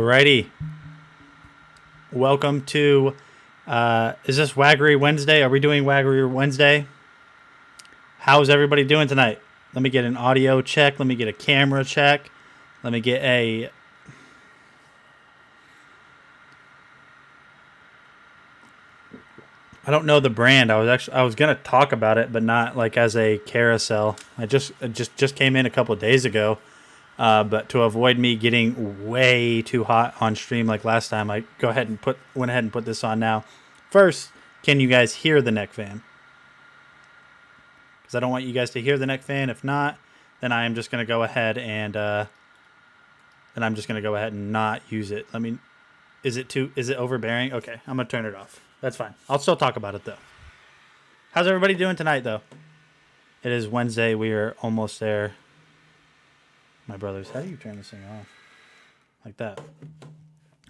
Alrighty. Welcome to, is this Waggery Wednesday? Are we doing Waggery Wednesday? How's everybody doing tonight? Let me get an audio check. Let me get a camera check. Let me get a... I don't know the brand. I was gonna talk about it, but not like as a carousel. It just came in a couple of days ago. But to avoid me getting way too hot on stream like last time, I went ahead and put this on now. First, can you guys hear the neck fan? Because I don't want you guys to hear the neck fan. If not, then I am just going to go ahead and not use it. Is it overbearing? Okay, I'm gonna turn it off. That's fine. I'll still talk about it though. How's everybody doing tonight though? It is Wednesday. We are almost there. My brothers, how do you turn this thing off? Like that.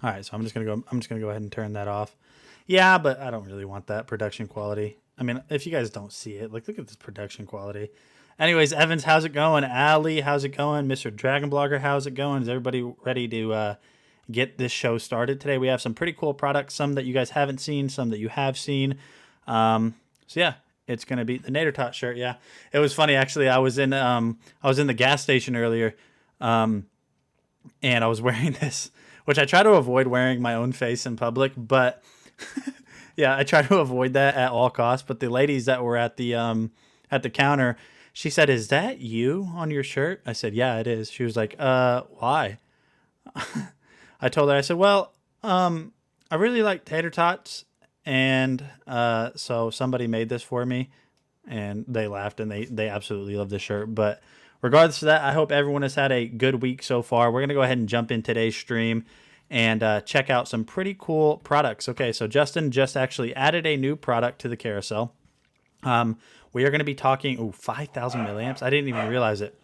All right, so I'm just gonna go ahead and turn that off. Yeah, but I don't really want that production quality. I mean, if you guys don't see it, look at this production quality. Anyways, Evans, how's it going? Ali, how's it going? Mr. Dragon Blogger, how's it going? Is everybody ready to get this show started today? We have some pretty cool products, some that you guys haven't seen, some that you have seen. So yeah. It's gonna be the Nader Tot shirt. Yeah, it was funny actually. I was in the gas station earlier, and I was wearing this, which I try to avoid wearing my own face in public. But yeah, I try to avoid that at all costs. But the ladies that were at the counter, she said, "Is that you on your shirt?" I said, "Yeah, it is." She was like, "Why?" I told her. I said, "Well, I really like tater tots." And so somebody made this for me, and they laughed, and they absolutely love this shirt. But regardless of that, I hope everyone has had a good week so far. We're going to go ahead and jump in today's stream and check out some pretty cool products. Okay, so Justin just actually added a new product to the carousel. We are going to be talking 5,000 milliamps. I didn't even realize it.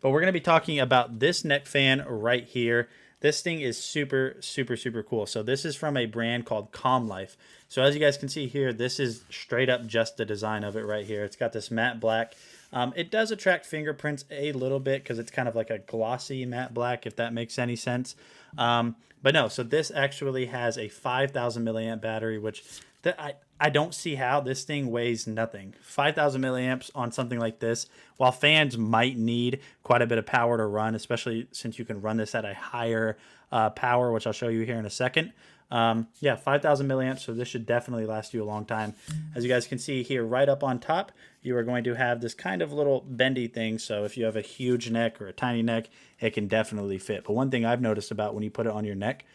But we're going to be talking about this neck fan right here. This thing is super, super, super cool. So this is from a brand called Calm Life. So as you guys can see here, this is straight up just the design of it right here. It's got this matte black. It does attract fingerprints a little bit because it's kind of like a glossy matte black, if that makes any sense. But no, so this actually has a 5,000 milliamp battery, which I don't see how this thing weighs nothing. 5,000 milliamps on something like this, while fans might need quite a bit of power to run, especially since you can run this at a higher power, which I'll show you here in a second. Yeah, 5,000 milliamps, so this should definitely last you a long time. As you guys can see here, right up on top, you are going to have this kind of little bendy thing, so if you have a huge neck or a tiny neck, it can definitely fit. But one thing I've noticed about when you put it on your neck,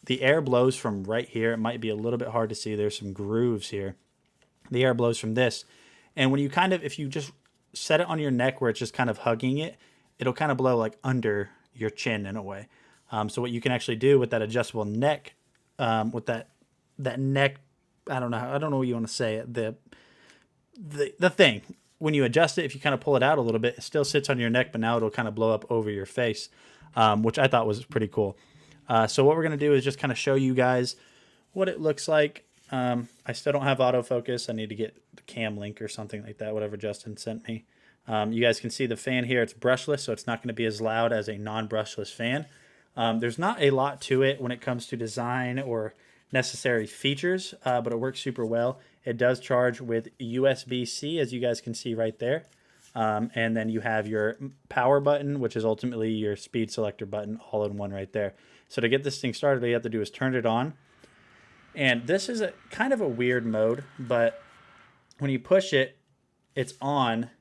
the air blows from right here. It might be a little bit hard to see. There's some grooves here. The air blows from this. And when you if you just set it on your neck where it's just kind of hugging it, it'll kind of blow like under your chin in a way. So what you can actually do with that adjustable neck, with that neck, I don't know what you want to say it, the thing, when you adjust it, if you kind of pull it out a little bit, it still sits on your neck, but now it'll kind of blow up over your face, which I thought was pretty cool. So what we're going to do is just kind of show you guys what it looks like. I still don't have autofocus. I need to get the cam link or something like that, whatever Justin sent me. You guys can see the fan here. It's brushless, so it's not going to be as loud as a non-brushless fan. There's not a lot to it when it comes to design or necessary features, but it works super well. It does charge with USB-C, as you guys can see right there. And then you have your power button, which is ultimately your speed selector button, all in one right there. So to get this thing started, all you have to do is turn it on. And this is a kind of a weird mode, but when you push it, it's on,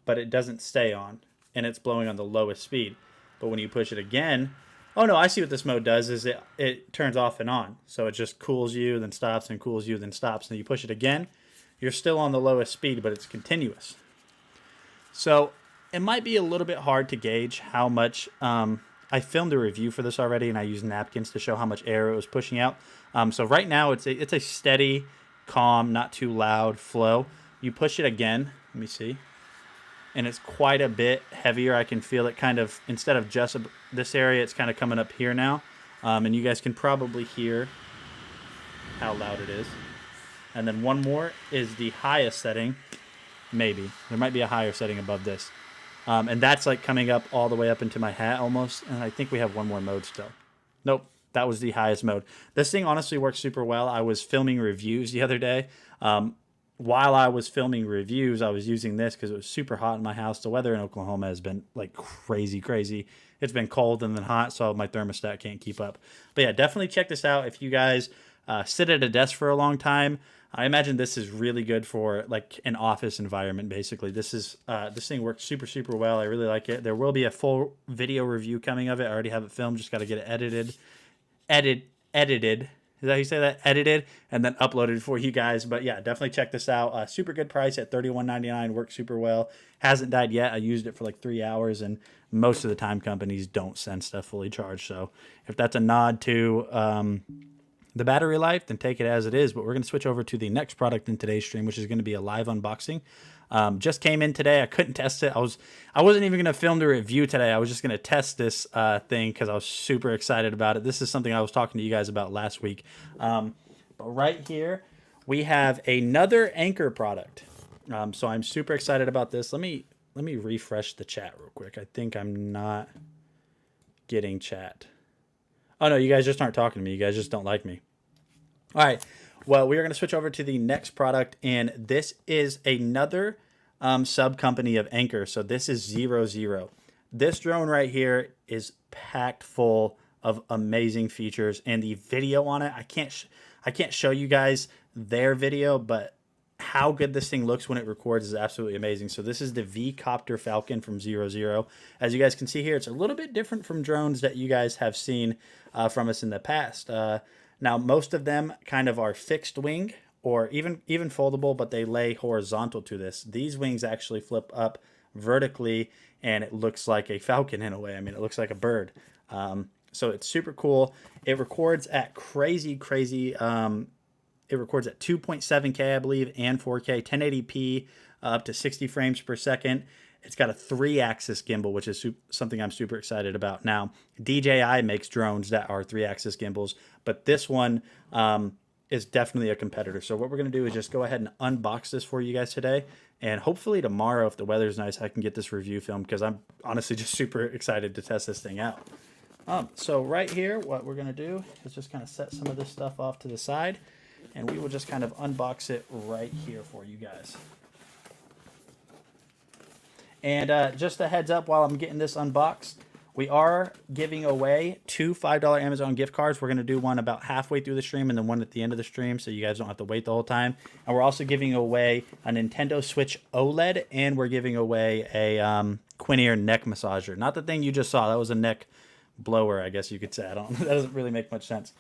but it doesn't stay on, and it's blowing on the lowest speed. But when you push it again, oh no, I see what this mode does is it turns off and on. So it just cools you, then stops, and cools you, then stops. And you push it again, you're still on the lowest speed, but it's continuous. So it might be a little bit hard to gauge how much, I filmed a review for this already, and I used napkins to show how much air it was pushing out. So right now it's a steady, calm, not too loud flow. You push it again, let me see, and it's quite a bit heavier. I can feel it kind of, instead of just this area, it's kind of coming up here now. And you guys can probably hear how loud it is. And then one more is the highest setting. Maybe. There might be a higher setting above this. And that's like coming up all the way up into my hat almost. And I think we have one more mode still. Nope, that was the highest mode. This thing honestly works super well. I was filming reviews the other day. While I was filming reviews, I was using this because it was super hot in my house. The weather in Oklahoma has been like crazy, crazy. It's been cold and then hot, so my thermostat can't keep up. But yeah, definitely check this out if you guys sit at a desk for a long time. I imagine this is really good for like an office environment. Basically, this thing works super, super well. I really like it. There will be a full video review coming of it. I already have it filmed. Just got to get it edited. Is that how you say that? Edited and then uploaded for you guys. But yeah, definitely check this out. Super good price at $31.99. Works super well. Hasn't died yet. I used it for like 3 hours, and most of the time companies don't send stuff fully charged. So if that's a nod to the battery life, then take it as it is. But we're going to switch over to the next product in today's stream, which is going to be a live unboxing. Just came in today. I couldn't test it. I wasn't even going to film the review today. I was just going to test this thing because I was super excited about it. This is something I was talking to you guys about last week. But right here, we have another Anchor product. So I'm super excited about this. Let me refresh the chat real quick. I think I'm not getting chat. Oh, no, you guys just aren't talking to me. You guys just don't like me. All right. Well, we are going to switch over to the next product, and this is another sub company of Anchor. So this is 00. This drone right here is packed full of amazing features, and the video on it, I can't show you guys their video, but how good this thing looks when it records is absolutely amazing. So this is the V-Copter Falcon from 00. As you guys can see here, it's a little bit different from drones that you guys have seen from us in the past. Now, most of them kind of are fixed wing or even foldable, but they lay horizontal to this. These wings actually flip up vertically, and it looks like a falcon in a way. I mean, it looks like a bird. So it's super cool. It records at crazy. It records at 2.7K, I believe, and 4K, 1080p, up to 60 frames per second. It's got a 3-axis gimbal, which is something I'm super excited about. Now, DJI makes drones that are 3-axis gimbals, but this one is definitely a competitor. So what we're going to do is just go ahead and unbox this for you guys today. And hopefully tomorrow, if the weather's nice, I can get this review filmed because I'm honestly just super excited to test this thing out. So right here, what we're going to do is just kind of set some of this stuff off to the side, and we will just kind of unbox it right here for you guys. And just a heads up while I'm getting this unboxed, we are giving away 2 $5 Amazon gift cards. We're going to do one about halfway through the stream and then one at the end of the stream so you guys don't have to wait the whole time. And we're also giving away a Nintendo Switch OLED, and we're giving away a Quinn neck massager. Not the thing you just saw. That was a neck blower, I guess you could say. That doesn't really make much sense.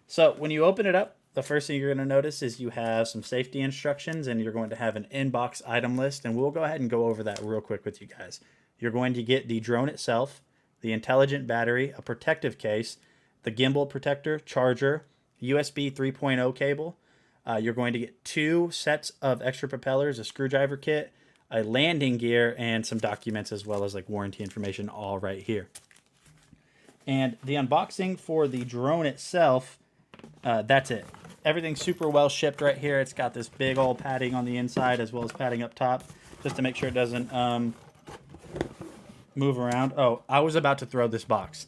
So when you open it up, the first thing you're going to notice is you have some safety instructions, and you're going to have an inbox item list, and we'll go ahead and go over that real quick with you guys. You're going to get the drone itself, the intelligent battery, a protective case, the gimbal protector, charger, USB 3.0 cable. You're going to get 2 sets of extra propellers, a screwdriver kit, a landing gear, and some documents as well as like warranty information all right here. And the unboxing for the drone itself, that's it. Everything's super well shipped right here. It's got this big old padding on the inside as well as padding up top just to make sure it doesn't move around. Oh, I was about to throw this box.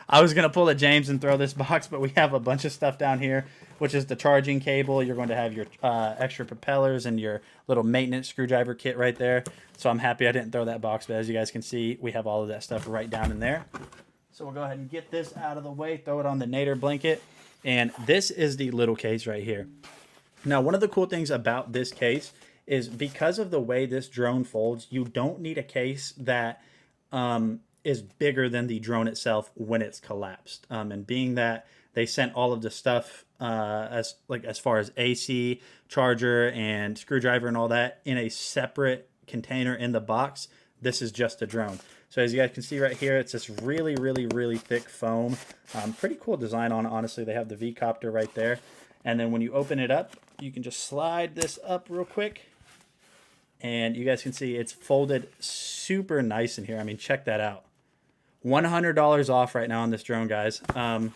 I was going to pull a James and throw this box, but we have a bunch of stuff down here, which is the charging cable. You're going to have your extra propellers and your little maintenance screwdriver kit right there. So I'm happy I didn't throw that box, but as you guys can see, we have all of that stuff right down in there. So we'll go ahead and get this out of the way, throw it on the Nader blanket. And this is the little case right here. Now, one of the cool things about this case is because of the way this drone folds, you don't need a case that is bigger than the drone itself when it's collapsed. And being that they sent all of the stuff as far as AC, charger, and screwdriver and all that in a separate container in the box, this is just a drone. So as you guys can see right here, it's this really, really, really thick foam. Pretty cool design on it, honestly. They have the V-Copter right there. And then when you open it up, you can just slide this up real quick. And you guys can see it's folded super nice in here. I mean, check that out. $100 off right now on this drone, guys. I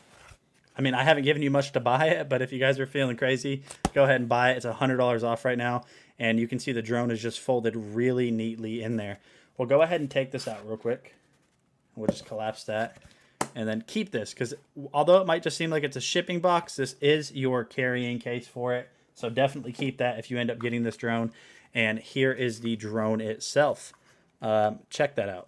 mean, I haven't given you much to buy it, but if you guys are feeling crazy, go ahead and buy it. It's $100 off right now. And you can see the drone is just folded really neatly in there. We'll go ahead and take this out real quick. We'll just collapse that. And then keep this, because although it might just seem like it's a shipping box, this is your carrying case for it. So definitely keep that if you end up getting this drone. And here is the drone itself. Check that out.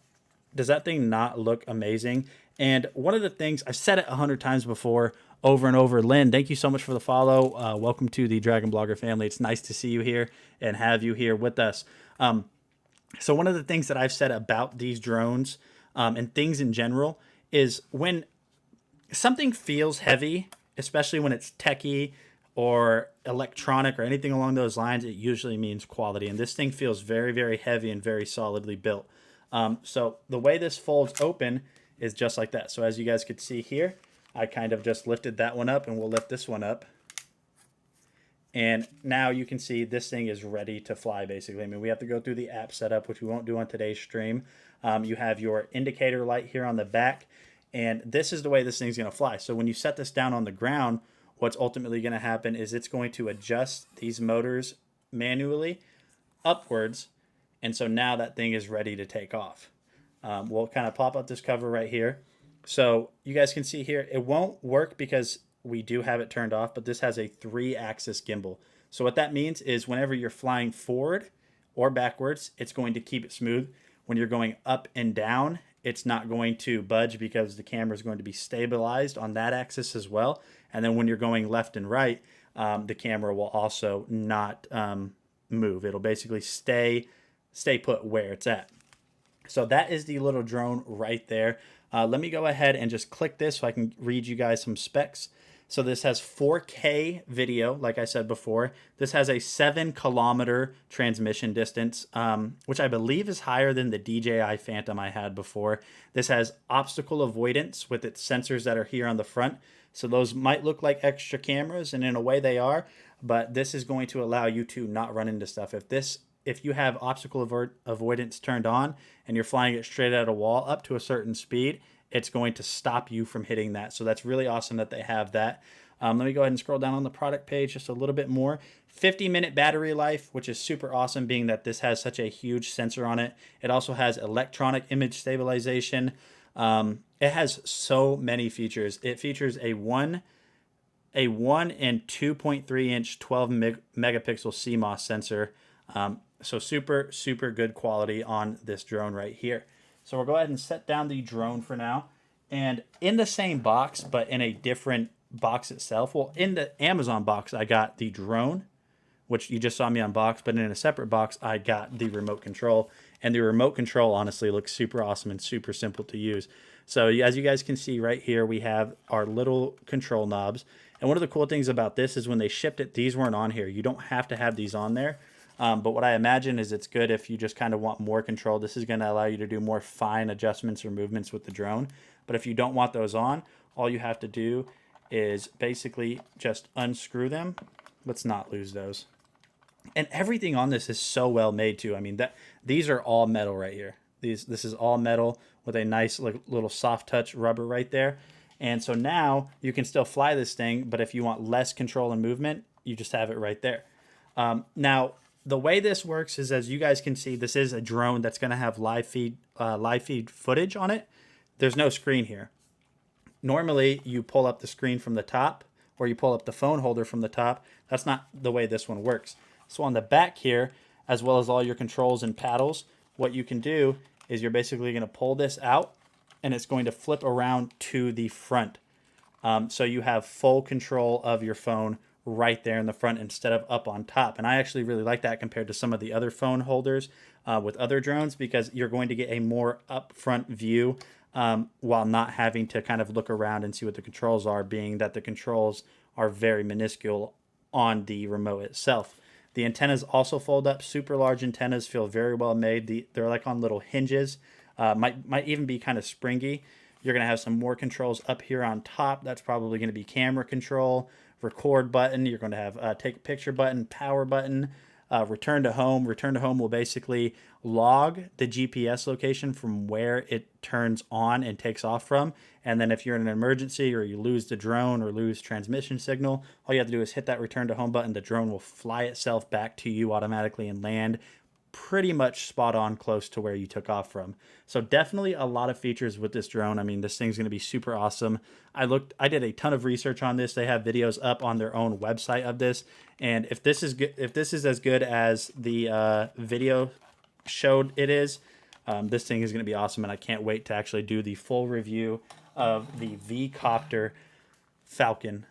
Does that thing not look amazing? And one of the things, I've said it 100 times before, over and over. Lynn, thank you so much for the follow. Welcome to the Dragon Blogger family. It's nice to see you here and have you here with us. So one of the things that I've said about these drones and things in general is when something feels heavy, especially when it's techie or electronic or anything along those lines, it usually means quality. And this thing feels very, very heavy and very solidly built. So the way this folds open is just like that. So as you guys could see here, I kind of just lifted that one up, and we'll lift this one up. And now you can see this thing is ready to fly, basically. I mean, we have to go through the app setup, which we won't do on today's stream. You have your indicator light here on the back, and this is the way this thing's going to fly. So when you set this down on the ground, what's ultimately going to happen is it's going to adjust these motors manually upwards, and so now that thing is ready to take off. We'll kind of pop up this cover right here. So you guys can see here, it won't work because we do have it turned off, but this has a 3-axis gimbal. So what that means is whenever you're flying forward or backwards, it's going to keep it smooth. When you're going up and down, it's not going to budge because the camera is going to be stabilized on that axis as well. And then when you're going left and right, the camera will also not move. It'll basically stay put where it's at. So that is the little drone right there. Let me go ahead and just click this so I can read you guys some specs. So this has 4K video, like I said before. This has a 7-kilometer transmission distance, which I believe is higher than the DJI Phantom I had before. This has obstacle avoidance with its sensors that are here on the front. So those might look like extra cameras, and in a way they are, but this is going to allow you to not run into stuff. If you have obstacle avoidance turned on and you're flying it straight at a wall up to a certain speed, it's going to stop you from hitting that. So that's really awesome that they have that. Let me go ahead and scroll down on the product page just a little bit more. 50-minute battery life, which is super awesome being that this has such a huge sensor on it. It also has electronic image stabilization. It has so many features. It features a 1 and 2.3 inch 12 megapixel CMOS sensor. So super, super good quality on this drone right here. So we'll go ahead and set down the drone for now. And in the same box, but in a different box itself, well, in the Amazon box, I got the drone, which you just saw me unbox, but in a separate box, I got the remote control. And the remote control honestly looks super awesome and super simple to use. So as you guys can see right here, we have our little control knobs. And one of the cool things about this is when they shipped it, these weren't on here. You don't have to have these on there. But what I imagine is it's good if you just kind of want more control. This is going to allow you to do more fine adjustments or movements with the drone. But if you don't want those on, all you have to do is basically just unscrew them. Let's not lose those. And everything on this is so well made too. I mean, these are all metal right here. This is all metal with a nice little soft touch rubber right there. And so now you can still fly this thing, but if you want less control and movement, you just have it right there. Now, the way this works is, as you guys can see, this is a drone that's going to have live feed footage on it. There's no screen here. Normally, you pull up the screen from the top, or you pull up the phone holder from the top. That's not the way this one works. So on the back here, as well as all your controls and paddles, what you can do is you're basically going to pull this out, and it's going to flip around to the front. So you have full control of your phone right there in the front instead of up on top. And I actually really like that compared to some of the other phone holders with other drones, because you're going to get a more upfront view while not having to kind of look around and see what the controls are, being that the controls are very minuscule on the remote itself. The antennas also fold up. Super large antennas, feel very well made. They're like on little hinges. Might even be kind of springy. You're going to have some more controls up here on top. That's probably going to be camera control, record button. You're going to have take a picture button, power button, return to home. Return to home will basically log the GPS location from where it turns on and takes off from. And then if you're in an emergency or you lose the drone or lose transmission signal, all you have to do is hit that return to home button. The drone will fly itself back to you automatically and land pretty much spot on close to where you took off from. So definitely a lot of features with this drone. I mean, this thing's going to be super awesome. I did a ton of research on this. They have videos up on their own website of this. And if this is good, if this is as good as the video showed it is, this thing is going to be awesome. And I can't wait to actually do the full review of the V-Copter Falcon.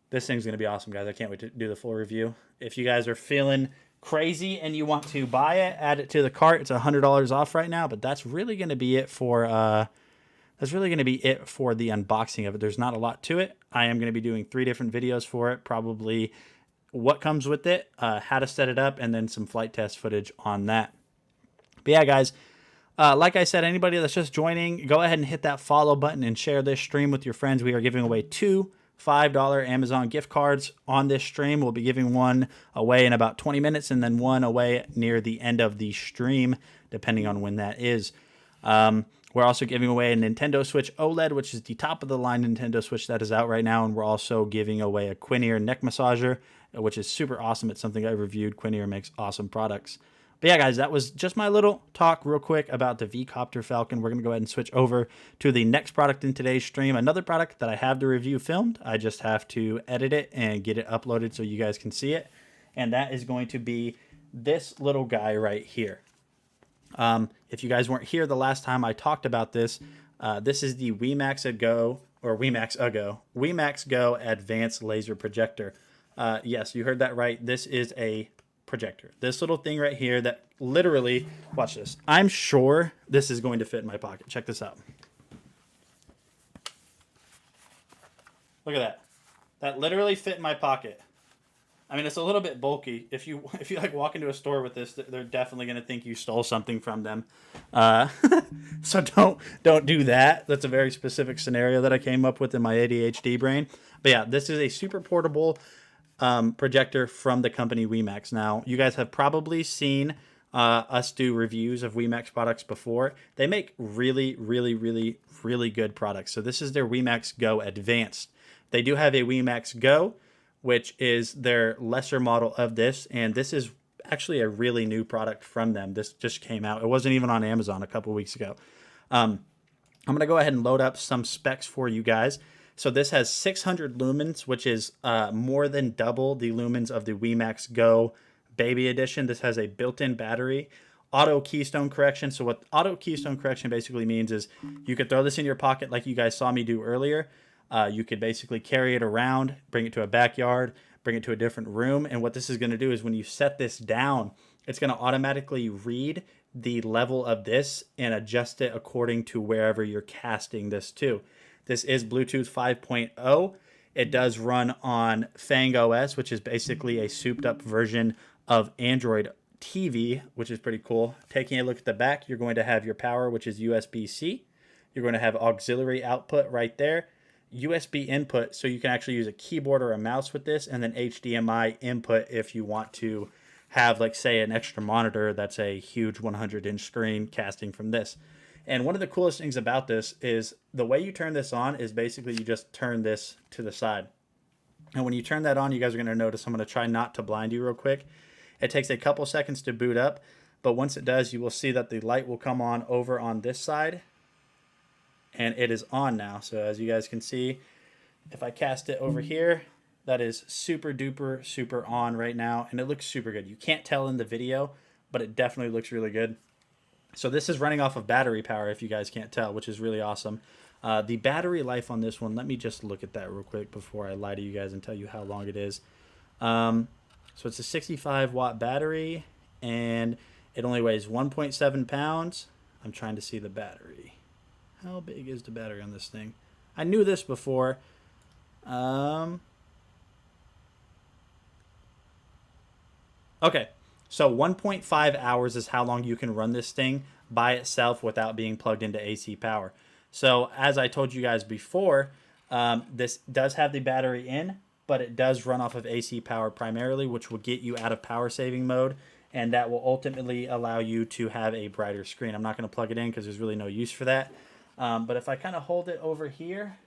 This thing's going to be awesome, guys. I can't wait to do the full review. If you guys are feeling crazy and you want to buy it, add it to the cart. It's $100 off right now, but that's really going to be it for the unboxing of it. There's not a lot to it. I am going to be doing 3 different videos for it, probably what comes with it, how to set it up, and then some flight test footage on that. But yeah, guys, like I said, anybody that's just joining, go ahead and hit that follow button and share this stream with your friends. We are giving away 2 $5 Amazon gift cards on this stream. We'll be giving one away in about 20 minutes and then one away near the end of the stream, depending on when that is. We're also giving away a Nintendo Switch OLED, which is the top of the line Nintendo Switch that is out right now. And we're also giving away a Quinn neck massager, which is super awesome. It's something I reviewed. Quinn makes awesome products. But yeah, guys, that was just my little talk real quick about the V-Copter Falcon. We're going to go ahead and switch over to the next product in today's stream. Another product that I have the review filmed. I just have to edit it and get it uploaded so you guys can see it. And that is going to be this little guy right here. If you guys weren't here the last time I talked about this, this is the WeMax Go Advanced Laser Projector. Yes, you heard that right. This is a projector. This little thing right here that literally, watch this. I'm sure this is going to fit in my pocket. Check this out. Look at that. That literally fit in my pocket. I mean, it's a little bit bulky. If you like walk into a store with this, they're definitely going to think you stole something from them. So don't do that. That's a very specific scenario that I came up with in my ADHD brain. But yeah, this is a super portable projector from the company WeMax. Now, you guys have probably seen us do reviews of WeMax products before. They make really, really, really, really good products. So this is their WeMax Go Advanced. They do have a WeMax Go, which is their lesser model of this, and this is actually a really new product from them. This just came out. It wasn't even on Amazon a couple weeks ago. I'm going to go ahead and load up some specs for you guys. So this has 600 lumens, which is more than double the lumens of the WeMax Go Baby Edition. This has a built-in battery, auto keystone correction. So what auto keystone correction basically means is you could throw this in your pocket like you guys saw me do earlier. You could basically carry it around, bring it to a backyard, bring it to a different room. And what this is going to do is when you set this down, it's going to automatically read the level of this and adjust it according to wherever you're casting this to. This is Bluetooth 5.0. It does run on Fang OS, which is basically a souped up version of Android TV, which is pretty cool. Taking a look at the back, you're going to have your power, which is USB-C. You're going to have auxiliary output right there. USB input, so you can actually use a keyboard or a mouse with this, and then HDMI input if you want to have, like, say, an extra monitor that's a huge 100-inch screen casting from this. And one of the coolest things about this is the way you turn this on is basically you just turn this to the side. And when you turn that on, you guys are going to notice, I'm going to try not to blind you real quick. It takes a couple seconds to boot up, but once it does, you will see that the light will come on over on this side. And it is on now. So as you guys can see, if I cast it over here, that is super duper super on right now. And it looks super good. You can't tell in the video, but it definitely looks really good. So this is running off of battery power, if you guys can't tell, which is really awesome. The battery life on this one, let me just look at that real quick before I lie to you guys and tell you how long it is. So it's a 65 watt battery and it only weighs 1.7 pounds. I'm trying to see the battery. How big is the battery on this thing? I knew this before. Okay. So 1.5 hours is how long you can run this thing by itself without being plugged into AC power. So as I told you guys before, this does have the battery in, but it does run off of AC power primarily, which will get you out of power saving mode. And that will ultimately allow you to have a brighter screen. I'm not going to plug it in because there's really no use for that. But if I kind of hold it over here,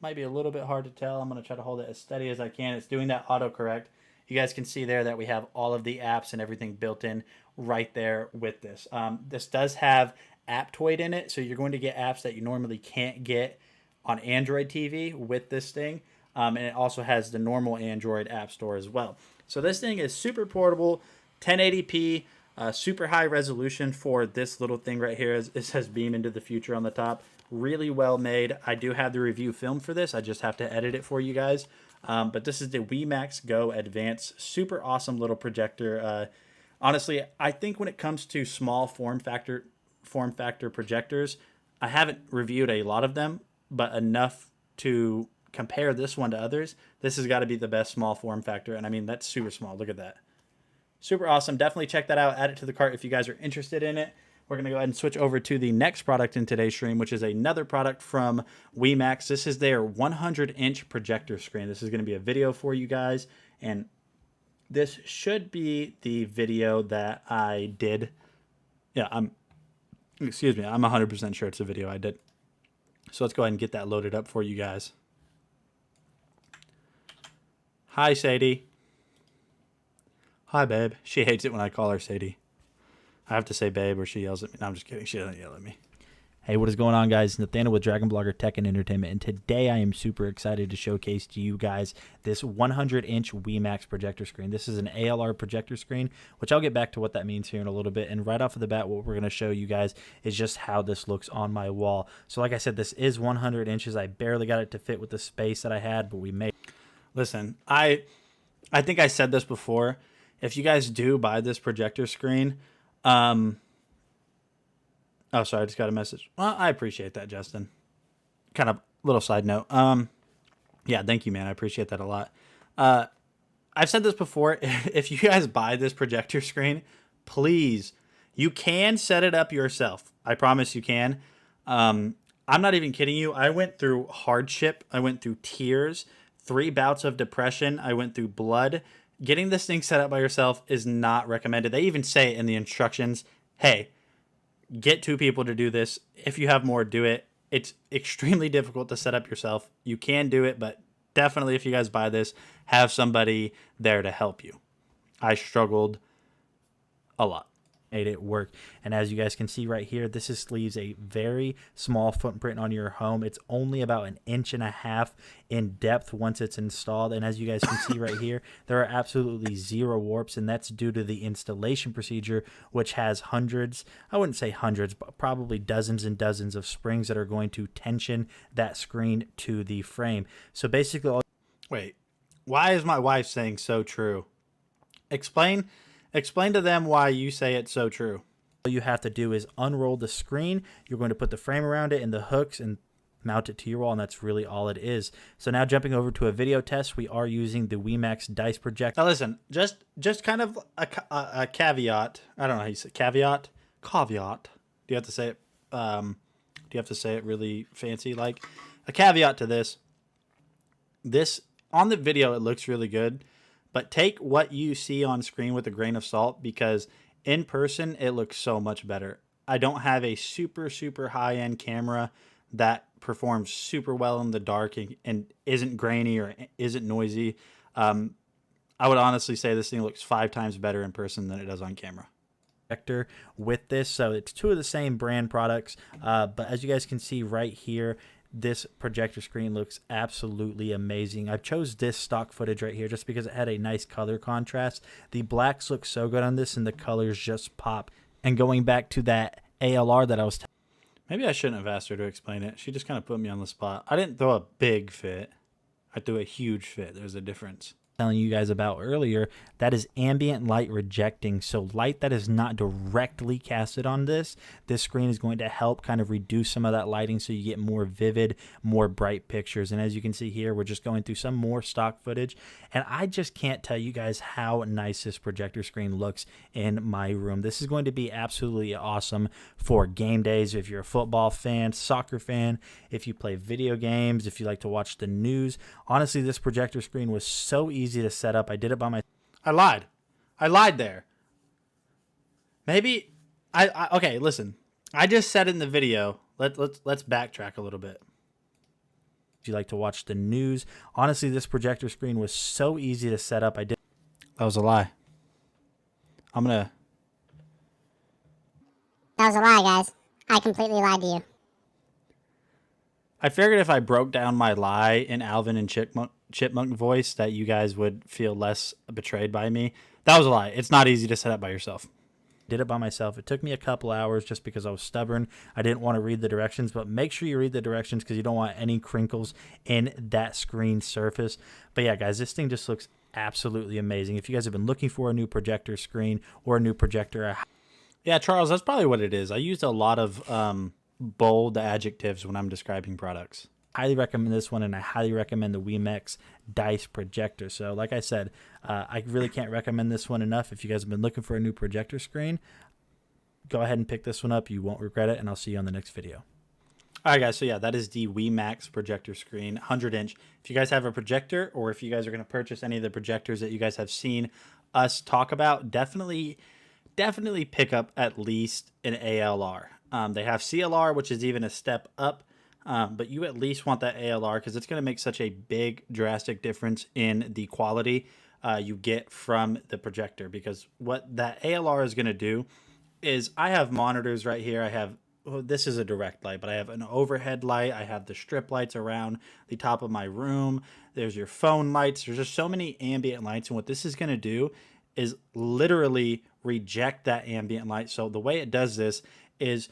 might be a little bit hard to tell. I'm going to try to hold it as steady as I can. It's doing that autocorrect. You guys can see there that we have all of the apps and everything built in right there with this. This does have Aptoid in it, so you're going to get apps that you normally can't get on Android TV with this thing. And it also has the normal Android app store as well. So this thing is super portable, 1080p, super high resolution for this little thing right here. It says beam into the future on the top. Really well made. I do have the review film for this. I just have to edit it for you guys. But this is the WeMax Go Advance. Super awesome little projector. Honestly, I think when it comes to small form factor projectors, I haven't reviewed a lot of them, but enough to compare this one to others. This has got to be the best small form factor. And I mean, that's super small. Look at that. Super awesome. Definitely check that out. Add it to the cart if you guys are interested in it. We're going to go ahead and switch over to the next product in today's stream, which is another product from WeMax. This is their 100-inch projector screen. This is going to be a video for you guys, and this should be the video that I did. Yeah, I'm 100% sure it's a video I did. So let's go ahead and get that loaded up for you guys. Hi, Sadie. Hi, babe. She hates it when I call her Sadie. I have to say babe or she yells at me. No, I'm just kidding. She doesn't yell at me. Hey, what is going on, guys? Nathaniel with Dragon Blogger Tech and Entertainment, and today I am super excited to showcase to you guys this 100-inch WeMax projector screen. This is an ALR projector screen, which I'll get back to what that means here in a little bit. And right off of the bat, what we're going to show you guys is just how this looks on my wall. So like I said, this is 100 inches. I barely got it to fit with the space that I had, but we made. Listen, I think I said this before. If you guys do buy this projector screen, oh, sorry, I just got a message. Well, I appreciate that, Justin. Kind of little side note. Yeah, thank you, man. I appreciate that a lot. I've said this before. If you guys buy this projector screen, please, you can set it up yourself. I promise you can. I'm not even kidding you. I went through hardship. I went through tears, 3 bouts of depression. I went through blood. Getting this thing set up by yourself is not recommended. They even say in the instructions, hey, get 2 people to do this. If you have more, do it. It's extremely difficult to set up yourself. You can do it, but definitely if you guys buy this, have somebody there to help you. I struggled a lot. Made it work. And as you guys can see right here, this leaves a very small footprint on your home. It's only about 1.5 inches in depth once it's installed. And as you guys can see right here, there are absolutely 0 warps, and that's due to the installation procedure, which has hundreds, I wouldn't say hundreds, but probably dozens and dozens of springs that are going to tension that screen to the frame. So basically, wait, why is my wife saying so true? Explain to them why you say it's so true. All you have to do is unroll the screen. You're going to put the frame around it and the hooks and mount it to your wall, and that's really all it is. So now jumping over to a video test, we are using the WeMax Dice Projector. Now listen, just kind of a caveat. I don't know how you say caveat. Caveat. Do you have to say it? Do you have to say it really fancy? Like a caveat to this. This on the video, it looks really good. But take what you see on screen with a grain of salt, because in person, it looks so much better. I don't have a super, super high-end camera that performs super well in the dark and isn't grainy or isn't noisy. I would honestly say this thing looks 5 times better in person than it does on camera. With this, so it's 2 of the same brand products, but as you guys can see right here, this projector screen looks absolutely amazing. I chose this stock footage right here just because it had a nice color contrast. The blacks look so good on this, and the colors just pop. And going back to that ALR that I was maybe I shouldn't have asked her to explain it. She just kind of put me on the spot. I didn't throw a big fit. I threw a huge fit. There's a difference. Telling you guys about earlier, that is ambient light rejecting. So light that is not directly casted on this screen is going to help kind of reduce some of that lighting so you get more vivid, more bright pictures. And as you can see here, we're just going through some more stock footage, and I just can't tell you guys how nice this projector screen looks in my room. This is going to be absolutely awesome for game days. If you're a football fan, soccer fan, if you play video games, if you like to watch the news. Honestly, this projector screen was so easy to set up. I did it by myself. I lied there. Maybe okay, listen. I just said in the video, let's backtrack a little bit. If you like to watch the news, honestly, this projector screen was so easy to set up. That was a lie. I'm going to... That was a lie, guys. I completely lied to you. I figured if I broke down my lie in Alvin and Chipmunk voice that you guys would feel less betrayed by me. That was a lie. It's not easy to set up by yourself. Did it by myself. It took me a couple hours just because I was stubborn. I didn't want to read the directions, but make sure you read the directions because you don't want any crinkles in that screen surface. But yeah, guys, this thing just looks absolutely amazing. If you guys have been looking for a new projector screen or a new projector, yeah, Charles, that's probably what it is. I used a lot of bold adjectives when I'm describing products. Highly recommend this one, and I highly recommend the Wemex Dice projector. So like I said, I really can't recommend this one enough. If you guys have been looking for a new projector screen, go ahead and pick this one up. You won't regret it, and I'll see you on the next video. All right, guys, so yeah, that is the Wemex projector screen, 100-inch. If you guys have a projector, or if you guys are going to purchase any of the projectors that you guys have seen us talk about, definitely pick up at least an ALR. They have CLR, which is even a step up. But you at least want that ALR because it's going to make such a big, drastic difference in the quality you get from the projector. Because what that ALR is going to do is I have monitors right here. I have, well, this is a direct light, but I have an overhead light. I have the strip lights around the top of my room. There's your phone lights. There's just so many ambient lights. And what this is going to do is literally reject that ambient light. So the way it does this is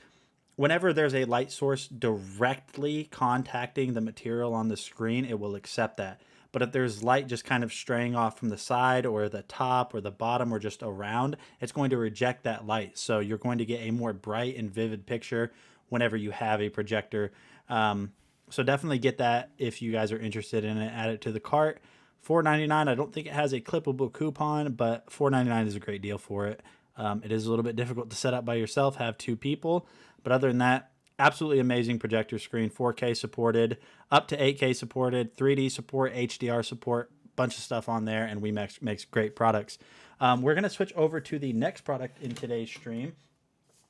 whenever there's a light source directly contacting the material on the screen, it will accept that. But if there's light just kind of straying off from the side or the top or the bottom or just around, it's going to reject that light. So you're going to get a more bright and vivid picture whenever you have a projector. So definitely get that if you guys are interested in it. Add it to the cart. $4.99. I don't think it has a clippable coupon, but $4.99 is a great deal for it. It is a little bit difficult to set up by yourself, have two people. But other than that, absolutely amazing projector screen, 4K supported, up to 8K supported, 3D support, HDR support, bunch of stuff on there, and Wemex makes great products. We're going to switch over to the next product in today's stream.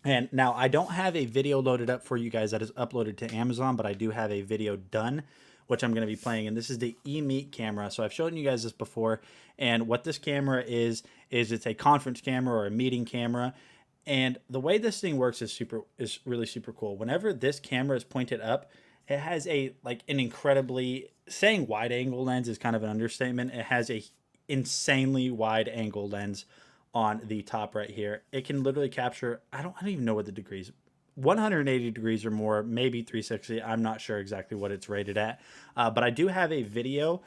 And now I don't have a video loaded up for you guys that is uploaded to Amazon, but I do have a video done, which I'm going to be playing. And this is the eMeet camera. So I've shown you guys this before. And what this camera is it's a conference camera or a meeting camera. And the way this thing works is really super cool. Whenever this camera is pointed up, it has an incredibly, saying wide angle lens is kind of an understatement. It has a insanely wide angle lens on the top right here. It can literally capture, I don't even know what the degrees, 180 degrees or more, maybe 360. I'm not sure exactly what it's rated at. But I do have a video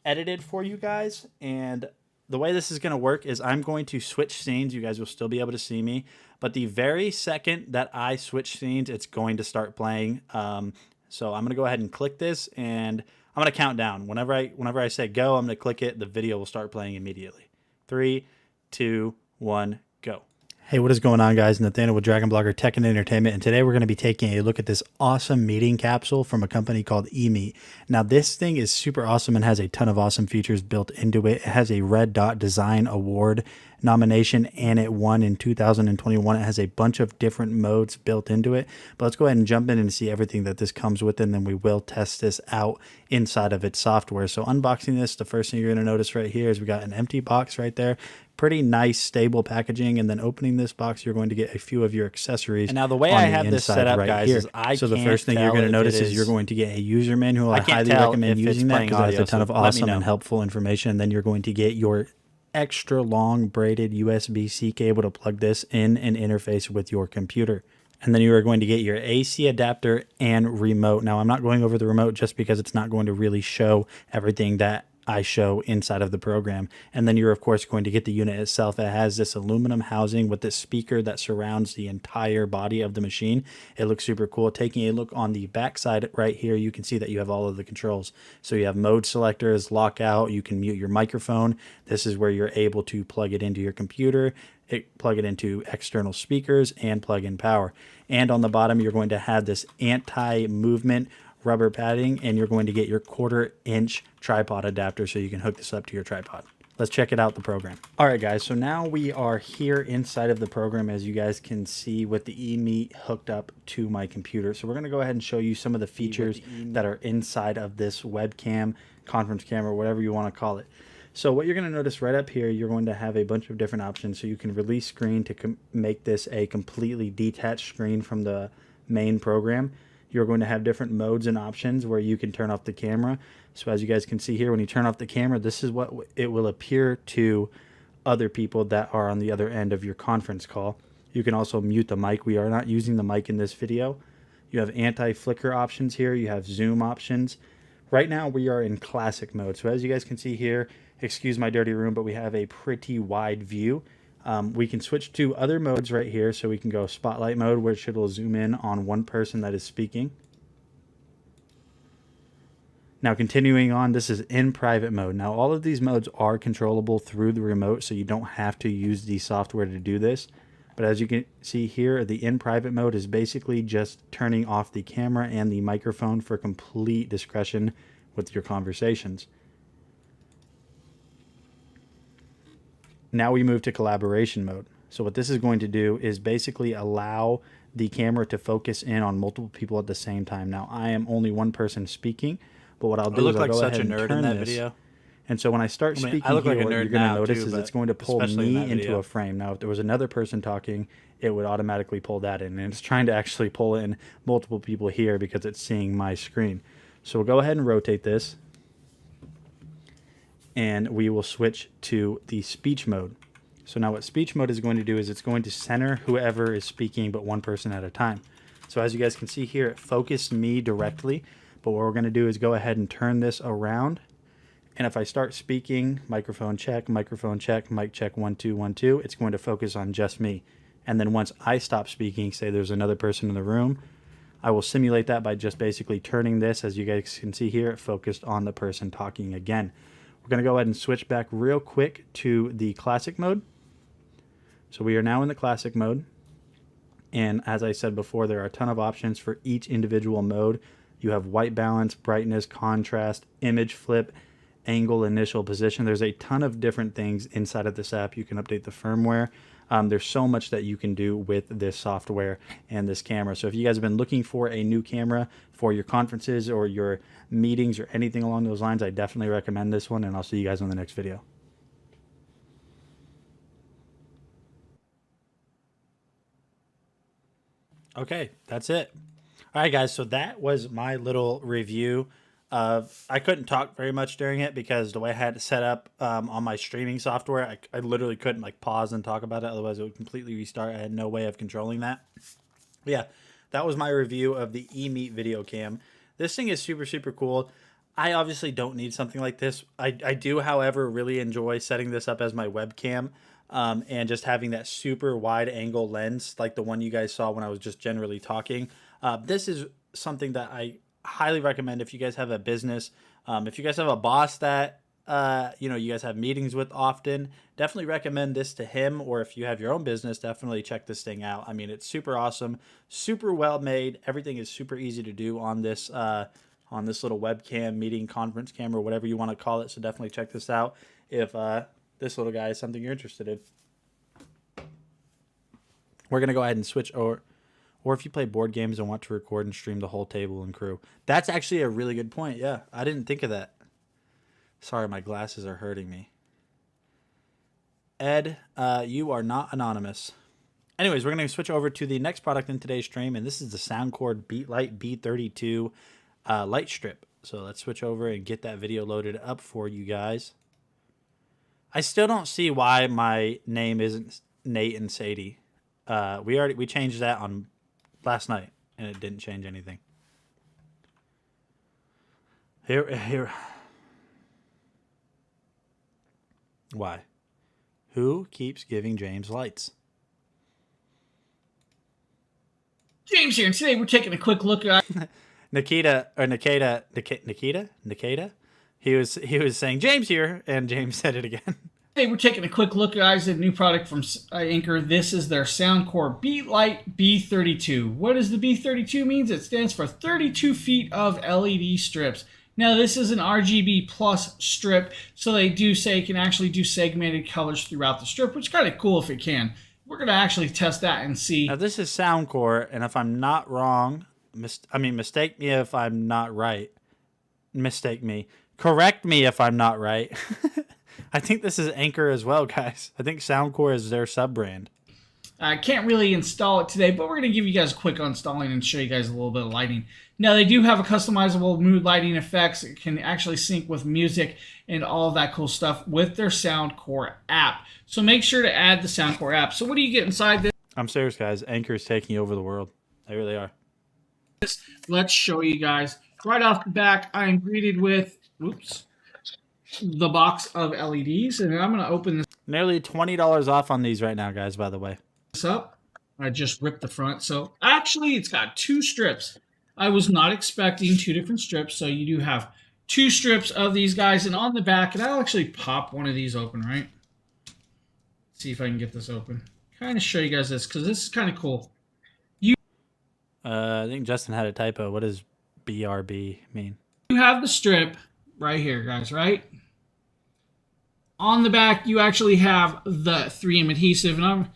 edited for you guys, and the way this is going to work is I'm going to switch scenes. You guys will still be able to see me, but the very second that I switch scenes, it's going to start playing. So I'm going to go ahead and click this, and I'm going to count down. Whenever I say go, I'm going to click it. The video will start playing immediately. 3, 2, 1, go. Hey, what is going on, guys? Nathaniel with Dragon Blogger Tech and Entertainment, and today we're going to be taking a look at this awesome meeting capsule from a company called eMeet. Now, this thing is super awesome and has a ton of awesome features built into it. It has a Red Dot Design Award nomination, and it won in 2021. It has a bunch of different modes built into it, but let's go ahead and jump in and see everything that this comes with, and then we will test this out inside of its software. So unboxing this, the first thing you're going to notice right here is we got an empty box right there. Pretty nice, stable packaging, and then opening this box, you're going to get a few of your accessories. And now the way I have this set up, guys, is so the first thing you're going to notice is you're going to get a user manual. I highly recommend using that because it has a ton of awesome and helpful information. And then you're going to get your extra long braided USB-C cable to plug this in and interface with your computer. And then you are going to get your AC adapter and remote. Now, I'm not going over the remote just because it's not going to really show everything that I show inside of the program. And then you're of course going to get the unit itself. It has this aluminum housing with this speaker that surrounds the entire body of the machine. It looks super cool. Taking a look on the back side right here, you can see that you have all of the controls. So you have mode selectors, lockout, you can mute your microphone. This is where you're able to plug it into your computer, plug it into external speakers, and plug in power. And on the bottom, you're going to have this anti-movement rubber padding, and you're going to get your 1/4-inch tripod adapter so you can hook this up to your tripod. Let's check it out, the program. All right, guys, so now we are here inside of the program, as you guys can see, with the eMeet hooked up to my computer. So we're going to go ahead and show you some of the features that are inside of this webcam, conference camera, whatever you want to call it. So what you're going to notice right up here, you're going to have a bunch of different options. So you can release screen to make this a completely detached screen from the main program. You're going to have different modes and options where you can turn off the camera. So as you guys can see here, when you turn off the camera, this is what it will appear to other people that are on the other end of your conference call. You can also mute the mic. We are not using the mic in this video. You have anti-flicker options here. You have zoom options. Right now we are in classic mode. So as you guys can see here, excuse my dirty room, but we have a pretty wide view. We can switch to other modes right here. So we can go spotlight mode, which it will zoom in on one person that is speaking. Now continuing on, this is in private mode. Now all of these modes are controllable through the remote, so you don't have to use the software to do this. But as you can see here, the in private mode is basically just turning off the camera and the microphone for complete discretion with your conversations. Now we move to collaboration mode. So what this is going to do is basically allow the camera to focus in on multiple people at the same time. Now I am only one person speaking, but what I'll do is I'll go ahead and turn this. Video. And so when I start speaking here, what you're going to notice is it's going to pull me into a frame. Now, if there was another person talking, it would automatically pull that in. And it's trying to actually pull in multiple people here because it's seeing my screen. So we'll go ahead and rotate this. And we will switch to the speech mode. So now what speech mode is going to do is it's going to center whoever is speaking but one person at a time. So as you guys can see here, it focused me directly. But what we're going to do is go ahead and turn this around. And if I start speaking, microphone check, mic check, 1, 2, 1, 2, it's going to focus on just me. And then once I stop speaking, say there's another person in the room, I will simulate that by just basically turning this. As you guys can see here, it focused on the person talking again. We're going to go ahead and switch back real quick to the classic mode. So we are now in the classic mode. And as I said before, there are a ton of options for each individual mode. You have white balance, brightness, contrast, image flip, angle, initial position. There's a ton of different things inside of this app. You can update the firmware. There's so much that you can do with this software and this camera. So if you guys have been looking for a new camera for your conferences or your meetings or anything along those lines, I definitely recommend this one, and I'll see you guys on the next video. Okay, that's it. All right, guys, so that was my little review of, I couldn't talk very much during it because the way I had it set up on my streaming software, I literally couldn't like pause and talk about it. Otherwise, it would completely restart. I had no way of controlling that. But yeah, that was my review of the eMeet video cam. This thing is super, super cool. I obviously don't need something like this. I do, however, really enjoy setting this up as my webcam. And just having that super wide angle lens like the one you guys saw when I was just generally talking. This is something that I highly recommend if you guys have a business. If you guys have a boss that you guys have meetings with often, definitely recommend this to him. Or if you have your own business, definitely check this thing out. I mean, it's super awesome, super well made. Everything is super easy to do on this little webcam, meeting, conference camera, whatever you want to call it. So definitely check this out if this little guy is something you're interested in. We're going to go ahead and switch over. Or if you play board games and want to record and stream the whole table and crew. That's actually a really good point. Yeah, I didn't think of that. Sorry, my glasses are hurting me. Ed, you are not anonymous. Anyways, we're going to switch over to the next product in today's stream, and this is the Soundcore Beatlight B32 light strip. So let's switch over and get that video loaded up for you guys. I still don't see why my name isn't Nate and Sadie. We changed that on last night, and it didn't change anything. Here. Why? Who keeps giving James lights? James here, and today we're taking a quick look at Nikita. He was saying James here, and James said it again. Today we're taking a quick look, guys, at a new product from Anchor. This is their Soundcore Beatlight B32. What does the B32 means? It stands for 32 feet of LED strips. Now, this is an RGB plus strip, so they do say it can actually do segmented colors throughout the strip, which is kind of cool if it can. We're going to actually test that and see. Now, this is Soundcore, and if I'm not wrong, mistake me if I'm not right. Mistake me. Correct me if I'm not right. I think this is Anchor as well, guys. I think Soundcore is their sub brand. I can't really install it today, but we're going to give you guys a quick installing and show you guys a little bit of lighting. Now, they do have a customizable mood lighting effects. It can actually sync with music and all of that cool stuff with their Soundcore app. So make sure to add the Soundcore app. So what do you get inside this? I'm serious, guys. Anchor is taking over the world. They really are. Let's show you guys. Right off the back, I am greeted with, the box of LEDs. And I'm going to open this Nearly $20 off on these right now, guys, by the way. up. I just ripped the front. So actually, it's got 2 strips. I was not expecting 2 different strips. So you do have 2 strips of these guys. And on the back, and I'll actually pop one of these open, right? See if I can get this open. Kind of show you guys this because this is kind of cool. I think Justin had a typo. What does BRB mean? You have the strip right here, guys, right? On the back, you actually have the 3M adhesive, and I'm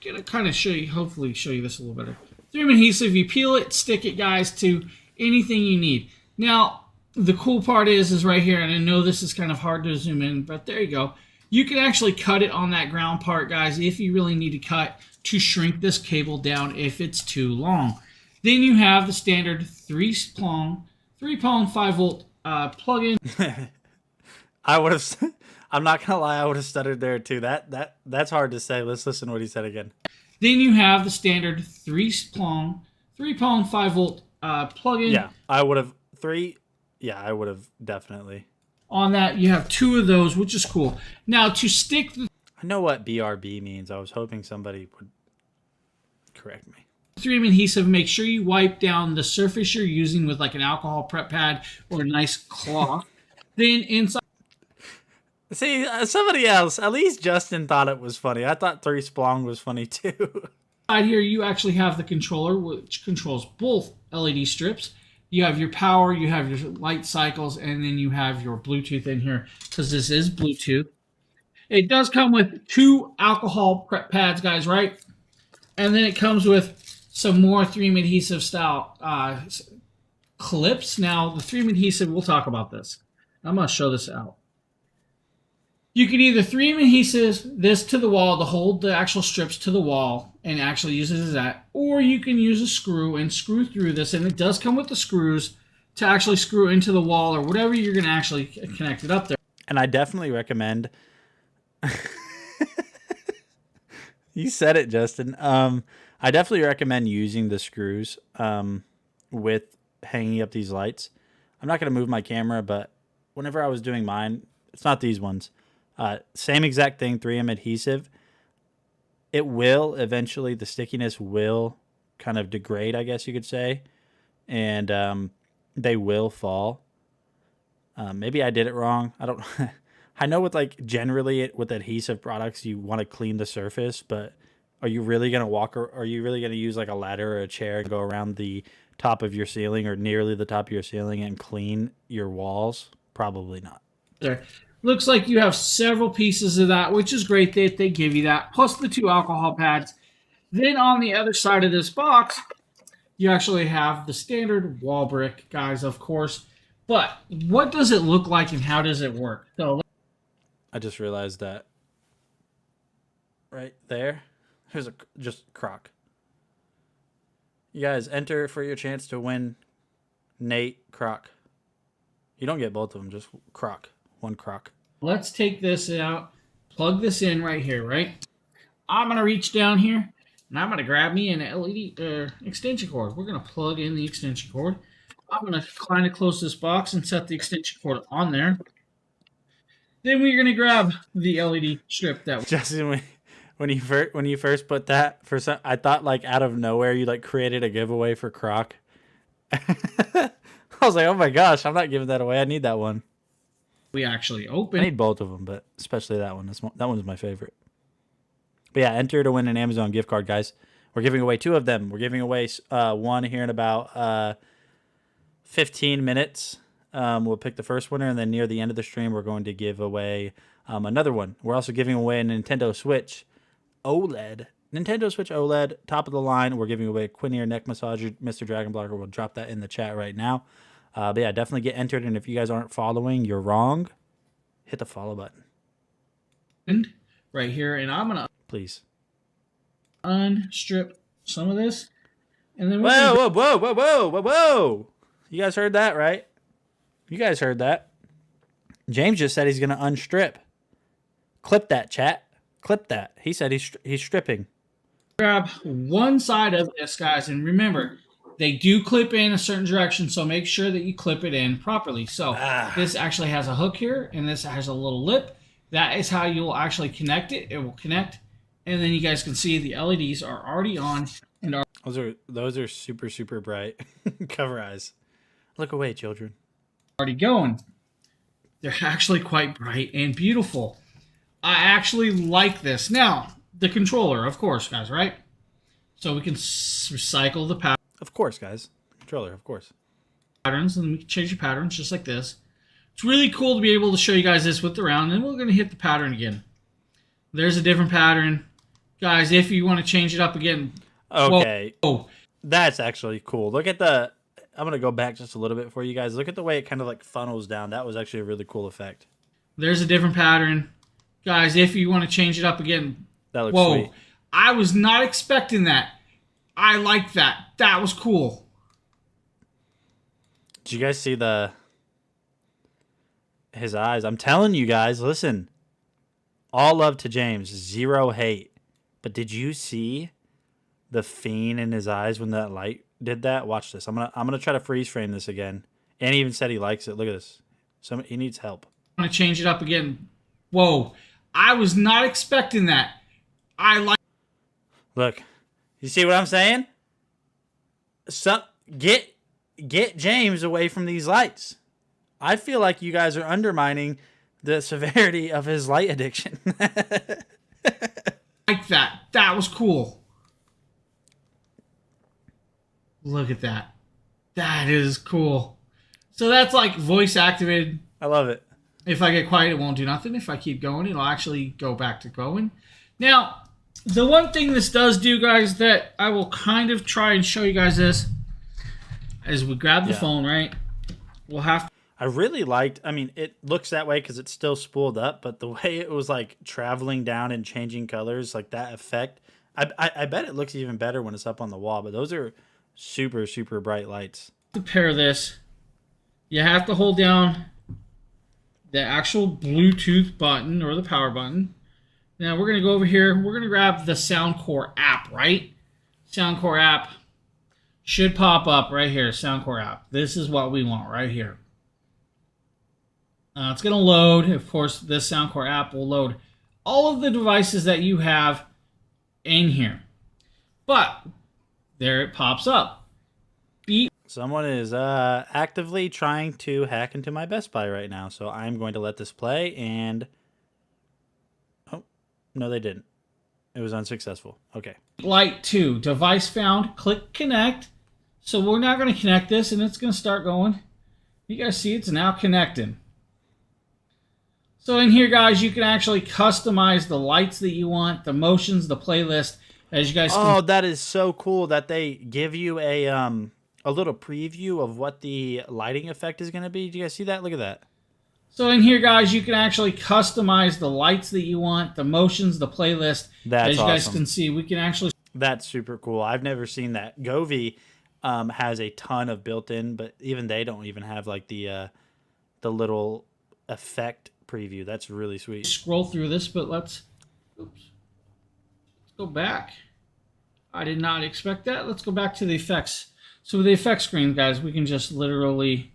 gonna kind of show you, hopefully show you this a little better. 3M adhesive, you peel it, stick it, guys, to anything you need. Now, the cool part is right here, and I know this is kind of hard to zoom in, but there you go. You can actually cut it on that ground part, guys, if you really need to cut to shrink this cable down if it's too long. Then you have the standard 3-prong 5-volt plug-in. I would have. I'm not gonna lie. I would have stuttered there too. That's hard to say. Let's listen to what he said again. Then you have the standard 3-prong 5-volt plug-in. Yeah, I would have 3. Yeah, I would have definitely. On that, you have 2 of those, which is cool. Now, to stick the I know what BRB means. I was hoping somebody would correct me. 3M adhesive, make sure you wipe down the surface you're using with like an alcohol prep pad or a nice cloth. Then inside. See, somebody else. At least Justin thought it was funny. I thought 3-splong was funny too. Inside here, you actually have the controller, which controls both LED strips. You have your power, you have your light cycles, and then you have your Bluetooth in here because this is Bluetooth. It does come with 2 alcohol prep pads, guys, right? And then it comes with some more 3M adhesive style clips. Now, the 3M adhesive, we'll talk about this. I'm going to show this out. You can either 3M adhesive this to the wall to hold the actual strips to the wall and actually use it as that, or you can use a screw and screw through this, and it does come with the screws to actually screw into the wall or whatever you're going to actually connect it up there. And I definitely recommend. You said it, Justin. I definitely recommend using the screws with hanging up these lights. I'm not going to move my camera, but whenever I was doing mine, it's not these ones. Same exact thing, 3M adhesive. It will eventually, the stickiness will kind of degrade, I guess you could say, and they will fall. Maybe I did it wrong. I don't. I know with like generally with adhesive products, you want to clean the surface, but are you really gonna are you really gonna use like a ladder or a chair and go around the top of your ceiling or nearly the top of your ceiling and clean your walls? Probably not. There. Looks like you have several pieces of that, which is great that they give you that, plus the 2 alcohol pads. Then on the other side of this box, you actually have the standard wall brick, guys, of course. But what does it look like and how does it work? So I just realized that right there, here's just crock. You guys enter for your chance to win Nate Croc. You don't get both of them, just crock. 1 crock. Let's take this out, plug this in right here, right? I'm going to reach down here, and I'm going to grab me an LED extension cord. We're going to plug in the extension cord. I'm going to kind of close this box and set the extension cord on there. Then we're going to grab the LED strip that. Justin, when you first put that I thought like out of nowhere you like created a giveaway for Croc. I was like, oh my gosh, I'm not giving that away. I need that one. We actually I open. need both of them, but especially that one. That one's my favorite. But yeah, enter to win an Amazon gift card, guys. We're giving away 2 of them. We're giving away one here in about 15 minutes. We'll pick the first winner, and then near the end of the stream, we're going to give away another one. We're also giving away a Nintendo Switch OLED. Nintendo Switch OLED, top of the line. We're giving away a Quinier neck massager. Mr. Dragon Blocker will drop that in the chat right now. But yeah, definitely get entered. And if you guys aren't following, you're wrong. Hit the follow button. right here, and I'm gonna Please. unstrip some of this, and then we're Whoa, gonna whoa, whoa, whoa, whoa, whoa, whoa. You guys heard that, right? You guys heard that. James just said he's going to unstrip. Clip that, chat. Clip that. He said he's stripping. grab one side of this, guys, and remember, they do clip in a certain direction, so make sure that you clip it in properly. So this actually has a hook here, and this has a little lip. That is how you'll actually connect it. It will connect, and then you guys can see the LEDs are already on and are Those are super, super bright. Cover eyes. Look away, children. already going. They're actually quite bright and beautiful. I actually like this. Now, the controller, of course, guys, right? So we can recycle the Of course, guys. Controller, of course. patterns, and we can change the patterns just like this. It's really cool to be able to show you guys this with the round, and then we're going to hit the pattern again. There's a different pattern. Guys, if you want to change it up again. Okay. Whoa. That's actually cool. Look at the... I'm going to go back just a little bit for you guys. Look at the way it kind of like funnels down. That was actually a really cool effect. There's a different pattern. Guys, if you want to change it up again. That looks Whoa. sweet. I was not expecting that. I like that. That was cool. Did you guys see his eyes? I'm telling you guys, listen. All love to James. Zero hate. But did you see the fiend in his eyes when that light did that? Watch this. I'm gonna try to freeze frame this again. And he even said he likes it. Look at this. He needs help. I'm going to change it up again. Whoa. I was not expecting that. I like. Look. You see what I'm saying? Get James away from these lights. I feel like you guys are undermining the severity of his light addiction. Like that. That was cool. Look at that. That is cool. So that's like voice activated. I love it. If I get quiet, it won't do nothing. If I keep going, it'll actually go back to going. Now, the one thing this does do, guys, that I will kind of try and show you guys this, is we grab the phone, right? We'll have to. I really liked, I mean, it looks that way because it's still spooled up, but the way it was like traveling down and changing colors, like that effect, I bet it looks even better when it's up on the wall, but those are super, super bright lights. To pair this, you have to hold down the actual Bluetooth button or the power button. Now we're going to go over here. We're going to grab the Soundcore app, right? Soundcore app should pop up right here. Soundcore app. This is what we want right here. It's going to load. Of course, this Soundcore app will load all of the devices that you have in here. But there it pops up. Beat. Someone is actively trying to hack into my Best Buy right now, so I'm going to let this play and... Oh, no, they didn't. It was unsuccessful. Okay. Light 2. Device found. Click connect. So we're now going to connect this, and it's going to start going. You guys see it's now connecting. So in here, guys, you can actually customize the lights that you want, the motions, the playlist. As you guys can... that is so cool that they give you a little preview of what the lighting effect is going to be. Do you guys see that? Look at that. So in here, guys, you can actually customize the lights that you want, the motions, the playlist. That's As you guys awesome. can see, we can actually... That's super cool. I've never seen that. Govee has a ton of built-in, but even they don't even have like the little effect preview. That's really sweet. Scroll through this, but let's go back. I did not expect that. Let's go back to the effects. So with the effects screen, guys, we can just literally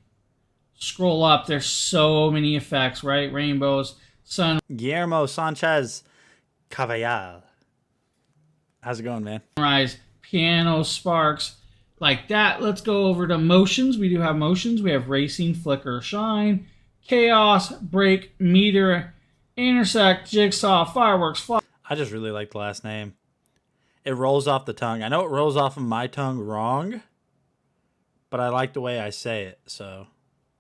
scroll up. There's so many effects, right? Rainbows, sun. Guillermo Sanchez Caballal. How's it going, man? Sunrise, piano, sparks, like that. Let's go over to motions. We do have motions. We have racing, flicker, shine, chaos, break, meter, intersect, jigsaw, fireworks, fly. I just really like the last name. It rolls off the tongue. I know it rolls off of my tongue wrong, but I like the way I say it. So,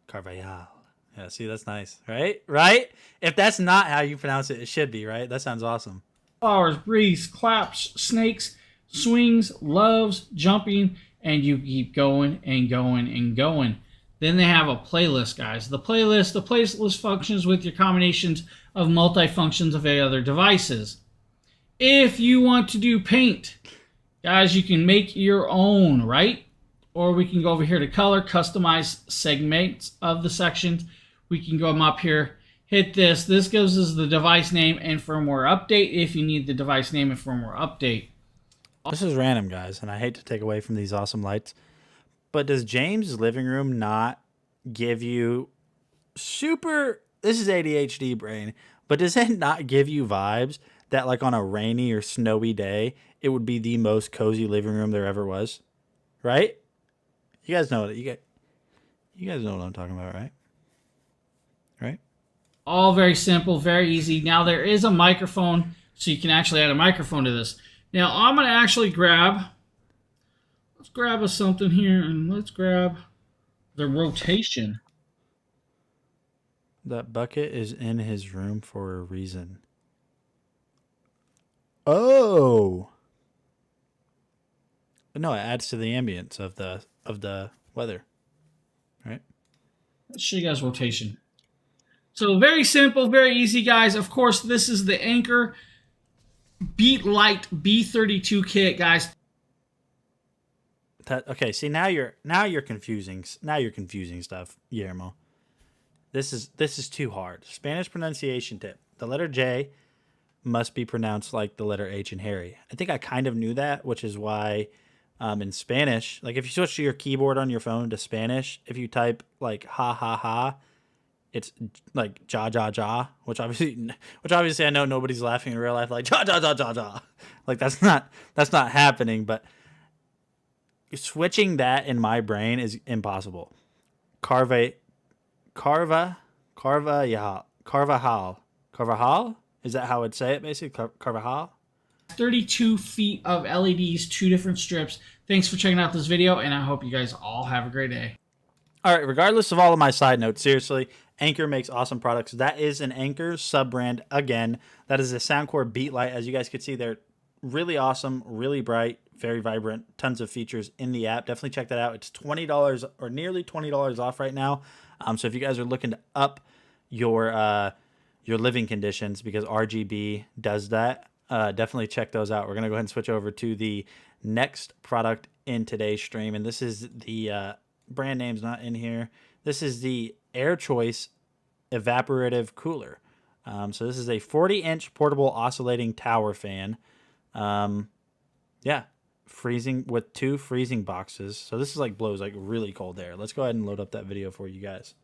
Carvajal. Yeah, see, that's nice, right? Right? If that's not how you pronounce it, it should be, right? That sounds awesome. Flowers, breeze, claps, snakes, swings, loves, jumping, and you keep going and going and going. Then they have a playlist, guys. The playlist functions with your combinations of multi-functions of other devices. If you want to do paint, guys, you can make your own, right? Or we can go over here to color, customize segments of the sections. We can go up here, hit this. This gives us the device name and firmware update if you need the device name and firmware update. This is random, guys, and I hate to take away from these awesome lights. But does James' living room not give you super... This is ADHD brain, but does it not give you vibes that like on a rainy or snowy day, it would be the most cozy living room there ever was? Right? You guys know what you guys know what I'm talking about, right? Right? All very simple, very easy. Now there is a microphone, so you can actually add a microphone to this. Now I'm going to actually let's grab us something here, and let's grab the rotation. That bucket is in his room for a reason. Oh. No, it adds to the ambience of the weather. Right? Let's show you guys rotation. So very simple, very easy, guys. Of course, this is the Anker Beat Light B32 kit, guys. Okay, see now you're confusing. Now you're confusing stuff, Guillermo. This is too hard. Spanish pronunciation tip. The letter J must be pronounced like the letter H in Harry. I think I kind of knew that, which is why in Spanish, like if you switch to your keyboard on your phone to Spanish, if you type like ha ha ha, it's like ja ja ja, which obviously I know nobody's laughing in real life like ja ja ja ja ja. Like that's not happening, but switching that in my brain is impossible. Carvajal. Is that how I'd say it, basically? Carvajal? 32 feet of LEDs, 2 different strips. Thanks for checking out this video, and I hope you guys all have a great day. All right, regardless of all of my side notes, seriously, Anker makes awesome products. That is an Anker sub-brand. Again, that is a Soundcore Beat Light. As you guys can see, they're really awesome, really bright, very vibrant, tons of features in the app. Definitely check that out. It's $20 or nearly $20 off right now. So if you guys are looking to up your living conditions, because RGB does that, definitely check those out. We're going to go ahead and switch over to the next product in today's stream. And this is the brand name's not in here. This is the Air Choice Evaporative Cooler. So this is a 40-inch portable oscillating tower fan. Yeah, freezing with 2 freezing boxes. So this is like blows like really cold air. Let's go ahead and load up that video for you guys.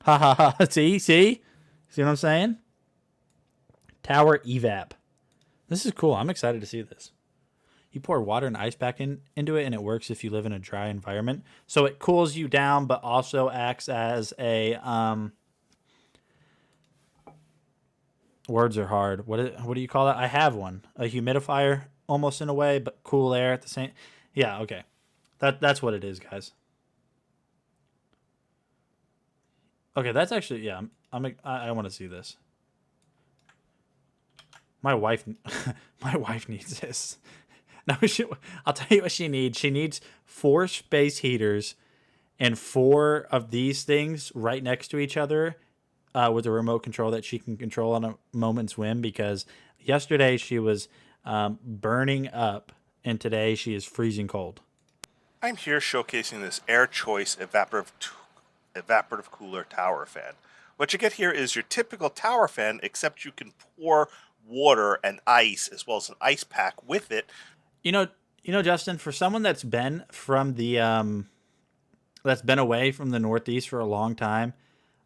Ha ha ha. See what I'm saying? Tower Evap. This is cool. I'm excited to see this. You pour water and ice pack into it, and it works if you live in a dry environment. So it cools you down, but also acts as a words are hard. What do you call that? I have one. A humidifier, almost in a way, but cool air at the same. Yeah, okay. That's what it is, guys. Okay, that's actually I want to see this. My wife needs this. No, I'll tell you what she needs. She needs 4 space heaters and 4 of these things right next to each other with a remote control that she can control on a moment's whim, because yesterday she was burning up and today she is freezing cold. I'm here showcasing this Air Choice evaporative cooler tower fan. What you get here is your typical tower fan, except you can pour water and ice as well as an ice pack with it. You know, Justin, for someone that's been from the that's been away from the Northeast for a long time,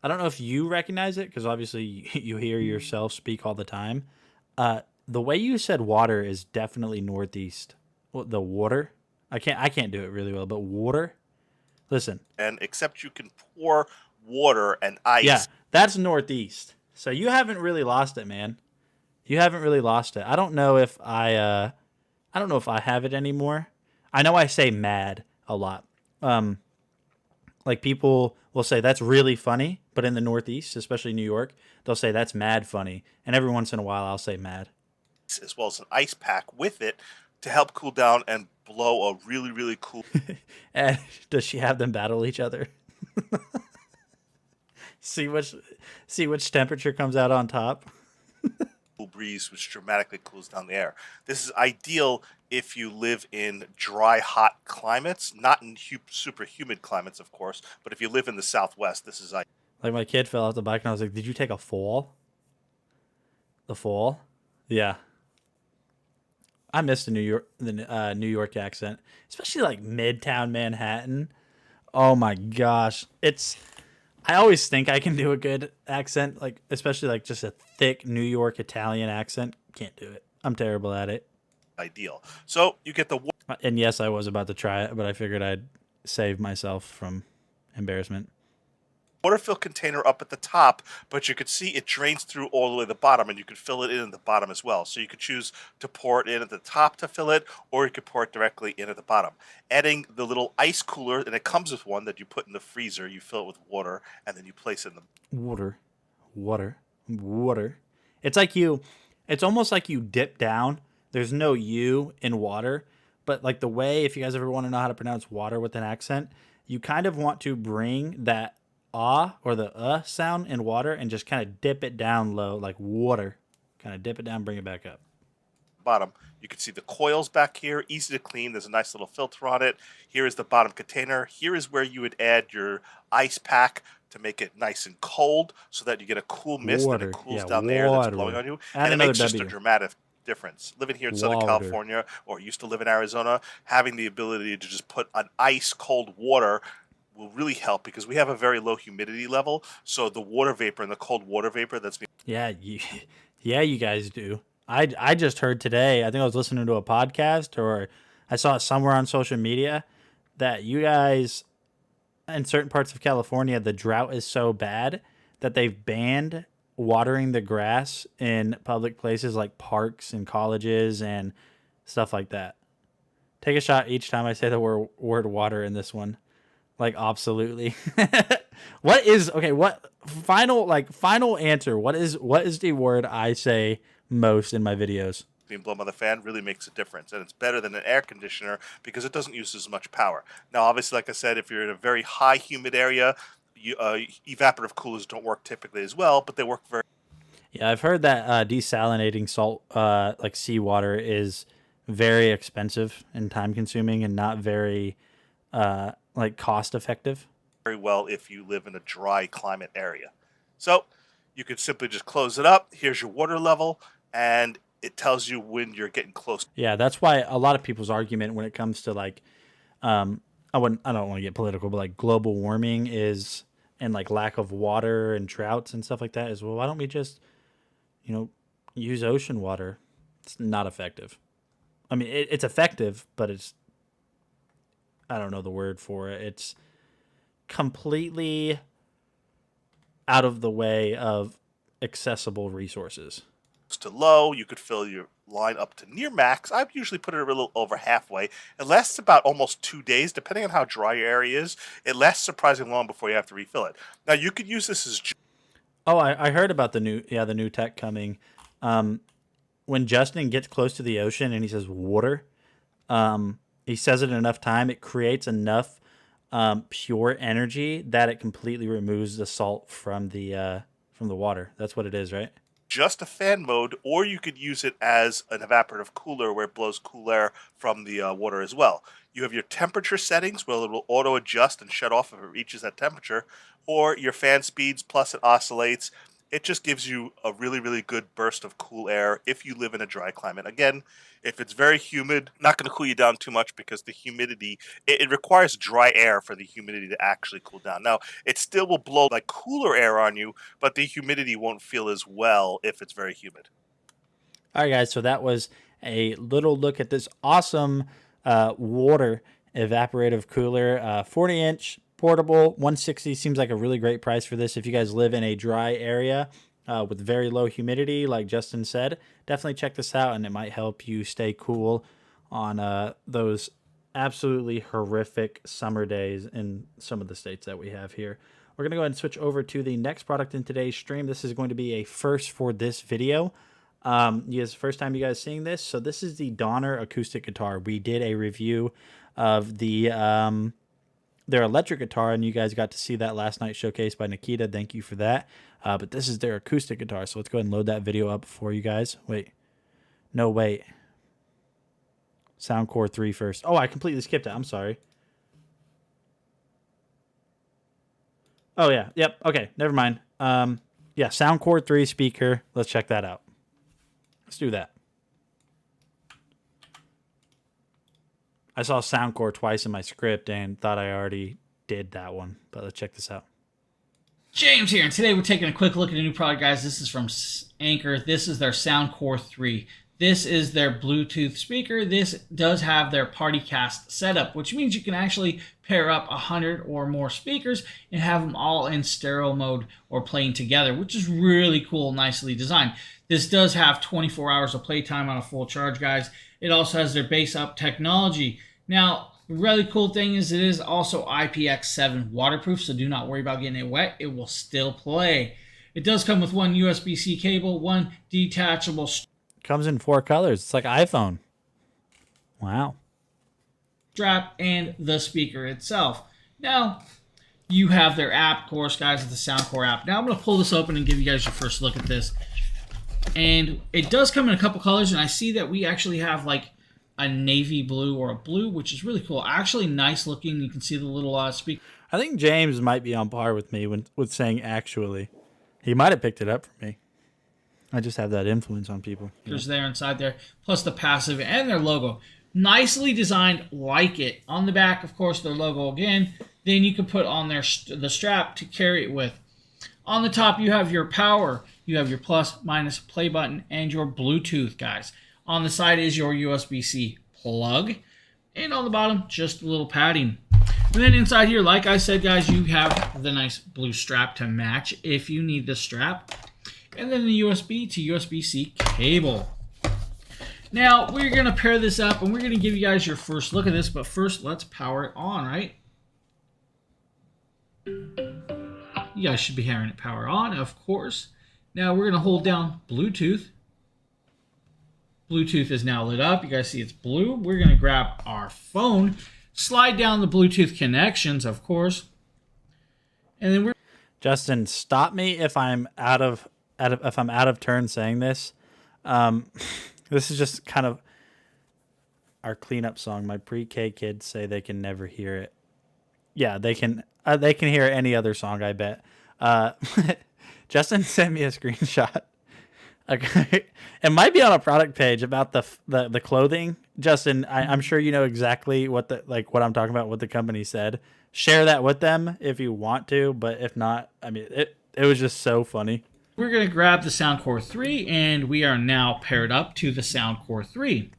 I don't know if you recognize it, because obviously you hear yourself speak all the time. The way you said water is definitely Northeast. Well, the water, I can't do it really well, but water. Listen. And except you can pour water and ice. Yeah, that's Northeast. So you haven't really lost it, man. You haven't really lost it. I don't know if I have it anymore. I know I say mad a lot. Like people will say that's really funny, but in the Northeast, especially New York, they'll say that's mad funny. And every once in a while I'll say mad. As well as an ice pack with it to help cool down and blow a really, really cool And does she have them battle each other? see which temperature comes out on top. breeze, which dramatically cools down the air. This is ideal if you live in dry, hot climates, not in super humid climates, of course, but if you live in the Southwest, this is ideal. Like my kid fell off the bike and I was like, "Did you take a fall?" The fall? Yeah. I miss the New York accent, especially like Midtown Manhattan. Oh my gosh, I always think I can do a good accent, like especially like just a thick New York Italian accent. Can't do it. I'm terrible at it. Ideal. So you get the And yes, I was about to try it, but I figured I'd save myself from embarrassment. water fill container up at the top, but you could see it drains through all the way to the bottom, and you could fill it in at the bottom as well. So you could choose to pour it in at the top to fill it, or you could pour it directly in at the bottom. Adding the little ice cooler, and it comes with one that you put in the freezer. You fill it with water, and then you place it in the Water. It's almost like you dip down. There's no U in water, but like the way, if you guys ever want to know how to pronounce water with an accent, you kind of want to bring that ah or the sound in water and just kind of dip it down low, like water. Kind of dip it down, bring it back up. bottom. You can see the coils back here, easy to clean. There's a nice little filter on it. Here is the bottom container. Here is where you would add your ice pack to make it nice and cold so that you get a cool mist and it cools down the air that's blowing on you. And it makes just a dramatic difference. Living here in Southern California, or used to live in Arizona, having the ability to just put an ice cold water will really help because we have a very low humidity level. So the water vapor and the cold water vapor that's being you guys do. I just heard today, I think I was listening to a podcast or I saw it somewhere on social media that you guys in certain parts of California, the drought is so bad that they've banned watering the grass in public places like parks and colleges and stuff like that. Take a shot each time I say the word water in this one. Like, absolutely. What final answer? What is the word I say most in my videos? being blown by the fan really makes a difference, and it's better than an air conditioner because it doesn't use as much power. Now, obviously, like I said, if you're in a very high humid area, evaporative coolers don't work typically as well, but they work very. Yeah, I've heard that desalinating salt, like seawater, is very expensive and time consuming and not very like cost effective. Very well if you live in a dry climate area. So you could simply just close it up. Here's your water level, and it tells you when you're getting close. Yeah, that's why a lot of people's argument when it comes to like, I don't want to get political, but like global warming is and like lack of water and droughts and stuff like that is, well, why don't we just, use ocean water? It's not effective. I mean, it's effective, but I don't know the word for it. It's completely out of the way of accessible resources. To low, you could fill your line up to near max. I usually put it a little over halfway. It lasts about almost 2 days, depending on how dry your area is. It lasts surprisingly long before you have to refill it. Now, you could use this as. Oh, I heard about the new tech coming. When Justin gets close to the ocean and he says water, he says it enough time, it creates enough pure energy that it completely removes the salt from the water. That's what it is, right? Just a fan mode, or you could use it as an evaporative cooler where it blows cool air from the water as well. You have your temperature settings where it will auto adjust and shut off if it reaches that temperature, or your fan speeds plus it oscillates. It just gives you a really, really good burst of cool air if you live in a dry climate. Again, if it's very humid, not going to cool you down too much because the humidity, it requires dry air for the humidity to actually cool down. Now, it still will blow like cooler air on you, but the humidity won't feel as well if it's very humid. All right, guys, so that was a little look at this awesome water evaporative cooler, 40-inch. Portable, 160 seems like a really great price for this. If you guys live in a dry area with very low humidity, like Justin said, definitely check this out, and it might help you stay cool on those absolutely horrific summer days in some of the states that we have here. We're going to go ahead and switch over to the next product in today's stream. This is going to be a first for this video. You guys, first time you guys seeing this. So this is the Donner acoustic guitar. We did a review of their electric guitar, and you guys got to see that last night showcased by Nikita. Thank you for that. But this is their acoustic guitar. So let's go ahead and load that video up for you guys. Wait. No, wait. Soundcore 3 first. Oh, I completely skipped it. I'm sorry. Oh, yeah. Yep. Okay. Never mind. Yeah, Soundcore 3 speaker. Let's check that out. Let's do that. I saw Soundcore twice in my script and thought I already did that one. But let's check this out. James here, and today we're taking a quick look at a new product, guys. This is from Anchor. This is their Soundcore 3. This is their Bluetooth speaker. This does have their PartyCast setup, which means you can actually pair up 100 or more speakers and have them all in stereo mode or playing together, which is really cool, nicely designed. This does have 24 hours of playtime on a full charge, guys. It also has their bass up technology. Now, the really cool thing is it is also IPX7 waterproof, so do not worry about getting it wet. It will still play. It does come with one USB-C cable, one detachable Comes in 4 colors. It's like iPhone. Wow. strap, and the speaker itself. Now, you have their app, of course, guys, the Soundcore app. Now, I'm going to pull this open and give you guys your first look at this. And it does come in a couple colors, and I see that we actually have like a navy blue or a blue, which is really cool. Actually nice looking. You can see the little speaker. I think James might be on par with me with saying actually. He might have picked it up for me. I just have that influence on people. There's there inside there, plus the passive and their logo. Nicely designed, like it. On the back, of course, their logo again. Then you can put on the strap to carry it with. On the top, you have your power. You have your plus, minus, play button, and your Bluetooth, guys. On the side is your USB-C plug. And on the bottom, just a little padding. And then inside here, like I said, guys, you have the nice blue strap to match if you need the strap. And then the USB to USB-C cable. Now, we're going to pair this up, and we're going to give you guys your first look at this. But first, let's power it on, right? You guys should be hearing it power on, of course. Now, we're going to hold down Bluetooth. Bluetooth is now lit up. You guys see it's blue. We're going to grab our phone, slide down the Bluetooth connections, of course. And then we're... Justin, stop me if I'm out of turn saying this. This is just kind of our cleanup song. My pre-K kids say they can never hear it. Yeah, they can hear any other song, I bet. Justin sent me a screenshot. Okay. It might be on a product page about the clothing. Justin, I'm sure you know exactly what I'm talking about, what the company said. Share that with them if you want to, but if not, I mean, it was just so funny. We're going to grab the Soundcore 3, and we are now paired up to the Soundcore 3.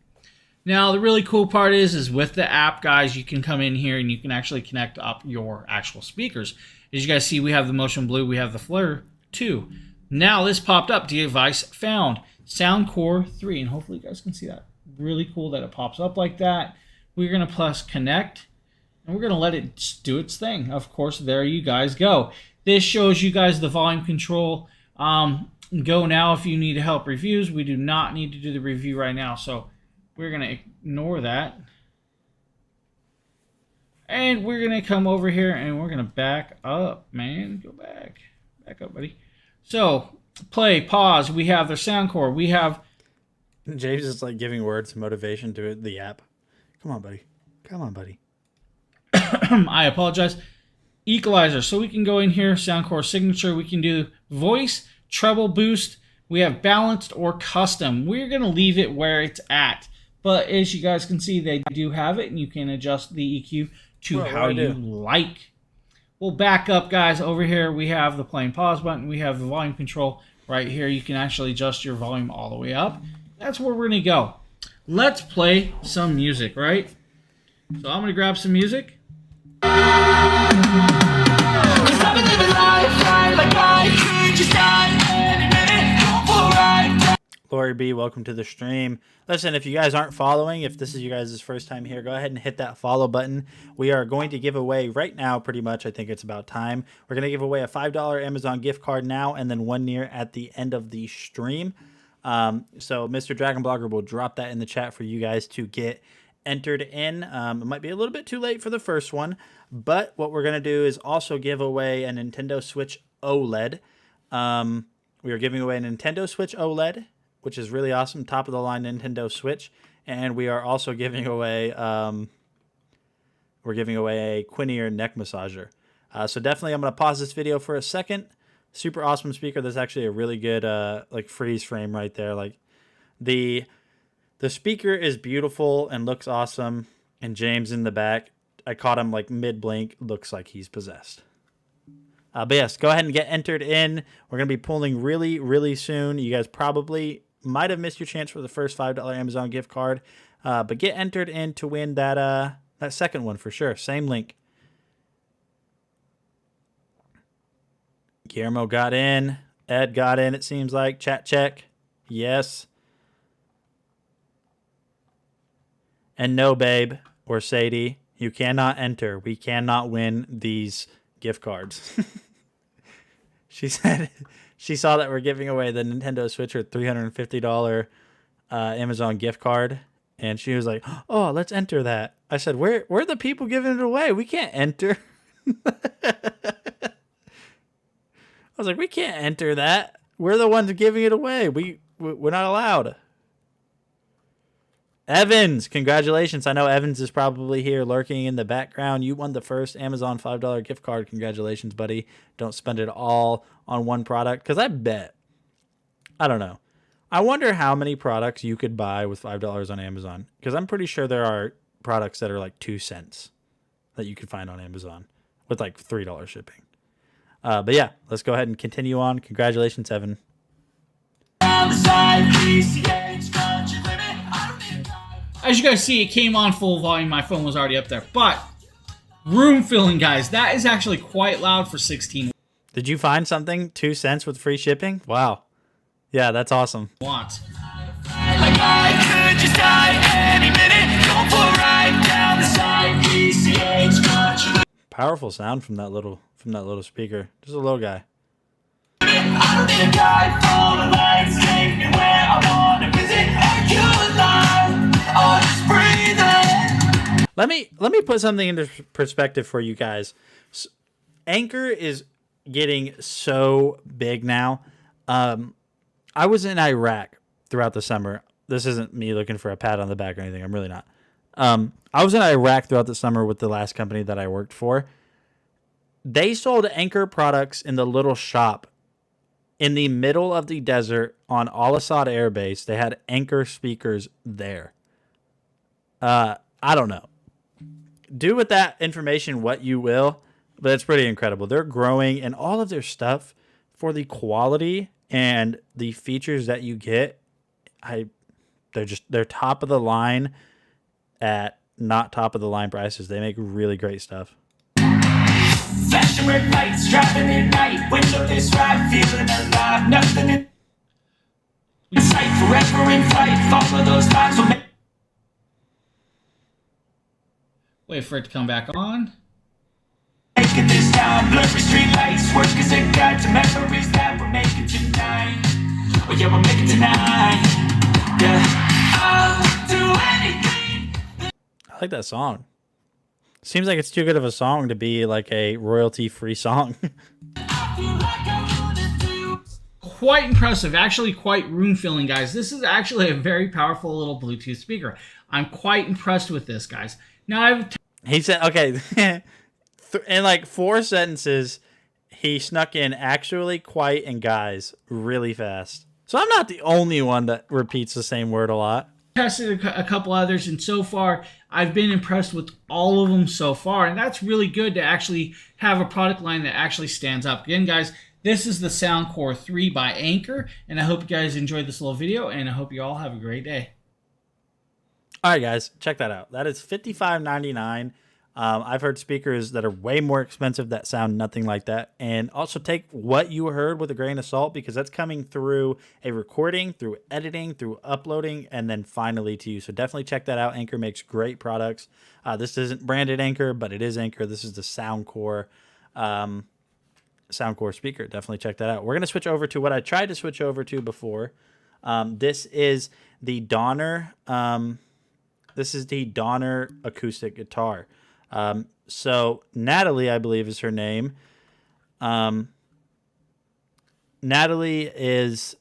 Now, the really cool part is with the app, guys, you can come in here and you can actually connect up your actual speakers. As you guys see, we have the Motion Blue, we have the Flare 2. Now, this popped up, device found, Soundcore 3, and hopefully you guys can see that. Really cool that it pops up like that. We're going to press connect, and we're going to let it do its thing. Of course, there you guys go. This shows you guys the volume control. Go now if you need help reviews. We do not need to do the review right now, so we're going to ignore that. And we're going to come over here and we're going to back up, man. Go back. Back up, buddy. So, play, pause. We have the Soundcore. We have... James is like giving words of motivation to the app. Come on, buddy. Come on, buddy. I apologize. Equalizer. So we can go in here, Soundcore signature. We can do voice, treble boost. We have balanced or custom. We're going to leave it where it's at. But as you guys can see, they do have it, and you can adjust the EQ to how you like. We'll back up, guys. Over here, we have the play and pause button. We have the volume control right here. You can actually adjust your volume all the way up. That's where we're going to go. Let's play some music, right? So I'm going to grab some music. Lori B, welcome to the stream. Listen, if you guys aren't following, if this is you guys' first time here, go ahead and hit that follow button. We are going to give away right now, pretty much, I think it's about time. We're going to give away a $5 Amazon gift card now and then one near at the end of the stream. So Mr. Dragon Blogger will drop that in the chat for you guys to get entered in. It might be a little bit too late for the first one, but what we're going to do is also give away a Nintendo Switch OLED. We are giving away a Nintendo Switch OLED, which is really awesome, top of the line Nintendo Switch, and we are also giving away a Quinn ear neck massager. So definitely, I'm going to pause this video for a second. Super awesome speaker. There's actually a really good like freeze frame right there. Like the speaker is beautiful and looks awesome. And James in the back, I caught him like mid blink, looks like he's possessed. But yes, go ahead and get entered in. We're going to be pulling really, really soon. You guys probably might have missed your chance for the first $5 Amazon gift card. But get entered in to win that second one for sure. Same link. Guillermo got in. Ed got in, it seems like. Chat check. Yes. And no, babe, or Sadie, you cannot enter. We cannot win these gift cards. She said she saw that we're giving away the Nintendo Switch or $350 Amazon gift card, and she was like, "Oh, let's enter that." I said, "Where are the people giving it away? We can't enter." I was like, "We can't enter that. We're the ones giving it away. We're not allowed." Evans, congratulations. I know Evans is probably here lurking in the background. You won the first Amazon $5 gift card. Congratulations, buddy. Don't spend it all on one product, because I don't know. I wonder how many products you could buy with $5 on Amazon, because I'm pretty sure there are products that are like 2 cents that you could find on Amazon with like $3 shipping. But yeah, let's go ahead and continue on. Congratulations, Evan. As you guys see, it came on full volume. My phone was already up there. But room filling, guys, that is actually quite loud for 16 Did you find something 2 cents with free shipping? Wow. Yeah, that's awesome. watts. Like I could just die any minute. Go for a ride down the side. ECH country. Powerful sound from that little speaker. Just a little guy. I don't need a guide. Follow the lights. Take me where I want to visit. Are you alive? Or just breathing? Let me put something into perspective for you guys. Anchor is getting so big now. I was in Iraq throughout the summer. This isn't me looking for a pat on the back or anything. I'm really not. I was in Iraq throughout the summer with the last company that I worked for. They sold Anchor products in the little shop in the middle of the desert on Al Asad Air Base. They had Anchor speakers there. I don't know. Do with that information what you will, but it's pretty incredible. They're growing, and all of their stuff, for the quality and the features that you get, they're top of the line at not top of the line prices. They make really great stuff. Flashing red lights, driving at night. Window this ride, feeling alive. Nothing in sight, forever in flight. Follow those lines. Will make Wait for it to come back on. it this time. Blurry street lights, work as a guide to memories that we're making tonight. Oh yeah, we'll make it tonight. Yeah, I'll do anything. I like that song. Seems like it's too good of a song to be like a royalty-free song. I feel like I wanna do. Quite impressive. Actually, quite room filling, guys. This is actually a very powerful little Bluetooth speaker. I'm quite impressed with this, guys. Now, He said, okay, in like 4 sentences, he snuck in actually, quite, and guys really fast. So I'm not the only one that repeats the same word a lot. tested a couple others, and so far I've been impressed with all of them so far, and that's really good to actually have a product line that actually stands up. Again, guys, this is the Soundcore 3 by Anchor, and I hope you guys enjoyed this little video, and I hope you all have a great day. All right, guys, check that out. That is $55.99. I've heard speakers that are way more expensive that sound nothing like that. And also take what you heard with a grain of salt, because that's coming through a recording, through editing, through uploading, and then finally to you. So definitely check that out. Anchor makes great products. This isn't branded Anchor, but it is Anchor. This is the Soundcore speaker. Definitely check that out. We're going to switch over to what I tried to switch over to before. This is the Donner. This is the Donner acoustic guitar. So Natalie, I believe, is her name. Natalie is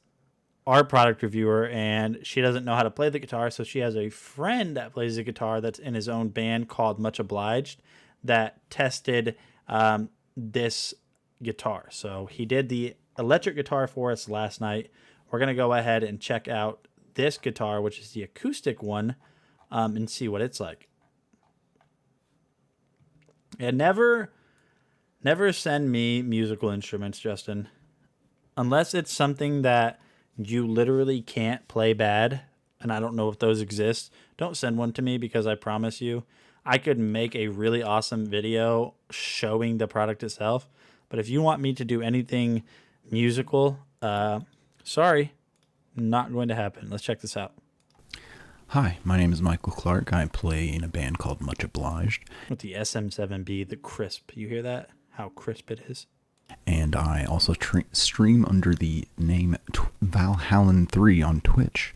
our product reviewer, and she doesn't know how to play the guitar, so she has a friend that plays the guitar that's in his own band called Much Obliged that tested this guitar. So he did the electric guitar for us last night. We're going to go ahead and check out this guitar, which is the acoustic one, and see what it's like. And never send me musical instruments, Justin, unless it's something that you literally can't play bad, and I don't know if those exist. Don't send one to me, because I promise you I could make a really awesome video showing the product itself. But if you want me to do anything musical, sorry, not going to happen. Let's check this out. Hi, my name is Michael Clark. I play in a band called Much Obliged. With the SM7B, the crisp. You hear that? How crisp it is. And I also stream under the name Valhallan3 on Twitch.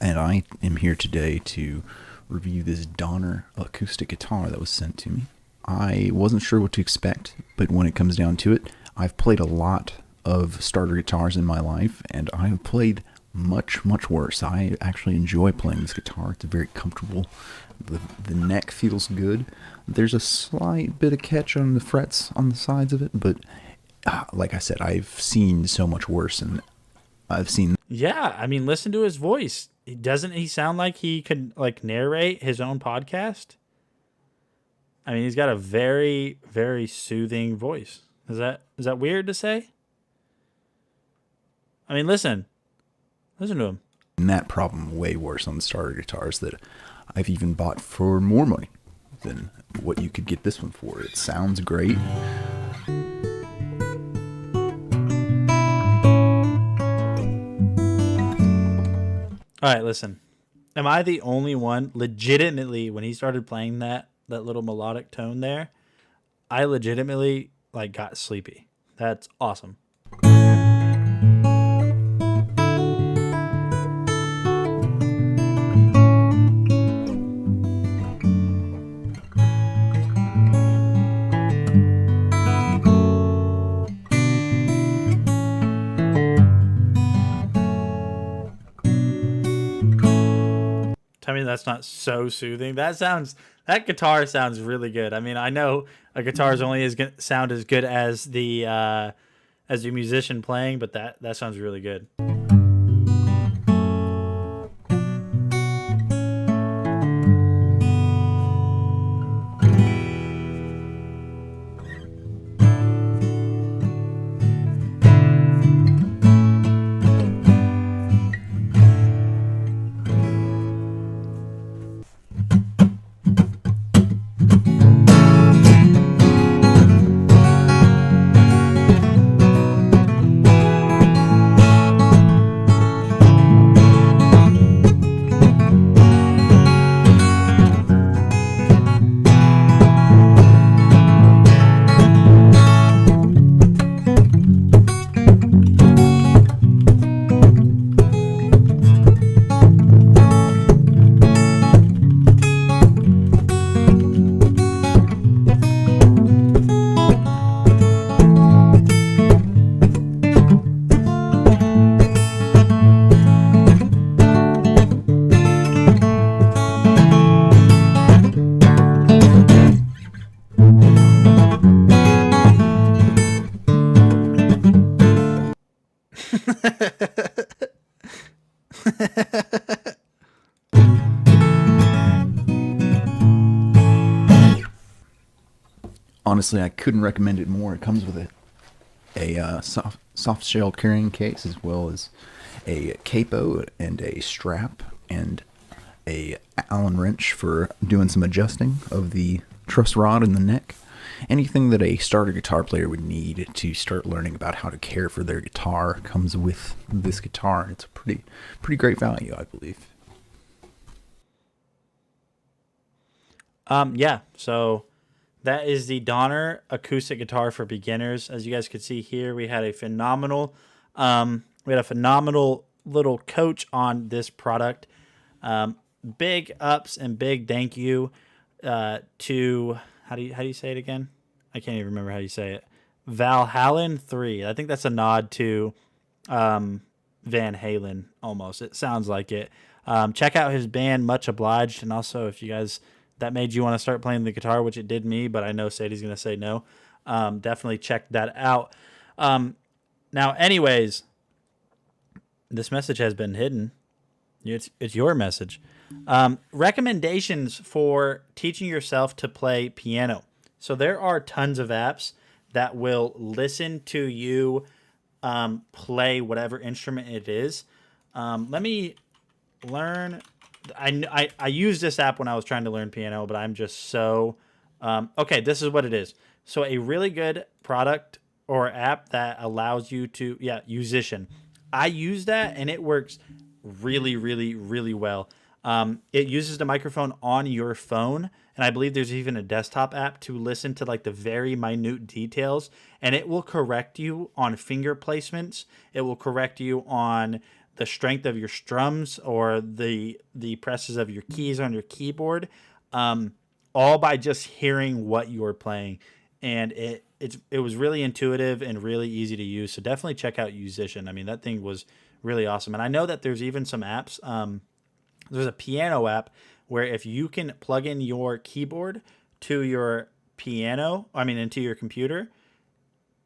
And I am here today to review this Donner acoustic guitar that was sent to me. I wasn't sure what to expect, but when it comes down to it, I've played a lot of starter guitars in my life, and I have played much, much worse. I actually enjoy playing this guitar. It's very comfortable. The neck feels good. There's a slight bit of catch on the frets on the sides of it, but like I said, I've seen so much worse, and I've seen... Yeah, I mean, listen to his voice. Doesn't he sound like he could narrate his own podcast? I mean, he's got a very, very soothing voice. Is that weird to say? I mean, listen to him. And that problem way worse on the starter guitars that I've even bought for more money than what you could get this one for. It sounds great. All right, listen. Am I the only one? Legitimately, when he started playing that little melodic tone there, I legitimately got sleepy. That's awesome. Tell me that's not so soothing. That guitar sounds really good. I mean, I know a guitar is only sound as good as the musician playing, but that sounds really good. Honestly, I couldn't recommend it more. It comes with a soft shell carrying case, as well as a capo and a strap and a Allen wrench for doing some adjusting of the truss rod in the neck. Anything that a starter guitar player would need to start learning about how to care for their guitar comes with this guitar. It's a pretty great value, I believe. Yeah, so that is the Donner acoustic guitar for beginners. As you guys can see here, we had a phenomenal little coach on this product. Big ups and big thank you to how do you say it again? I can't even remember how you say it. Valhalla 3. I think that's a nod to Van Halen almost. It sounds like it. Check out his band, Much Obliged, and also if you guys that made you want to start playing the guitar, which it did me, but I know Sadie's gonna say no. Definitely check that out. Now, anyways, this message has been hidden. It's your message. Recommendations for teaching yourself to play piano. So there are tons of apps that will listen to you play whatever instrument it is. Let me learn. I used this app when I was trying to learn piano, but I'm just so okay. This is what it is. So a really good product or app that allows you to Musician. I use that and it works really, really, really well. It uses the microphone on your phone, and I believe there's even a desktop app to listen to like the very minute details, and it will correct you on finger placements. It will correct you on the strength of your strums or the presses of your keys on your keyboard, all by just hearing what you're playing. And it was really intuitive and really easy to use. So definitely check out Musician. I mean, that thing was really awesome. And I know that there's even some apps. There's a piano app where if you can plug in your keyboard to your into your computer,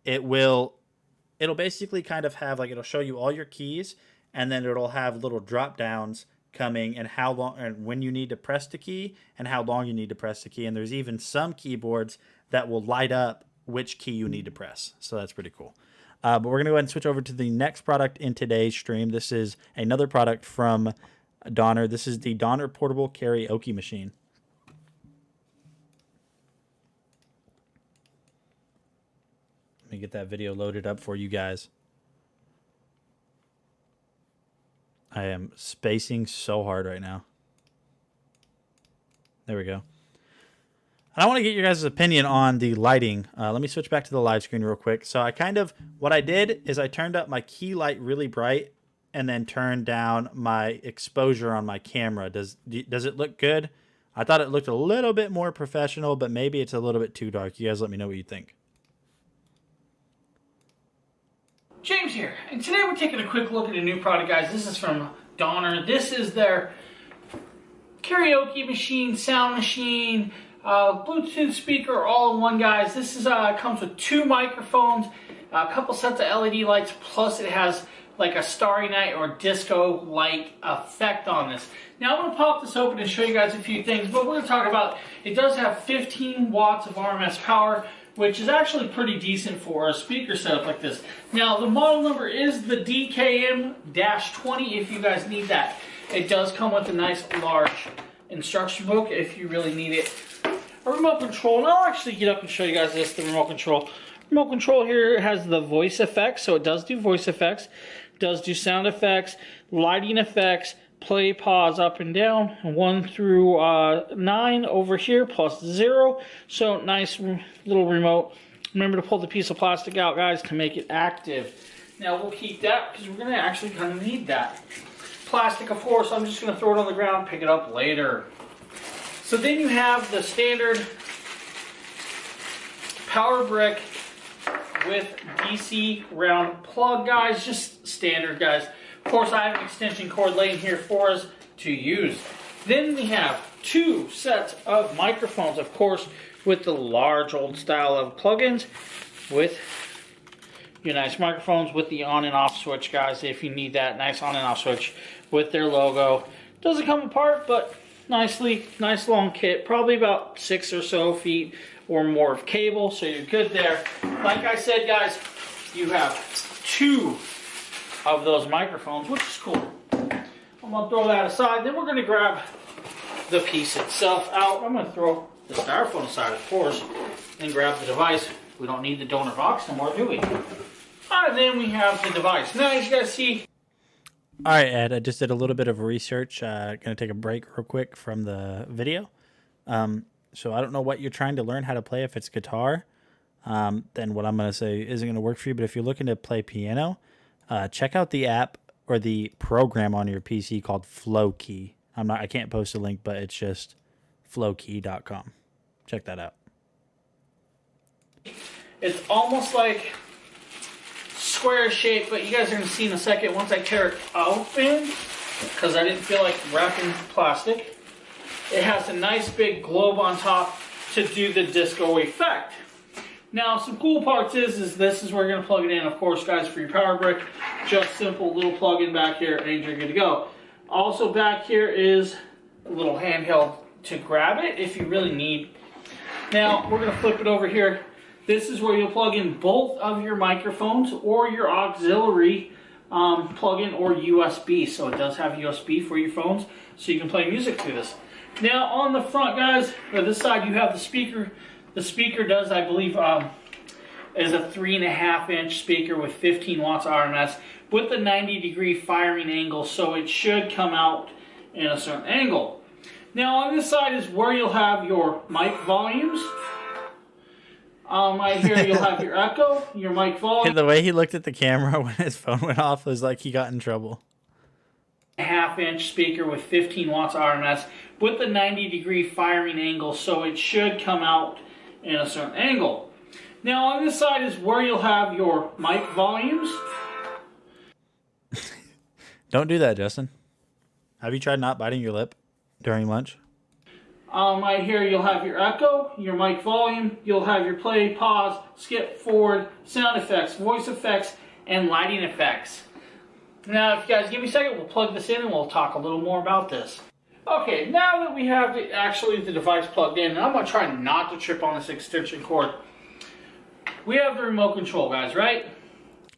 it'll basically kind of have like, it'll show you all your keys, and then it'll have little drop downs coming and how long and when you need to press the key and how long you need to press the key. And there's even some keyboards that will light up which key you need to press. So that's pretty cool. But we're going to go ahead and switch over to the next product in today's stream. This is another product from Donner. This is the Donner Portable Karaoke Machine. Let me get that video loaded up for you guys. I am spacing so hard right now. There we go. I want to get your guys' opinion on the lighting. Let me switch back to the live screen real quick. So what I did is I turned up my key light really bright and then turned down my exposure on my camera. Does it look good? I thought it looked a little bit more professional, but maybe it's a little bit too dark. You guys let me know what you think. James here, and today we're taking a quick look at a new product, guys. This is from Donner. This is their karaoke machine, sound machine, Bluetooth speaker, all in one, guys. This is comes with 2 microphones, a couple sets of LED lights, plus it has like a Starry Night or disco light effect on this. Now I'm going to pop this open and show you guys a few things, but we're going to talk about, it does have 15 watts of RMS power, which is actually pretty decent for a speaker setup like this. Now the model number is the DKM-20 if you guys need that. It does come with a nice large instruction book if you really need it. A remote control, and I'll actually get up and show you guys this, the remote control. Remote control here has the voice effects, so it does do voice effects, does do sound effects, lighting effects, play, pause, up and down, 1 through 9 over here, plus 0. So nice little remote. Remember to pull the piece of plastic out, guys, to make it active. Now we'll keep that because we're going to actually kind of need that. Plastic, of course, I'm just going to throw it on the ground, pick it up later. So then you have the standard power brick with DC round plug, guys, just standard, guys. Of course, I have an extension cord laying here for us to use. Then we have 2 sets of microphones, of course, with the large old style of plugins, with your nice microphones with the on and off switch, guys, if you need that nice on and off switch with their logo. Doesn't come apart, but nice long kit, probably about 6 or so feet or more of cable, so you're good there. Like I said, guys, you have 2 of those microphones, which is cool. I'm gonna throw that aside. Then we're gonna grab the piece itself out. I'm gonna throw the styrofoam aside, of course, and grab the device. We don't need the donor box no more, do we? And then we have the device. Now, as you guys see. All right, Ed, I just did a little bit of research. Gonna take a break real quick from the video. So I don't know what you're trying to learn how to play. If it's guitar, then what I'm gonna say isn't gonna work for you. But if you're looking to play piano, check out the app or the program on your PC called Flowkey. I can't post a link, but it's just flowkey.com. Check that out. It's almost like square shape, but you guys are going to see in a second once I tear it open, because I didn't feel like wrapping plastic. It has a nice big globe on top to do the disco effect. Now, some cool parts is this is where you're going to plug it in, of course, guys, for your power brick. Just simple little plug-in back here, and you're good to go. Also back here is a little handheld to grab it if you really need. Now, we're going to flip it over here. This is where you'll plug in both of your microphones or your auxiliary plug-in or USB. So it does have USB for your phones, so you can play music through this. Now, on the front, guys, or this side, you have the speaker. The speaker does, I believe, is a 3.5-inch speaker with 15 watts RMS with a 90-degree firing angle, so it should come out in a certain angle. Now, on this side is where you'll have your mic volumes. Right here, you'll have your echo, your mic volume. The way he looked at the camera when his phone went off was like he got in trouble. 1/2-inch speaker with 15 watts RMS with a 90-degree firing angle, so it should come out in a certain angle. Now, on this side is where you'll have your mic volumes. Don't do that, Justin. Have you tried not biting your lip during lunch? Right here, you'll have your echo, your mic volume, you'll have your play, pause, skip, forward, sound effects, voice effects, and lighting effects. Now, if you guys give me a second, we'll plug this in and we'll talk a little more about this. Okay, now that we have the device plugged in, and I'm going to try not to trip on this extension cord. We have the remote control, guys, right?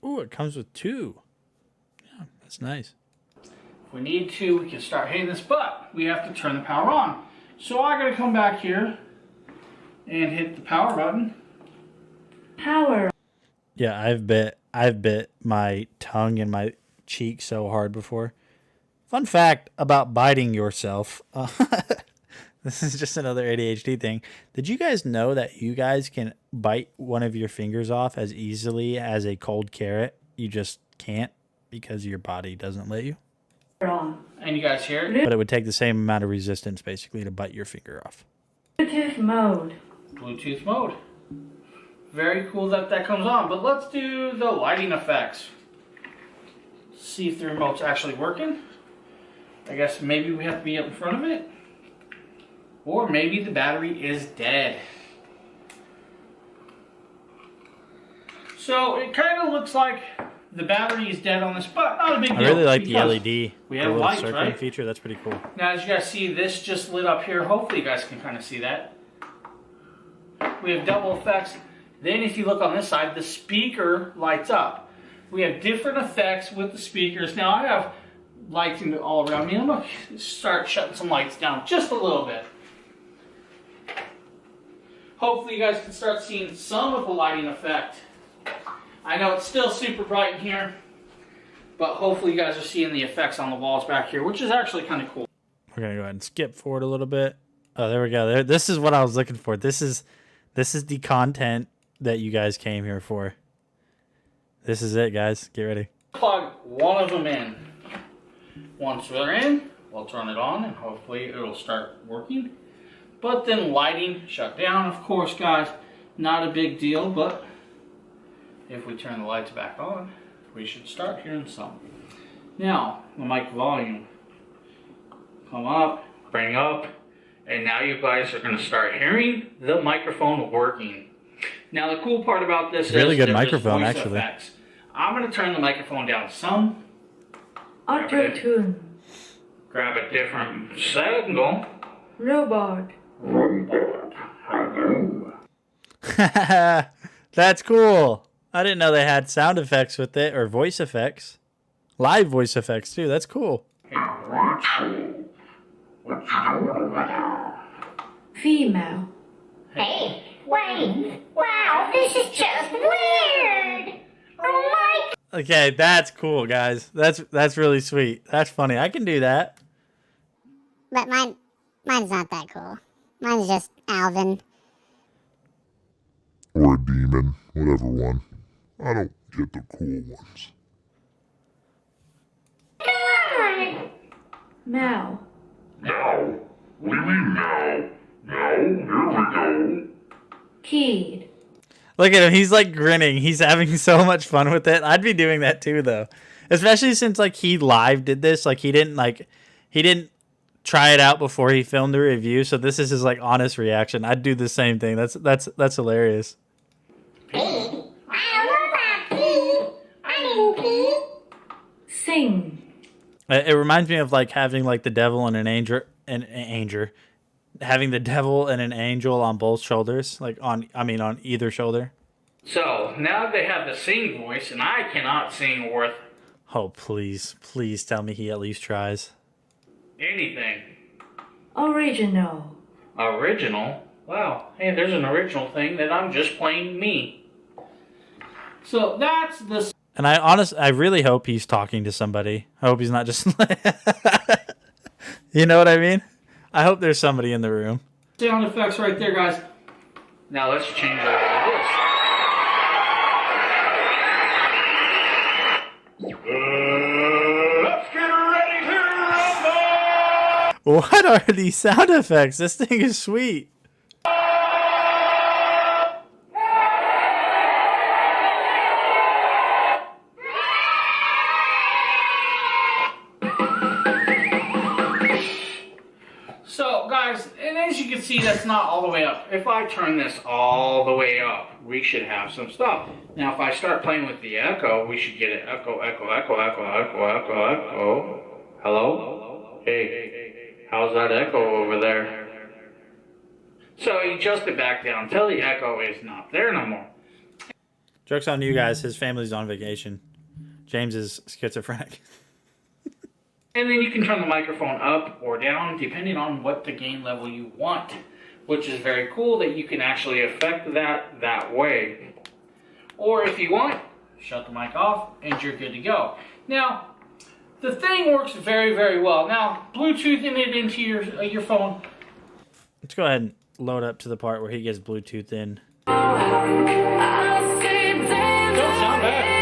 Ooh, it comes with 2. Yeah, that's nice. If we need to, we can start hitting this, but we have to turn the power on. So I gotta come back here and hit the power button. Power. Yeah, I've bit my tongue and my cheek so hard before. Fun fact about biting yourself. This is just another ADHD thing. Did you guys know that you guys can bite one of your fingers off as easily as a cold carrot? You just can't because your body doesn't let you. And you guys hear it? But it would take the same amount of resistance basically to bite your finger off. Bluetooth mode. Bluetooth mode. Very cool that that comes on. But let's do the lighting effects. See if the remote's actually working. I guess maybe we have to be up in front of it. Or maybe the battery is dead. So it kind of looks like the battery is dead on this, but not a big deal. I really like the LED. We have lights, right? Feature. That's pretty cool. Now, as you guys see, this just lit up here. Hopefully you guys can kind of see that. We have double effects. Then if you look on this side, the speaker lights up. We have different effects with the speakers. Now, I have lighting all around me. I'm going to start shutting some lights down just a little bit. Hopefully you guys can start seeing some of the lighting effect. I know it's still super bright in here, but hopefully you guys are seeing the effects on the walls back here, which is actually kind of cool. We're going to go ahead and skip forward a little bit. Oh, there we go. This is what I was looking for. This is the content that you guys came here for. This is it, guys. Get ready. Plug one of them in. Once they're in, we'll turn it on and hopefully it'll start working. But then lighting shut down, of course, guys. Not a big deal, but if we turn the lights back on, we should start hearing some. Now, the mic volume. Come up, bring up, and now you guys are going to start hearing the microphone working. Now, the cool part about this really is good there's microphone, voice actually. effects. I'm going to turn the microphone down some. Auto-tune. Grab a different angle. Robot. That's cool. I didn't know they had sound effects with it, or voice effects. Live voice effects, too. That's cool. Female. Hey, wait. Wow, this is just weird. Oh my. Okay, that's cool, guys. That's really sweet. That's funny. I can do that. But mine's not that cool. Mine's just Alvin. Or a demon, whatever one. I don't get the cool ones. Now. Now? What do you mean now? Now? Here we go. Keyed. Look at him. He's like grinning. He's having so much fun with it. I'd be doing that too, though. Especially since like he live did this. Like he didn't try it out before he filmed the review. So this is his like honest reaction. I'd do the same thing. That's hilarious. Sing. It reminds me of like having like the devil and having the devil and an angel on both shoulders, like on either shoulder. So, now they have the sing voice, and I cannot sing worth Oh, please tell me he at least tries. anything. Original. Original? Wow. Hey, there's an original thing that I'm just playing me. So, that's the And I really hope he's talking to somebody. I hope he's not just you know what I mean? I hope there's somebody in the room. sound effects right there, guys. Now, let's change over to this. Let's get ready to rumble! What are these sound effects? This thing is sweet. So, guys, and as you can see, that's not all the way up. If I turn this all the way up, we should have some stuff. Now, if I start playing with the echo, we should get it echo, echo, echo, echo, echo, echo, echo. Hello? Hey, how's that echo over there? So you adjust it back down until the echo is not there no more. Joke's on you guys. His family's on vacation. James is schizophrenic. And then you can turn the microphone up or down depending on what the gain level you want, which is very cool that you can actually affect that way. Or if you want, shut the mic off and you're good to go. Now, the thing works very, very well. Now, Bluetoothing it into your phone. Let's go ahead and load up to the part where he gets Bluetooth in. Don't sound bad.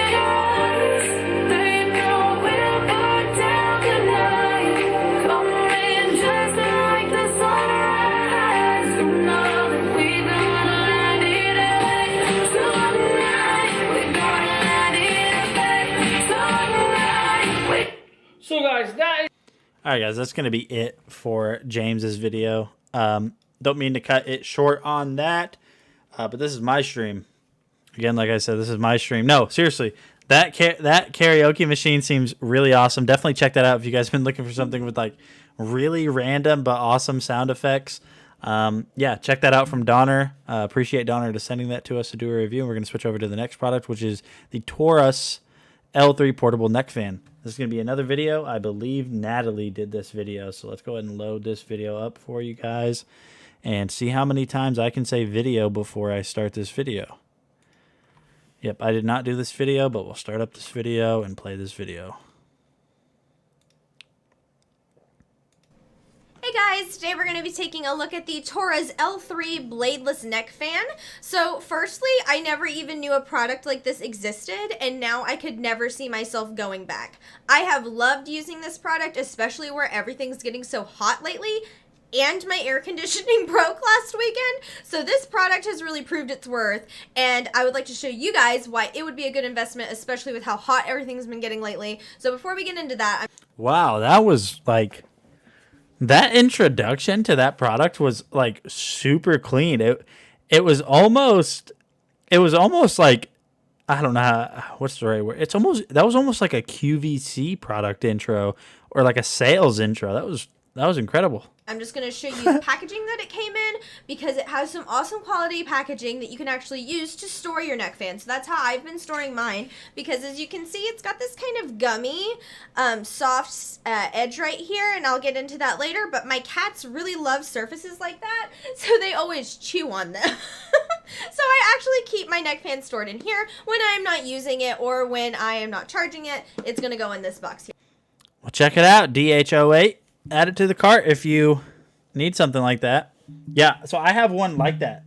So guys, that is... Alright guys, that's going to be it for James's video. Don't mean to cut it short on that, but this is my stream. Again, like I said, this is my stream. No, seriously, that karaoke machine seems really awesome. Definitely check that out if you guys have been looking for something with like really random but awesome sound effects. Yeah, check that out from Donner. Appreciate Donner to sending that to us to do a review. And we're going to switch over to the next product, which is the Taurus L3 portable neck fan. This is going to be another video. I believe Natalie did this video. So let's go ahead and load this video up for you guys and see how many times I can say video before I start this video. Yep, I did not do this video, but we'll start up this video and play this video. Hey guys, today we're going to be taking a look at the Taurus L3 bladeless neck fan. So firstly, I never even knew a product like this existed, and now I could never see myself going back. I have loved using this product, especially where everything's getting so hot lately, and my air conditioning broke last weekend. So this product has really proved its worth, and I would like to show you guys why it would be a good investment, especially with how hot everything's been getting lately. So before we get into that, Wow, that was like... That introduction to that product was like super clean. It was almost like, I don't know what's the right word. That was almost like a QVC product intro or like a sales intro. That was incredible. I'm just going to show you the packaging that it came in because it has some awesome quality packaging that you can actually use to store your neck fan. So that's how I've been storing mine, because as you can see, it's got this kind of gummy, soft edge right here, and I'll get into that later, but my cats really love surfaces like that, so they always chew on them. So I actually keep my neck fan stored in here. When I'm not using it or when I am not charging it, it's going to go in this box here. Well, check it out, DH08. Add it to the cart if you need something like that. Yeah, so I have one like that.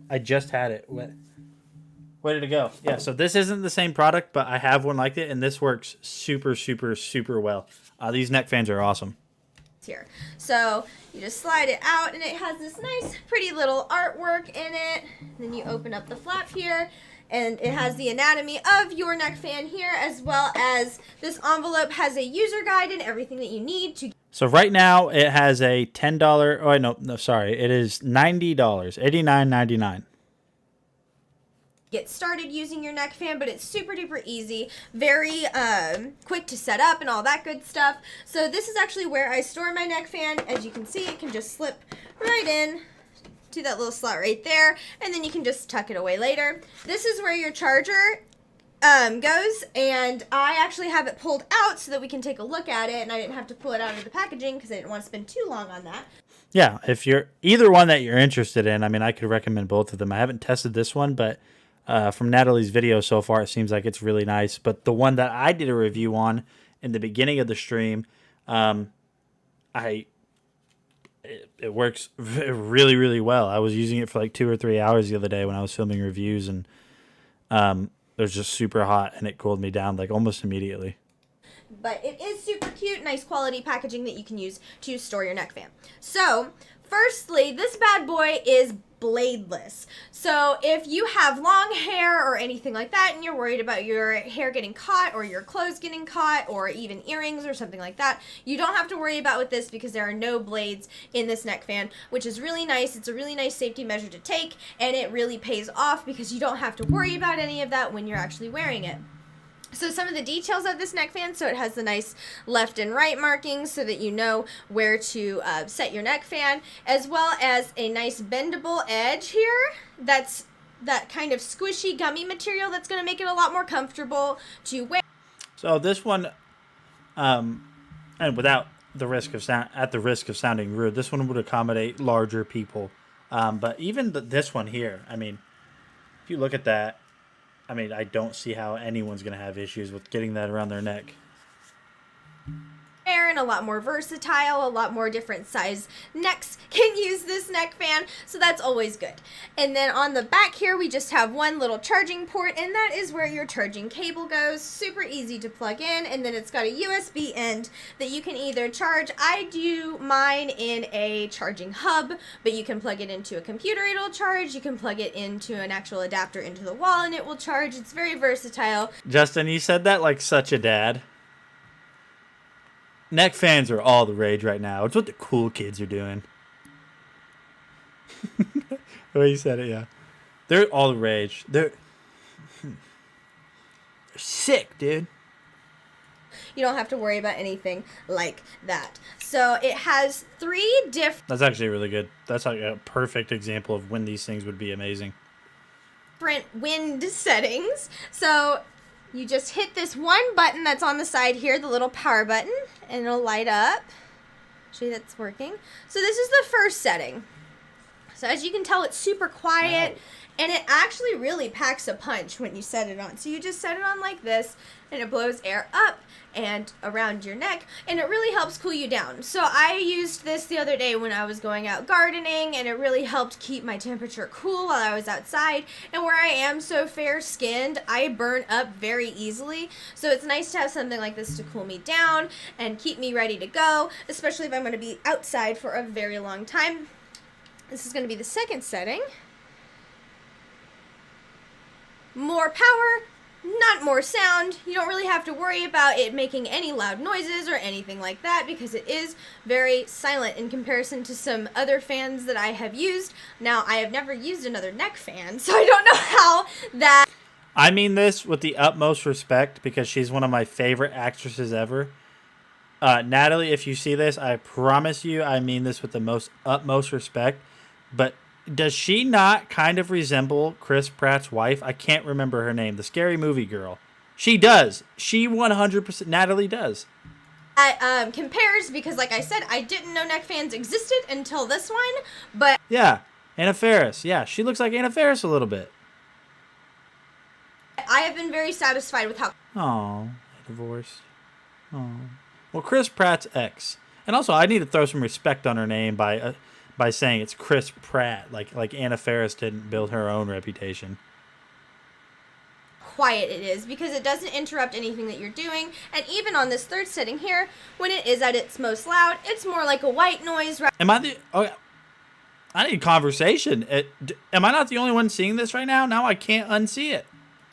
I just had it. Where did it go? Yeah, so this isn't the same product, but I have one like it, and this works super, super, super well. These neck fans are awesome. here. So you just slide it out and it has this nice pretty little artwork in it. Then you open up the flap here and it has the anatomy of your neck fan here, as well as this envelope has a user guide and everything that you need to. So right now it has a $10. Oh, no, sorry. It is $90, $89.99. Get started using your neck fan, but it's super duper easy, very quick to set up and all that good stuff. So this is actually where I store my neck fan. As you can see, it can just slip right in to that little slot right there, and then you can just tuck it away later. This is where your charger goes, and I actually have it pulled out so that we can take a look at it, and I didn't have to pull it out of the packaging because I didn't want to spend too long on that. Yeah, if you're either one that you're interested in, I mean, I could recommend both of them. I haven't tested this one, but from Natalie's video so far, it seems like it's really nice. But the one that I did a review on in the beginning of the stream, it works really, really well. I was using it for like 2 or 3 hours the other day when I was filming reviews, and it was just super hot, and it cooled me down like almost immediately. But it is super cute, nice quality packaging that you can use to store your neck fan. So, firstly, this bad boy is bladeless. So if you have long hair or anything like that and you're worried about your hair getting caught or your clothes getting caught or even earrings or something like that, you don't have to worry about with this because there are no blades in this neck fan, which is really nice. It's a really nice safety measure to take, and it really pays off because you don't have to worry about any of that when you're actually wearing it. So some of the details of this neck fan, so it has the nice left and right markings so that you know where to set your neck fan, as well as a nice bendable edge here that's that kind of squishy gummy material that's going to make it a lot more comfortable to wear. So this one, and without the risk of sounding rude, this one would accommodate larger people. But even this one here, I mean, if you look at that, I mean, I don't see how anyone's going to have issues with getting that around their neck. And a lot more versatile, a lot more different size necks can use this neck fan, so that's always good. And then on the back here, we just have one little charging port, and that is where your charging cable goes. Super easy to plug in, and then it's got a USB end that you can either charge. I do mine in a charging hub, but you can plug it into a computer, it'll charge. You can plug it into an actual adapter into the wall, and it will charge. It's very versatile. Justin, you said that like such a dad. Neck fans are all the rage right now. It's what the cool kids are doing. The way you said it, yeah. They're all the rage. They're sick, dude. You don't have to worry about anything like that. So it has 3 different... That's actually really good. That's like a perfect example of when these things would be amazing. ...different wind settings. So... you just hit this one button that's on the side here, the little power button, and it'll light up. Show you that's working. So this is the first setting. So as you can tell, it's super quiet, and it actually really packs a punch when you set it on. So you just set it on like this, and it blows air up and around your neck, and it really helps cool you down. So I used this the other day when I was going out gardening, and it really helped keep my temperature cool while I was outside. And where I am so fair-skinned, I burn up very easily, so it's nice to have something like this to cool me down and keep me ready to go, especially if I'm going to be outside for a very long time. This is going to be the second setting. More power, not more sound. You don't really have to worry about it making any loud noises or anything like that because it is very silent in comparison to some other fans that I have used. Now, I have never used another neck fan, so I don't know how that... I mean this with the utmost respect because she's one of my favorite actresses ever. Natalie, if you see this, I promise you I mean this with the utmost respect. But does she not kind of resemble Chris Pratt's wife? I can't remember her name. The Scary Movie girl. She does. She 100%. Natalie does. Compares because, like I said, I didn't know neck fans existed until this one. But yeah, Anna Faris. Yeah, she looks like Anna Faris a little bit. I have been very satisfied with how... Oh, divorced. Oh. Well, Chris Pratt's ex. And also, I need to throw some respect on her name by saying it's Chris Pratt, like Anna Faris didn't build her own reputation. quiet it is, because it doesn't interrupt anything that you're doing. And even on this third setting here, when it is at its most loud, it's more like a white noise. Am I the... Oh, I need conversation. Am I not the only one seeing this right now? Now I can't unsee it.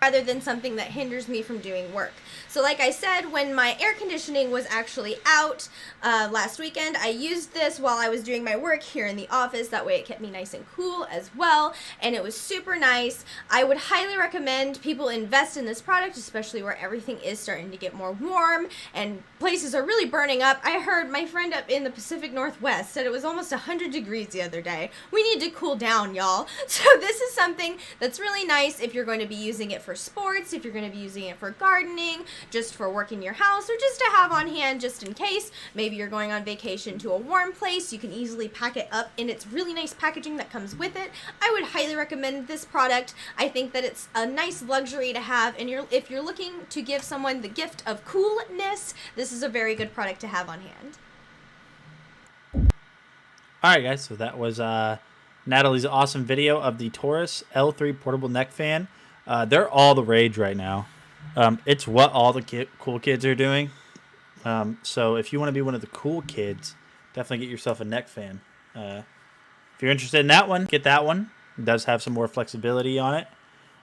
Rather than something that hinders me from doing work. So like I said, when my air conditioning was actually out last weekend, I used this while I was doing my work here in the office. That way it kept me nice and cool as well, and it was super nice. I would highly recommend people invest in this product, especially where everything is starting to get more warm and places are really burning up. I heard my friend up in the Pacific Northwest said it was almost 100 degrees the other day. We need to cool down, y'all. So this is something that's really nice if you're going to be using it for sports, if you're going to be using it for gardening, just for work in your house, or just to have on hand just in case. Maybe you're going on vacation to a warm place. You can easily pack it up in its really nice packaging that comes with it. I would highly recommend this product. I think that it's a nice luxury to have, and if you're looking to give someone the gift of coolness, this is a very good product to have on hand. Alright guys, so that was Natalie's awesome video of the Taurus L3 portable neck fan. They're all the rage right now. It's what all the cool kids are doing. So if you want to be one of the cool kids, definitely get yourself a neck fan. If you're interested in that one, get that one. It does have some more flexibility on it.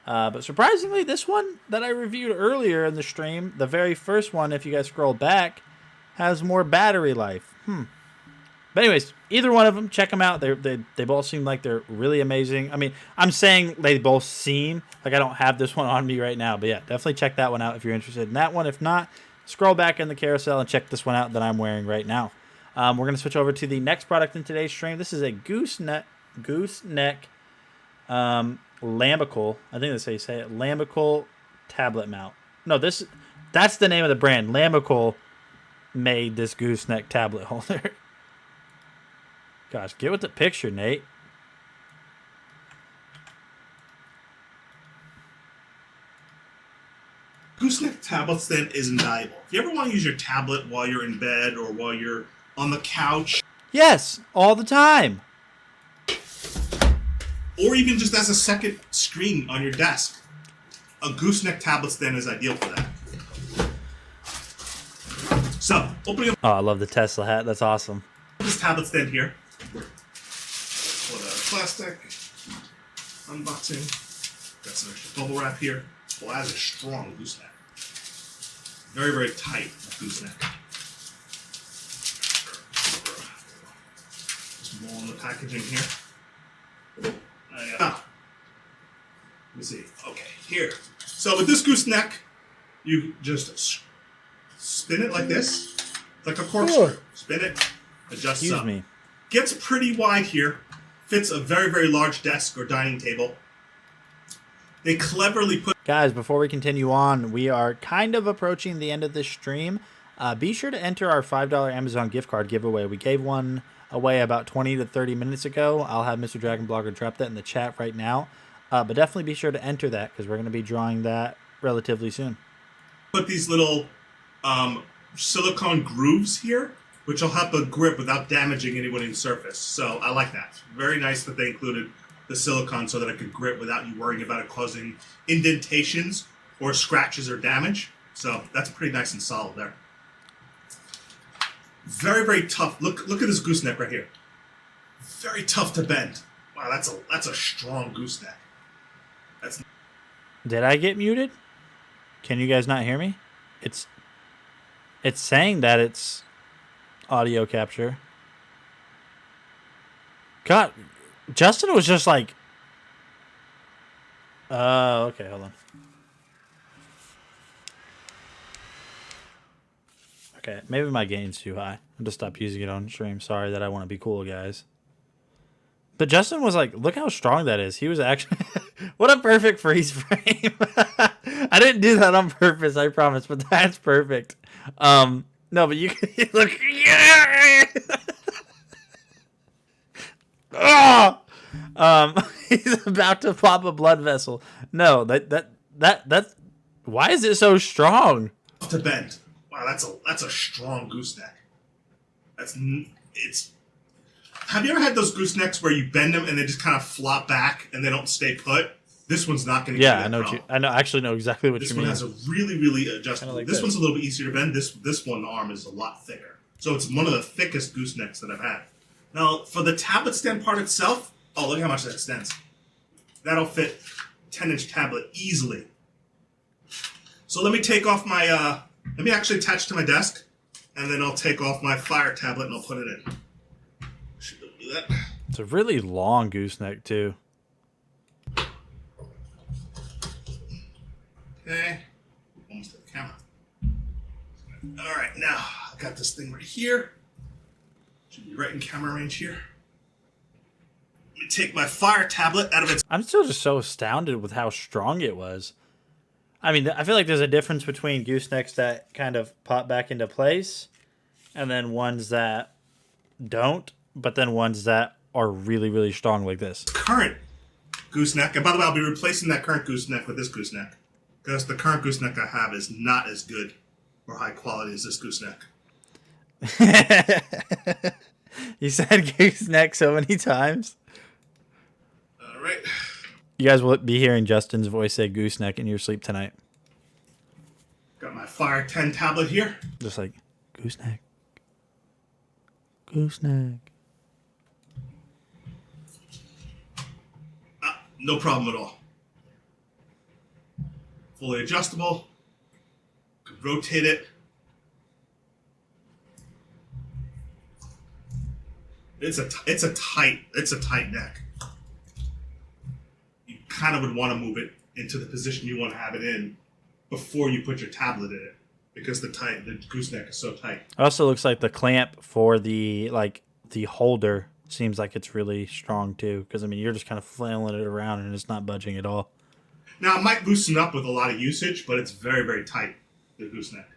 But surprisingly, this one that I reviewed earlier in the stream, the very first one, if you guys scroll back, has more battery life. But anyways, either one of them, check them out. They both seem like they're really amazing. I mean, I'm saying they both seem like I don't have this one on me right now. But yeah, definitely check that one out if you're interested in that one. If not, scroll back in the carousel and check this one out that I'm wearing right now. We're going to switch over to the next product in today's stream. This is a gooseneck lambical. I think that's how you say it. Lambical tablet mount. No, that's the name of the brand. Lambical made this gooseneck tablet holder. Gosh, get with the picture, Nate. Gooseneck tablet stand is invaluable. If you ever want to use your tablet while you're in bed or while you're on the couch. Yes, all the time. Or even just as a second screen on your desk. A gooseneck tablet stand is ideal for that. So, opening up Oh, I love the Tesla hat. That's awesome. this tablet stand here. Pull it out of plastic. Unboxing. Got some extra bubble wrap here. Well, that is a strong gooseneck. Very, very tight gooseneck. Just more on the packaging here. Let me see. Okay, here. So with this gooseneck, you just spin it like this, like a corkscrew. Spin it, adjust Excuse up. me. Gets pretty wide here. Fits a very, very large desk or dining table. They cleverly put... Guys, before we continue on, we are kind of approaching the end of this stream. Be sure to enter our $5 Amazon gift card giveaway. We gave one away about 20 to 30 minutes ago. I'll have Mr. Dragon Blogger drop that in the chat right now. But definitely be sure to enter that because we're going to be drawing that relatively soon. Put these little silicone grooves here, which will help a grip without damaging anybody's surface. So I like that. Very nice that they included the silicone so that it could grip without you worrying about it causing indentations or scratches or damage. So that's pretty nice and solid there. Very, very tough. Look at this gooseneck right here. Very tough to bend. Wow, that's a strong gooseneck. Did I get muted? Can you guys not hear me? It's saying that it's audio capture. God, Justin was just like, okay, hold on. Okay, maybe my gain's too high. I'll just stop using it on stream. Sorry that I want to be cool, guys. But Justin was like, look how strong that is. He was actually... What a perfect freeze frame. I didn't do that on purpose, I promise, but that's perfect. No, but you can... Look... He's about to pop a blood vessel. No, that's... Why is it so strong? To bend. Wow, that's a strong gooseneck. It's... Have you ever had those goosenecks where you bend them and they just kind of flop back and they don't stay put? This one's not going to Yeah, give I know. problem. I actually know exactly what This you one mean. has a really adjustable. Kinda like this this. one's a little bit easier to bend. This one arm is a lot thicker. So it's one of the thickest goosenecks that I've had. Now, for the tablet stand part itself, oh, look how much that extends. That'll fit 10-inch tablet easily. So let me take off my, let me actually attach to my desk, and then I'll take off my Fire tablet and I'll put it in. Should do that. It's a really long gooseneck too. Okay. Almost at the camera. All right, now I got this thing right here. Should be right in camera range here. Let me take my Fire tablet out of its. I'm still just so astounded with how strong it was. I mean, I feel like there's a difference between goosenecks that kind of pop back into place and then ones that don't, but then ones that are really strong like this. Current gooseneck, and by the way, I'll be replacing that current gooseneck with this gooseneck because the current gooseneck I have is not as good or high quality as this gooseneck. You said gooseneck so many times. All right. You guys will be hearing Justin's voice say gooseneck in your sleep tonight. Got my Fire 10 tablet here. Just like, gooseneck. Gooseneck. No problem at all. Fully adjustable. Could rotate it. It's a tight neck. You kind of would want to move it into the position you want to have it in before you put your tablet in it because the gooseneck is so tight. It also looks like the clamp for the holder seems like it's really strong too, because I mean you're just kind of flailing it around and it's not budging at all. Now it might loosen up with a lot of usage, but it's very tight, the gooseneck.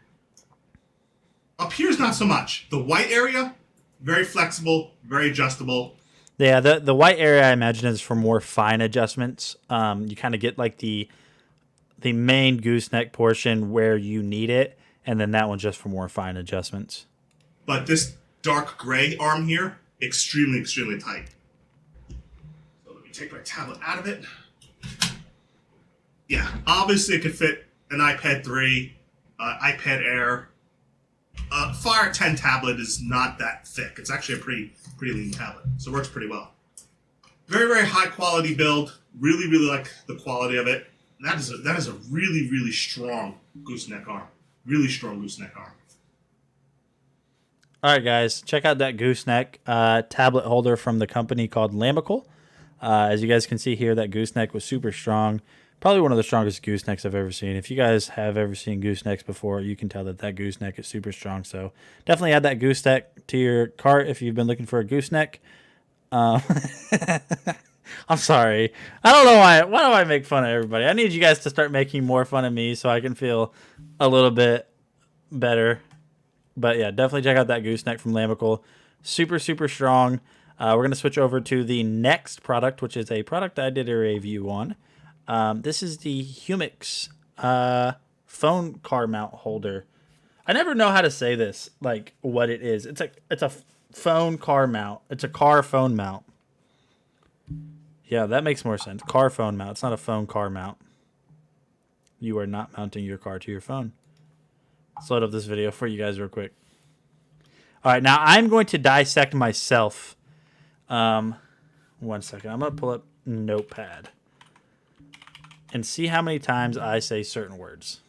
Up here's not so much. The white area, very flexible, very adjustable. Yeah, the white area I imagine is for more fine adjustments. You kind of get like the main gooseneck portion where you need it, and then that one's just for more fine adjustments. But this dark gray arm here, extremely tight. So let me take my tablet out of it. Yeah, obviously it could fit an iPad 3, iPad Air. Fire 10 tablet is not that thick. It's actually a pretty lean tablet, so it works pretty well. Very high quality build. Really like the quality of it. That is a really strong gooseneck arm. Really strong gooseneck arm. All right, guys, check out that gooseneck tablet holder from the company called Lamical. As you guys can see here, that gooseneck was super strong. Probably one of the strongest goosenecks I've ever seen. If you guys have ever seen goosenecks before, you can tell that that gooseneck is super strong. So definitely add that gooseneck to your cart if you've been looking for a gooseneck. I'm sorry. I don't know why. Why do I make fun of everybody? I need you guys to start making more fun of me so I can feel a little bit better. But yeah, definitely check out that gooseneck from Lamical. Super strong. We're going to switch over to the next product, which is a product I did a review on. This is the Humix phone car mount holder. I never know how to say this, like what it is. It's a phone car mount. It's a car phone mount. Yeah, that makes more sense. Car phone mount. It's not a phone car mount. You are not mounting your car to your phone. Let's load up this video for you guys real quick. All right, now I'm going to dissect myself. 1 second. I'm going to pull up Notepad and see how many times I say certain words.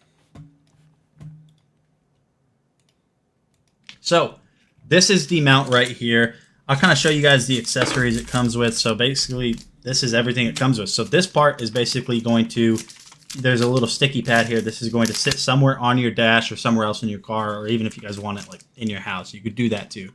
So this is the mount right here. I'll kind of show you guys the accessories it comes with. So basically, this is everything it comes with. So this part is basically going to, there's a little sticky pad here. This is going to sit somewhere on your dash or somewhere else in your car, or even if you guys want it like in your house, you could do that too.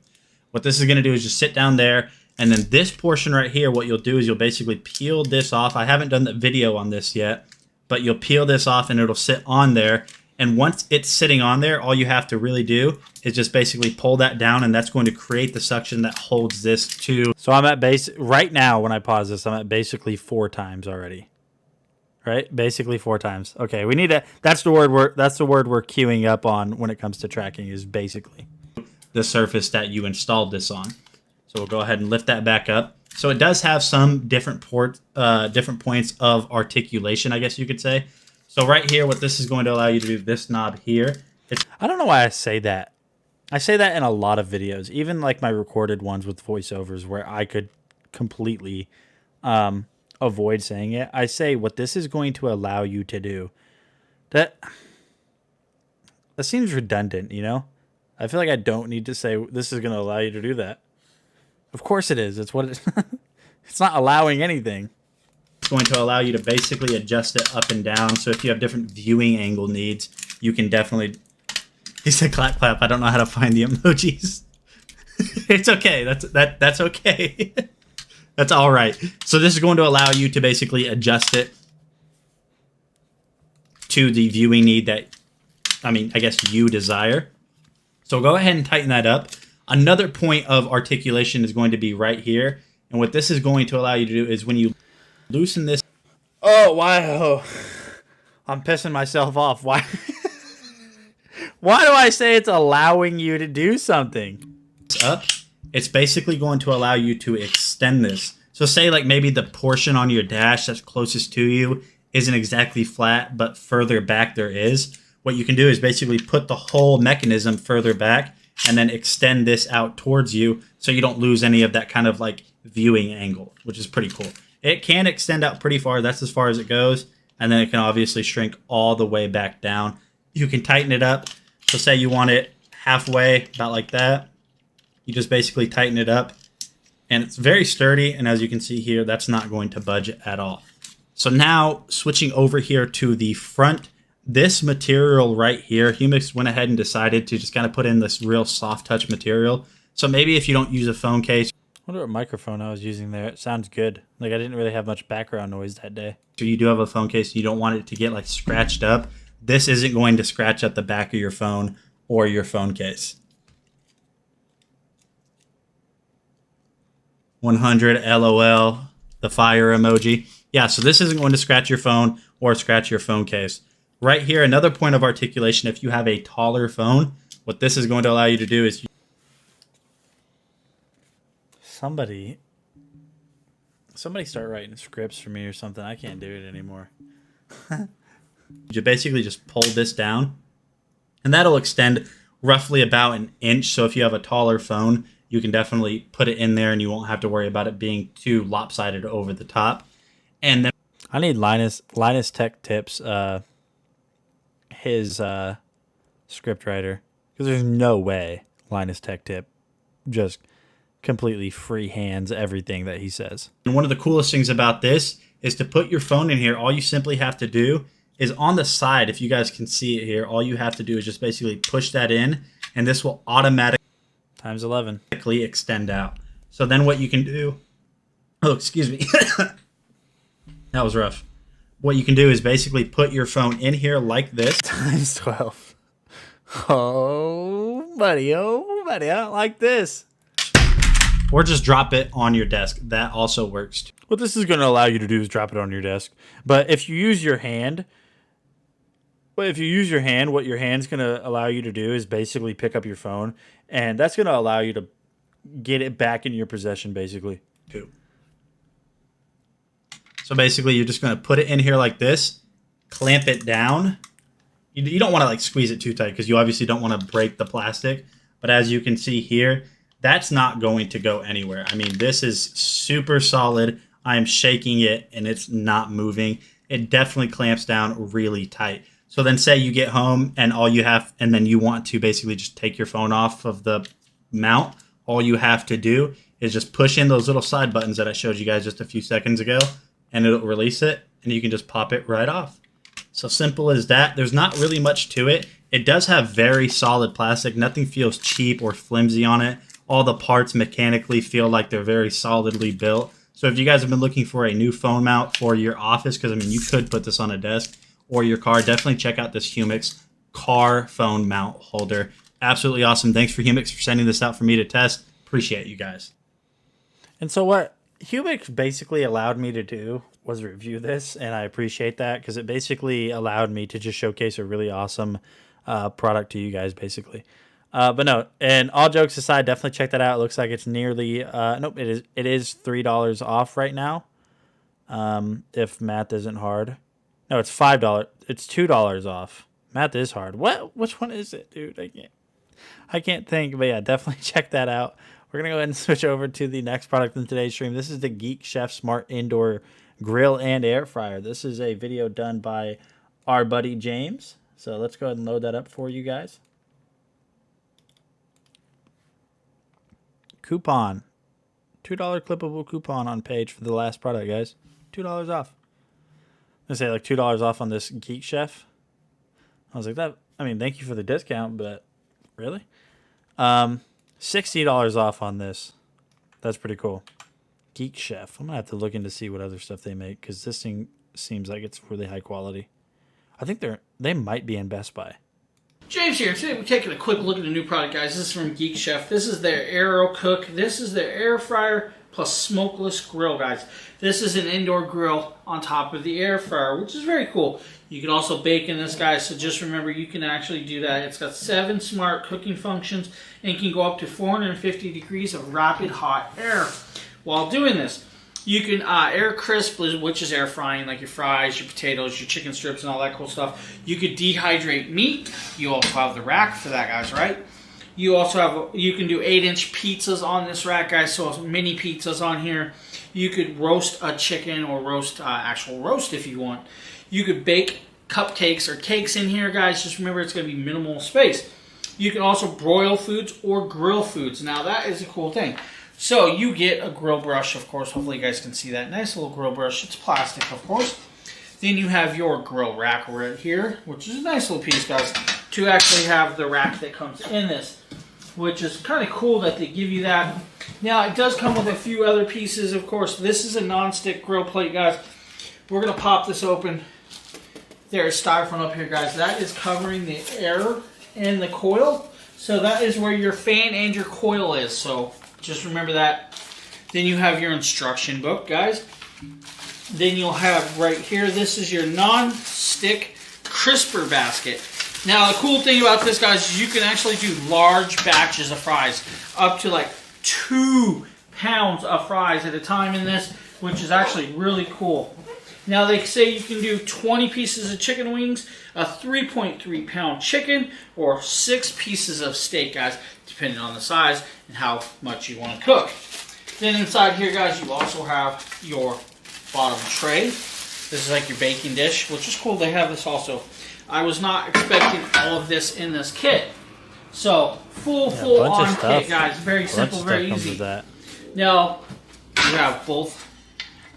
What this is going to do is just sit down there. And then this portion right here, what you'll do is you'll basically peel this off. I haven't done the video on this yet, but you'll peel this off and it'll sit on there. And once it's sitting on there, all you have to really do is just basically pull that down, and that's going to create the suction that holds this to. So I'm at right now when I pause this, I'm at basically 4 times already. Right? Basically 4 times. Okay, we need to, that's the word we're queuing up on when it comes to tracking, is basically the surface that you installed this on. So we'll go ahead and lift that back up. So it does have some different different points of articulation, I guess you could say. So right here, what this is going to allow you to do, this knob here. I don't know why I say that. I say that in a lot of videos, even like my recorded ones with voiceovers where I could completely avoid saying it. I say what this is going to allow you to do. That seems redundant, you know? I feel like I don't need to say this is going to allow you to do that. Of course it is. It's what it, it's not allowing anything. It's going to allow you to basically adjust it up and down. So if you have different viewing angle needs, you can definitely... He said clap clap. I don't know how to find the emojis. It's okay. That's okay. That's all right. So this is going to allow you to basically adjust it to the viewing need that, I guess you desire. So go ahead and tighten that up. Another point of articulation is going to be right here. And what this is going to allow you to do is when you loosen this. Oh, wow. I'm pissing myself off. Why? Why do I say it's allowing you to do something? It's up. It's basically going to allow you to extend this. So say like maybe the portion on your dash that's closest to you isn't exactly flat, but further back there is. What you can do is basically put the whole mechanism further back and then extend this out towards you so you don't lose any of that kind of like viewing angle, which is pretty cool. It can extend out pretty far. That's as far as it goes. And then it can obviously shrink all the way back down. You can tighten it up. So say you want it halfway, about like that. You just basically tighten it up. And it's very sturdy. And as you can see here, that's not going to budge at all. So now switching over here to the front, this material right here, Humix went ahead and decided to just kind of put in this real soft touch material. So maybe if you don't use a phone case. I wonder what microphone I was using there. It sounds good. Like I didn't really have much background noise that day. So you do have a phone case. You don't want it to get like scratched up. This isn't going to scratch up the back of your phone or your phone case. 100 LOL, the fire emoji. Yeah, so this isn't going to scratch your phone or scratch your phone case. Right here, another point of articulation, if you have a taller phone, what this is going to allow you to do is... Somebody start writing scripts for me or something. I can't do it anymore. You basically just pull this down, and that'll extend roughly about an inch. So if you have a taller phone, you can definitely put it in there and you won't have to worry about it being too lopsided over the top. And then I need Linus Tech Tips, his script writer, because there's no way Linus Tech Tip just completely free hands everything that he says. And one of the coolest things about this is to put your phone in here. All you simply have to do is on the side, if you guys can see it here, all you have to do is just basically push that in, and this will automatically times 11 extend out. So then what you can do, oh, excuse me, that was rough. What you can do is basically put your phone in here like this. Times 12. Oh, buddy, I don't like this. Or just drop it on your desk. That also works too. What this is going to allow you to do is drop it on your desk. But if you use your hand, what your hand's going to allow you to do is basically pick up your phone. And that's going to allow you to get it back in your possession, basically, too. So basically, you're just going to put it in here like this, clamp it down. You don't want to like squeeze it too tight because you obviously don't want to break the plastic. But as you can see here, that's not going to go anywhere. I mean, this is super solid. I am shaking it and it's not moving. It definitely clamps down really tight. So then say you get home and then you want to basically just take your phone off of the mount. All you have to do is just push in those little side buttons that I showed you guys just a few seconds ago, and it'll release it, and you can just pop it right off. So simple as that. There's not really much to it. It does have very solid plastic. Nothing feels cheap or flimsy on it. All the parts mechanically feel like they're very solidly built. So if you guys have been looking for a new phone mount for your office, because I mean, you could put this on a desk or your car, definitely check out this Humix car phone mount holder. Absolutely awesome. Thanks for Humix for sending this out for me to test. Appreciate you guys. And so what Humix basically allowed me to do was review this, and I appreciate that because it basically allowed me to just showcase a really awesome product to you guys, basically. But no, and all jokes aside, definitely check that out. It looks like it's nearly nope, it is $3 off right now. If math isn't hard. No, it's $5. It's $2 off. Math is hard. Which one is it, dude? I can't think, but yeah, definitely check that out. We're gonna go ahead and switch over to the next product in today's stream. This is the Geek Chef Smart Indoor Grill and Air Fryer. This is a video done by our buddy James. So let's go ahead and load that up for you guys. Coupon. $2 clippable coupon on page for the last product, guys. $2 off. I say like $2 off on this Geek Chef. I was like, that. I mean, thank you for the discount, but really? $60 off on this. That's pretty cool. Geek Chef. I'm gonna have to look into see what other stuff they make because this thing seems like it's really high quality. I think they might be in Best Buy. James here. Today we're taking a quick look at a new product, guys. This is from Geek Chef. This is their Aero Cook. This is their air fryer plus smokeless grill, guys. This is an indoor grill on top of the air fryer, which is very cool. You can also bake in this, guys, so just remember you can actually do that. It's got 7 smart cooking functions and can go up to 450 degrees of rapid hot air. While doing this, you can air crisp, which is air frying, like your fries, your potatoes, your chicken strips, and all that cool stuff. You could dehydrate meat. You also have the rack for that, guys, right? You also have, you can do 8-inch pizzas on this rack, guys, so mini pizzas on here. You could roast a chicken or roast actual roast if you want. You could bake cupcakes or cakes in here, guys. Just remember it's going to be minimal space. You can also broil foods or grill foods. Now, that is a cool thing. So you get a grill brush, of course. Hopefully you guys can see that. Nice little grill brush. It's plastic, of course. Then you have your grill rack right here, which is a nice little piece, guys, to actually have the rack that comes in this, which is kind of cool that they give you that. Now, it does come with a few other pieces, of course. This is a non-stick grill plate, guys. We're going to pop this open. There's styrofoam up here, guys. That is covering the air and the coil. So that is where your fan and your coil is. So just remember that. Then you have your instruction book, guys. Then you'll have right here, this is your non-stick crisper basket. Now, the cool thing about this, guys, is you can actually do large batches of fries, up to like 2 pounds of fries at a time in this, which is actually really cool. Now, they say you can do 20 pieces of chicken wings, a 3.3 pound chicken, or 6 pieces of steak, guys, depending on the size and how much you want to cook. Then inside here, guys, you also have your bottom tray. This is like your baking dish, which is cool. They have this also. I was not expecting all of this in this kit. So, full on kit, guys. Very simple, very easy. Now, you have both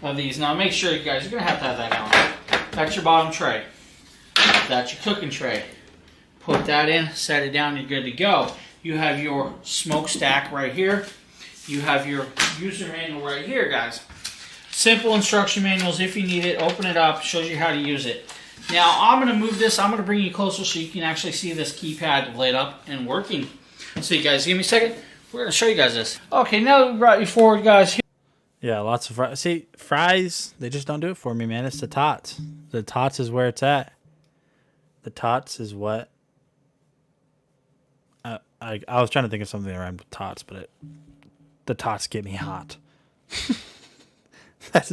of these. Now, make sure, you guys, you're going to have that on. That's your bottom tray. That's your cooking tray. Put that in, set it down, you're good to go. You have your smokestack right here. You have your user manual right here, guys. Simple instruction manuals if you need it. Open it up, shows you how to use it. Now, I'm going to move this. I'm going to bring you closer so you can actually see this keypad lit up and working. So, you guys, give me a second. We're going to show you guys this. Okay, now that we brought you forward, guys. Yeah, lots of fries. See, fries, they just don't do it for me, man. It's the tots. The tots is where it's at. The tots is what... I was trying to think of something that rhymed with tots, but the tots get me hot. That's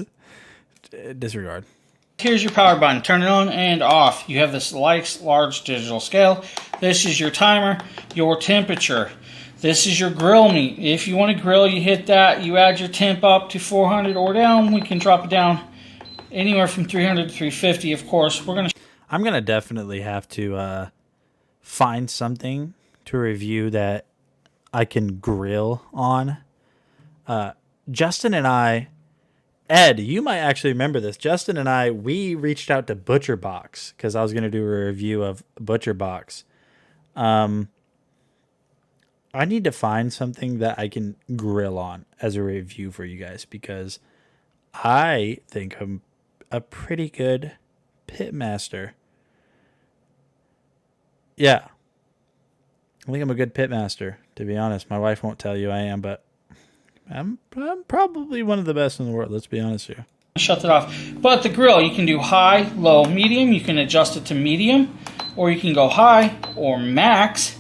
disregard. Here's your power button. Turn it on and off. You have this large digital scale. This is your timer, your temperature. This is your grill meat. If you want to grill, you hit that. You add your temp up to 400 or down. We can drop it down anywhere from 300 to 350, of course. I'm going to definitely have to find something to review that I can grill on. Justin and I... Ed, you might actually remember this. Justin and I, we reached out to ButcherBox because I was going to do a review of ButcherBox. I need to find something that I can grill on as a review for you guys because I think I'm a pretty good pitmaster. Yeah. I think I'm a good pitmaster, to be honest. My wife won't tell you I am, but I'm probably one of the best in the world, let's be honest here. Shut it off. But the grill, you can do high, low, medium. You can adjust it to medium, or you can go high or max,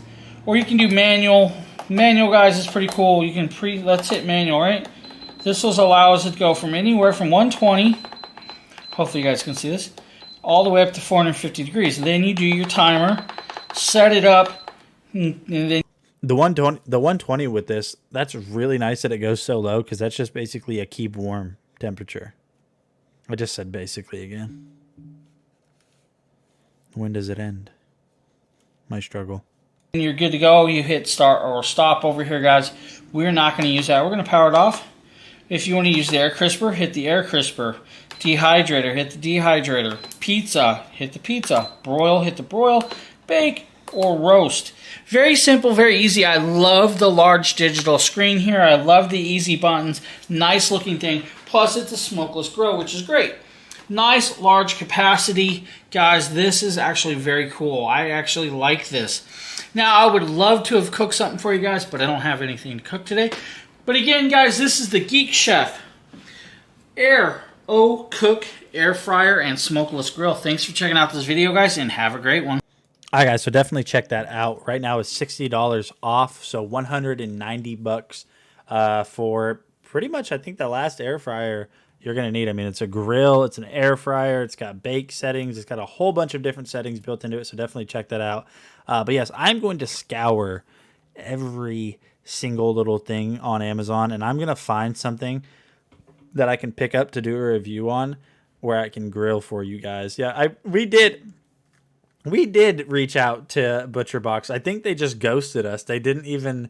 Or you can do manual. Manual, guys, is pretty cool. You can let's hit manual, right? This will allow us to go from anywhere from 120, hopefully you guys can see this, all the way up to 450 degrees. Then you do your timer, set it up, and then The 120 with this, that's really nice that it goes so low because that's just basically a keep warm temperature. I just said basically again. When does it end? My struggle. you're good to go. You hit start or stop over here, guys. We're not going to use that. We're going to power it off. If you want to use the air crisper, hit the air crisper. Dehydrator, hit the dehydrator. Pizza, hit the pizza. Broil, hit the broil. Bake or roast. Very simple, very easy. I love the large digital screen here. I love the easy buttons. Nice looking thing. Plus it's a smokeless grill, which is great. Nice large capacity. Guys, this is actually very cool. I actually like this. Now, I would love to have cooked something for you guys, but I don't have anything to cook today. But again, guys, this is the Geek Chef Air Cook Air Fryer and Smokeless Grill. Thanks for checking out this video, guys, and have a great one. All right, guys, so definitely check that out. Right now it's $60 off, so $190 for pretty much, I think, the last air fryer you're going to need. I mean, it's a grill, it's an air fryer, it's got bake settings, it's got a whole bunch of different settings built into it, so definitely check that out. But yes, I'm going to scour every single little thing on Amazon, and I'm going to find something that I can pick up to do a review on where I can grill for you guys. Yeah, we did reach out to ButcherBox. I think they just ghosted us. They didn't even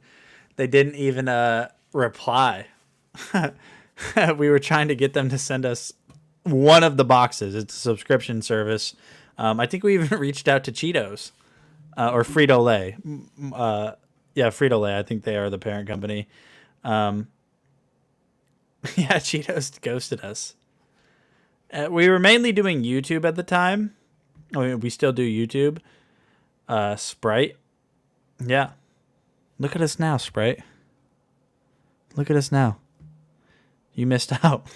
reply. We were trying to get them to send us one of the boxes. It's a subscription service. I think we even reached out to Cheetos or Frito-Lay. Yeah, Frito-Lay. I think they are the parent company. Yeah, Cheetos ghosted us. We were mainly doing YouTube at the time. I mean, we still do YouTube. Sprite. Yeah. Look at us now, Sprite. Look at us now. You missed out.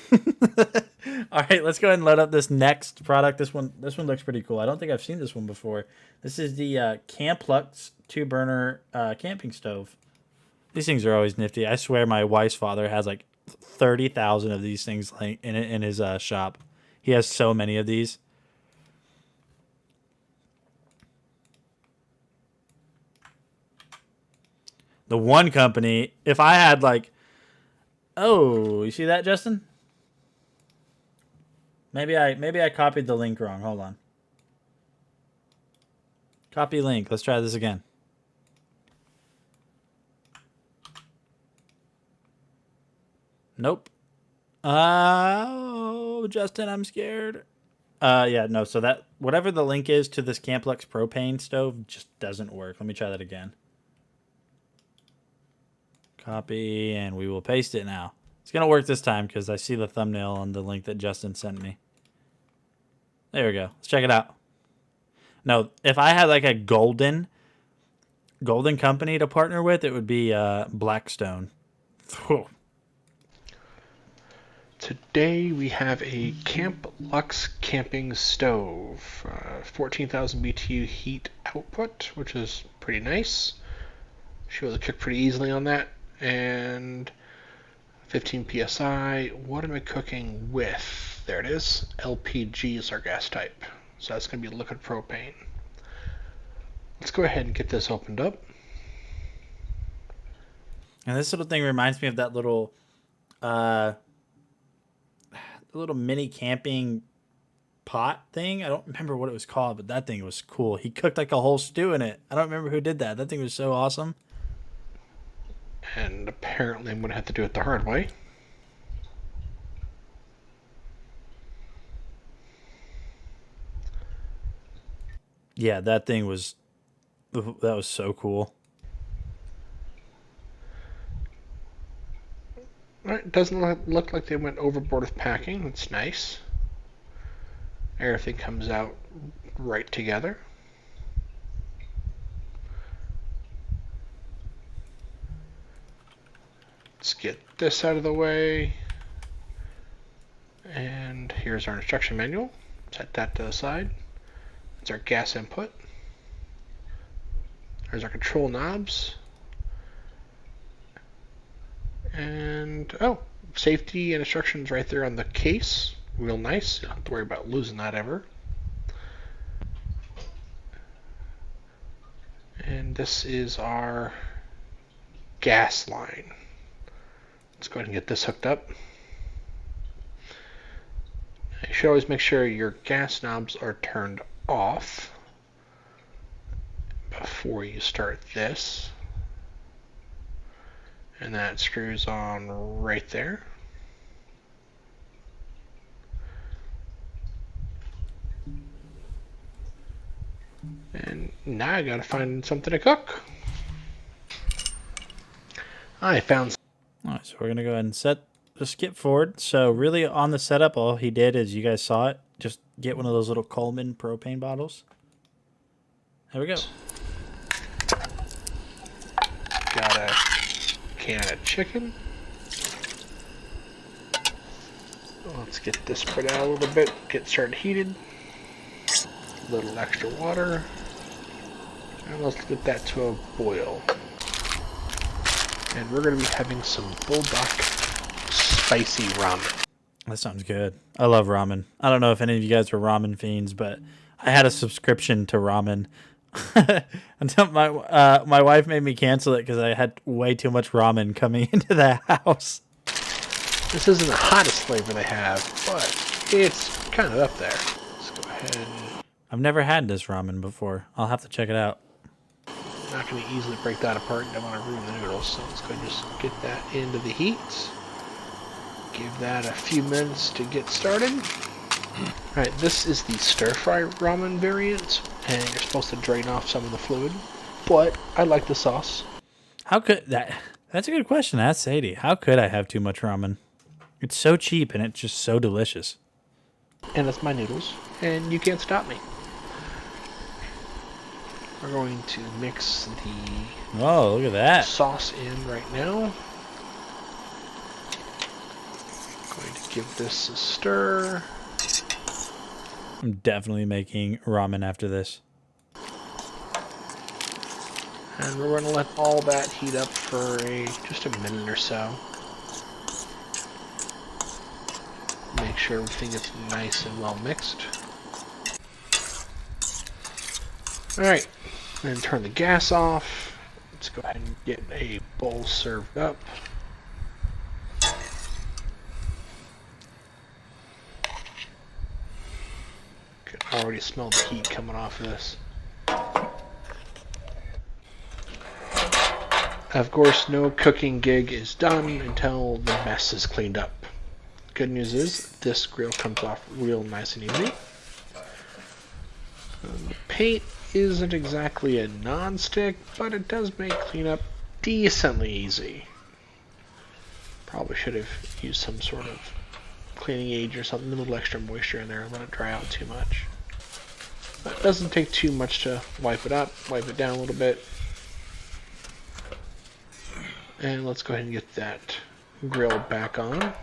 All right, let's go ahead and load up this next product. This one looks pretty cool. I don't think I've seen this one before. This is the Camplux 2-burner camping stove. These things are always nifty. I swear my wife's father has like 30,000 of these things in his shop. He has so many of these. The one company, if I had like, oh, you see that, Justin? Maybe I copied the link wrong. Hold on. Copy link. Let's try this again. Nope. Oh, Justin, I'm scared. Yeah, no. So that whatever the link is to this Camplux propane stove just doesn't work. Let me try that again. Copy, and we will paste it now. It's going to work this time because I see the thumbnail on the link that Justin sent me. There we go. Let's check it out. No, if I had like a golden company to partner with, it would be Blackstone. Whew. Today we have a Camplux camping stove. 14,000 BTU heat output, which is pretty nice. She was able to cook pretty easily on that. And 15 psi. What am I cooking with? There it is. LPG is our gas type. So that's going to be liquid propane. Let's go ahead and get this opened up. And this little thing reminds me of that little mini camping pot thing. I don't remember what it was called, but that thing was cool. He cooked like a whole stew in it. I don't remember who did that. That thing was so awesome. And apparently I'm going to have to do it the hard way. Yeah, that was so cool. Alright, it doesn't look like they went overboard with packing. That's nice. Everything comes out right together. Let's get this out of the way. And here's our instruction manual. Set that to the side. That's our gas input. There's our control knobs. And, oh, safety and instructions right there on the case. Real nice. You don't have to worry about losing that ever. And this is our gas line. Let's go ahead and get this hooked up. You should always make sure your gas knobs are turned off before you start this. And that screws on right there. And now I gotta find something to cook. I found. Alright, so we're gonna go ahead and just skip forward. So really on the setup, all he did is, you guys saw it, just get one of those little Coleman propane bottles. There we go. Got a can of chicken. Let's get this spread out a little bit, get started heated. A little extra water. And let's get that to a boil. And we're going to be having some bulldog spicy ramen. That sounds good. I love ramen. I don't know if any of you guys are ramen fiends, but I had a subscription to ramen until my wife made me cancel it because I had way too much ramen coming into the house. This isn't the hottest flavor they have, but it's kind of up there. Let's go ahead and... I've never had this ramen before. I'll have to check it out. I'm not going to easily break that apart. I don't want to ruin the noodles, so let's go ahead and just get that into the heat. Give that a few minutes to get started. Alright, this is the stir-fry ramen variant, and you're supposed to drain off some of the fluid, but I like the sauce. How could that... That's a good question. Ask Sadie. How could I have too much ramen? It's so cheap and it's just so delicious. And it's my noodles, and you can't stop me. We're going to mix the look at that sauce in right now. Going to give this a stir. I'm definitely making ramen after this. And we're going to let all that heat up for just a minute or so. Make sure everything is nice and well mixed. Alright, then turn the gas off. Let's go ahead and get a bowl served up. Can already smell the heat coming off of this. Of course, no cooking gig is done until the mess is cleaned up. Good news is, this grill comes off real nice and easy. The paint isn't exactly a non-stick, but it does make cleanup decently easy. Probably should have used some sort of cleaning agent or something, a little extra moisture in there and let it dry out too much. But it doesn't take too much to wipe it up, wipe it down a little bit. And let's go ahead and get that grill back on.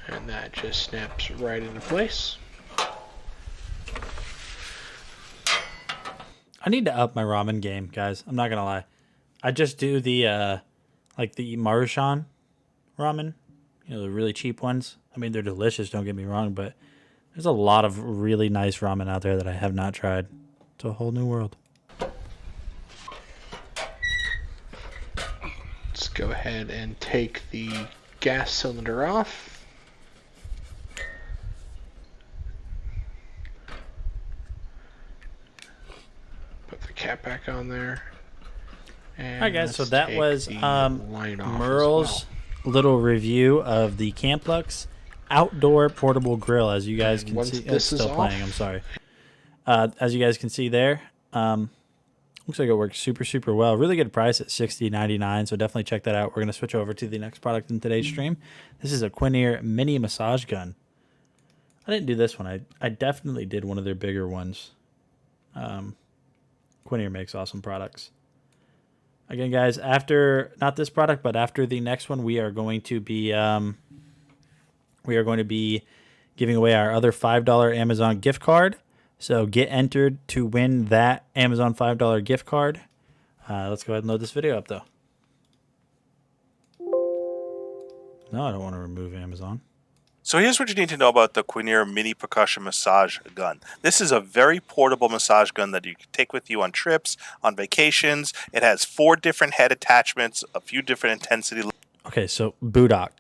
And that just snaps right into place. I need to up my ramen game, guys. I'm not gonna lie. I just do the like the Maruchan ramen, you know, the really cheap ones. I mean, they're delicious, don't get me wrong, but there's a lot of really nice ramen out there that I have not tried. It's a whole new world. Let's go ahead and take the gas cylinder off. Put the cap back on there. And alright guys, so that was line off Merle's little review of the Camplux outdoor portable grill. As you guys can see, it's still playing, I'm sorry. As you guys can see there, looks like it works super well. Really good price at $60.99, so definitely check that out. We're going to switch over to the next product in today's stream. This is a Quinier mini massage gun. I didn't do this one. I definitely did one of their bigger ones. Quinier makes awesome products. Again, guys, after, not this product, but after the next one, we are going to be giving away our other $5 Amazon gift card So get entered to win that Amazon $5 gift card. Let's go ahead and load this video up, though. No, I don't want to remove Amazon. So here's what you need to know about the Quinier Mini Percussion Massage Gun. This is a very portable massage gun that you can take with you on trips, on vacations. It has 4 different head attachments, a few different intensity. Okay, so Budok.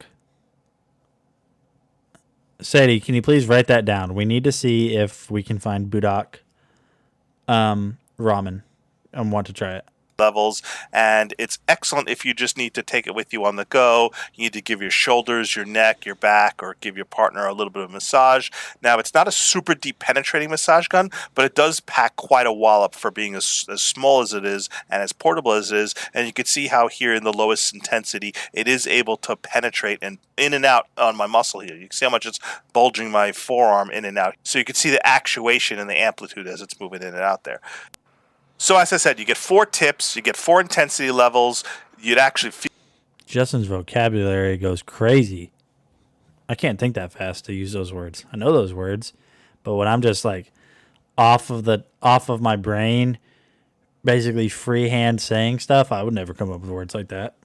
Sadie, can you please write that down? We need to see if we can find Budok ramen and want to try it. Levels, and it's excellent if you just need to take it with you on the go. You need to give your shoulders, your neck, your back, or give your partner a little bit of massage. Now, it's not a super deep penetrating massage gun, but it does pack quite a wallop for being as small as it is and as portable as it is. And you can see how here in the lowest intensity, it is able to penetrate and in and out on my muscle here. You can see how much it's bulging my forearm in and out. So you can see the actuation and the amplitude as it's moving in and out there. So as I said, you get 4 tips, you get 4 intensity levels. You'd actually feel... Justin's vocabulary goes crazy. I can't think that fast to use those words. I know those words, but when I'm just like off of my brain, basically freehand saying stuff, I would never come up with words like that.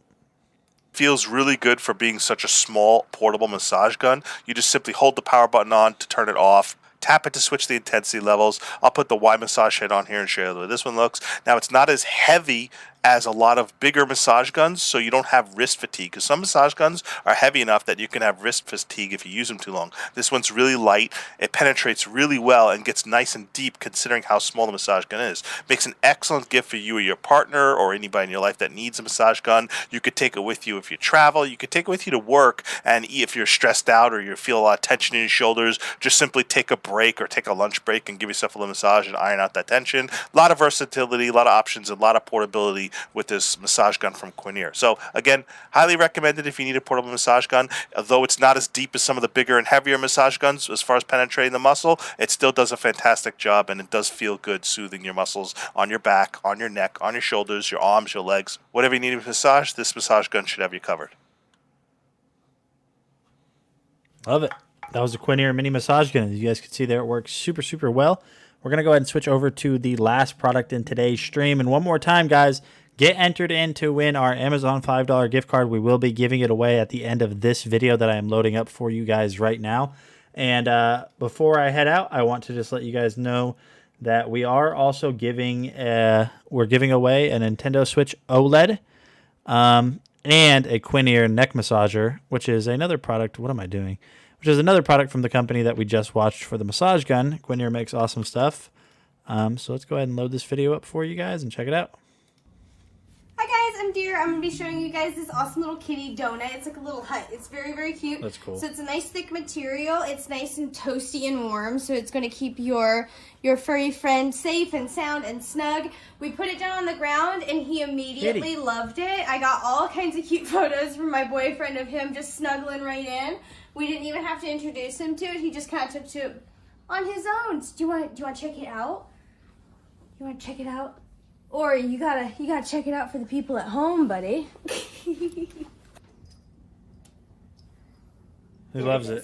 Feels really good for being such a small portable massage gun. You just simply hold the power button on to turn it off. Tap it to switch the intensity levels. I'll put the Y massage head on here and show you the way this one looks. Now, it's not as heavy as a lot of bigger massage guns, so you don't have wrist fatigue, because some massage guns are heavy enough that you can have wrist fatigue if you use them too long. This one's really light. It penetrates really well and gets nice and deep considering how small the massage gun is. Makes an excellent gift for you or your partner or anybody in your life that needs a massage gun. You could take it with you if you travel. You could take it with you to work, and if you're stressed out or you feel a lot of tension in your shoulders, just simply take a break or take a lunch break and give yourself a little massage and iron out that tension. A lot of versatility, a lot of options, a lot of portability with this massage gun from Quinier. So again, highly recommended if you need a portable massage gun. Although it's not as deep as some of the bigger and heavier massage guns as far as penetrating the muscle, it still does a fantastic job, and it does feel good soothing your muscles on your back, on your neck, on your shoulders, your arms, your legs. Whatever you need to massage, this massage gun should have you covered. Love it. That was a Quinier mini massage gun. As you guys can see there, it works super, super well. We're going to go ahead and switch over to the last product in today's stream. And one more time, guys, get entered in to win our Amazon $5 gift card. We will be giving it away at the end of this video that I am loading up for you guys right now. And before I head out, I want to just let you guys know that we are also giving away a Nintendo Switch OLED and a Quinier neck massager, which is another product. What am I doing? Which is another product from the company that we just watched for the massage gun. Quinier makes awesome stuff. So let's go ahead and load this video up for you guys and check it out. Hi guys, I'm Deer. I'm going to be showing you guys this awesome little kitty donut. It's like a little hut. It's very, very cute. That's cool. So it's a nice thick material. It's nice and toasty and warm, so it's going to keep your furry friend safe and sound and snug. We put it down on the ground and he immediately loved it. I got all kinds of cute photos from my boyfriend of him just snuggling right in. We didn't even have to introduce him to it. He just kind of took to it on his own. Do you want to check it out? You want to check it out? Or you gotta check it out for the people at home, buddy. He loves it.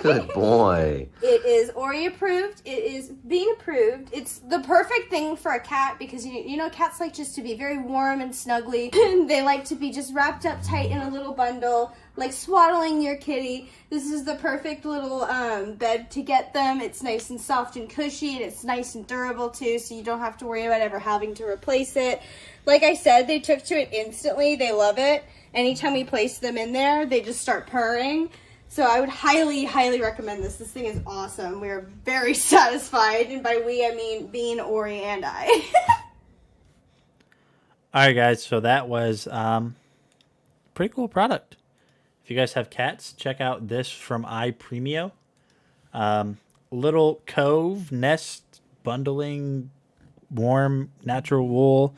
Good boy. It is Ori approved. It is being approved. It's the perfect thing for a cat because you know cats like just to be very warm and snuggly. They like to be just wrapped up tight in a little bundle, like swaddling your kitty. This is the perfect little bed to get them. It's nice and soft and cushy, and it's nice and durable too, so you don't have to worry about ever having to replace it. Like I said, they took to it instantly. They love it. Anytime we place them in there, they just start purring. So I would highly, highly recommend this. This thing is awesome. We are very satisfied. And by we, I mean Bean, Ori, and I. All right, guys. So that was pretty cool product. If you guys have cats, check out this from iPremio. Little cove, nest, bundling, warm, natural wool,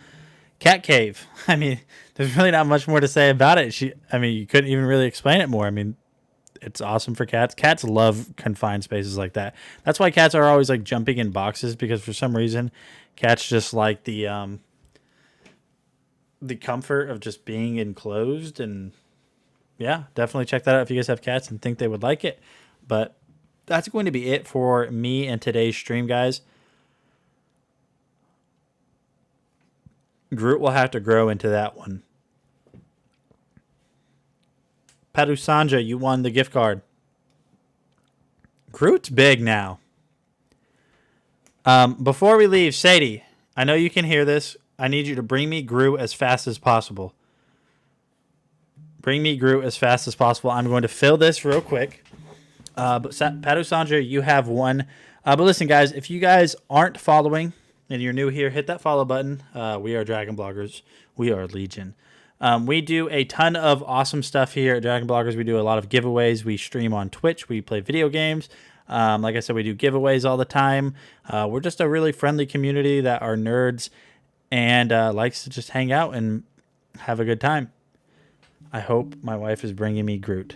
cat cave. I mean, there's really not much more to say about it. You couldn't even really explain it more. I mean, it's awesome for cats. Cats love confined spaces like that. That's why cats are always like jumping in boxes, because for some reason cats just like the comfort of just being enclosed. And yeah, definitely check that out if you guys have cats and think they would like it. But that's going to be it for me and today's stream, guys. Groot will have to grow into that one. Padusanja, you won the gift card. Groot's big now. Before we leave, Sadie, I know you can hear this. I need you to bring me Groot as fast as possible. Bring me Groot as fast as possible. I'm going to fill this real quick. But Padusanja, you have one. But listen, guys, if you guys aren't following and you're new here, hit that follow button. We are Dragon Bloggers. We are Legion. We do a ton of awesome stuff here at Dragon Bloggers. We do a lot of giveaways. We stream on Twitch. We play video games. Like I said, we do giveaways all the time. We're just a really friendly community that are nerds and likes to just hang out and have a good time. I hope my wife is bringing me Groot.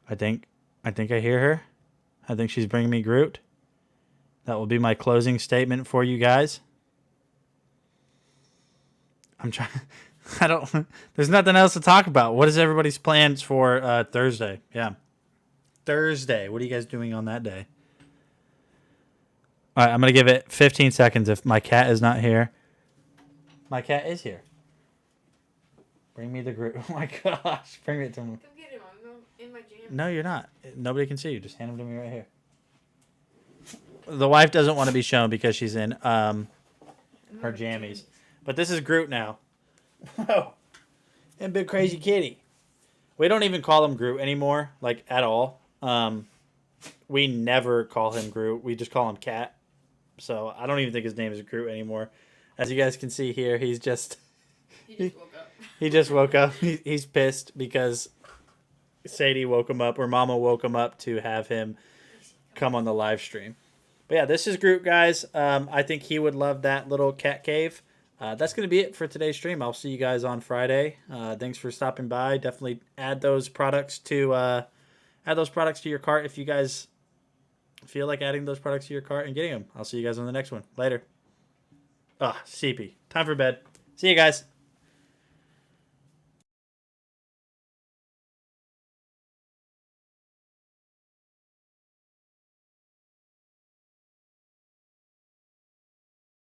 I think I hear her. I think she's bringing me Groot. That will be my closing statement for you guys. I'm trying. I don't. There's nothing else to talk about. What is everybody's plans for Thursday? Yeah, Thursday. What are you guys doing on that day? All right, I'm gonna give it 15 seconds. If my cat is not here, my cat is here. Bring me the Groot. Oh my gosh, bring it to me. Come get him. I'm in my jam. No, you're not. Nobody can see you. Just hand him to me right here. The wife doesn't want to be shown because she's in her jammies. But this is Groot now. Whoa. And Big Crazy Kitty. We don't even call him Groot anymore, like, at all. We never call him Groot. We just call him Cat. So I don't even think his name is Groot anymore. As you guys can see here, he's just... He just woke up. He just woke up. He's pissed because Sadie woke him up, or Mama woke him up to have him come on the live stream. But yeah, this is Groot, guys. I think he would love that little cat cave. That's going to be it for today's stream. I'll see you guys on Friday. Thanks for stopping by. Definitely add those products to your cart if you guys feel like adding those products to your cart and getting them. I'll see you guys on the next one. Later. CP. Time for bed. See you guys.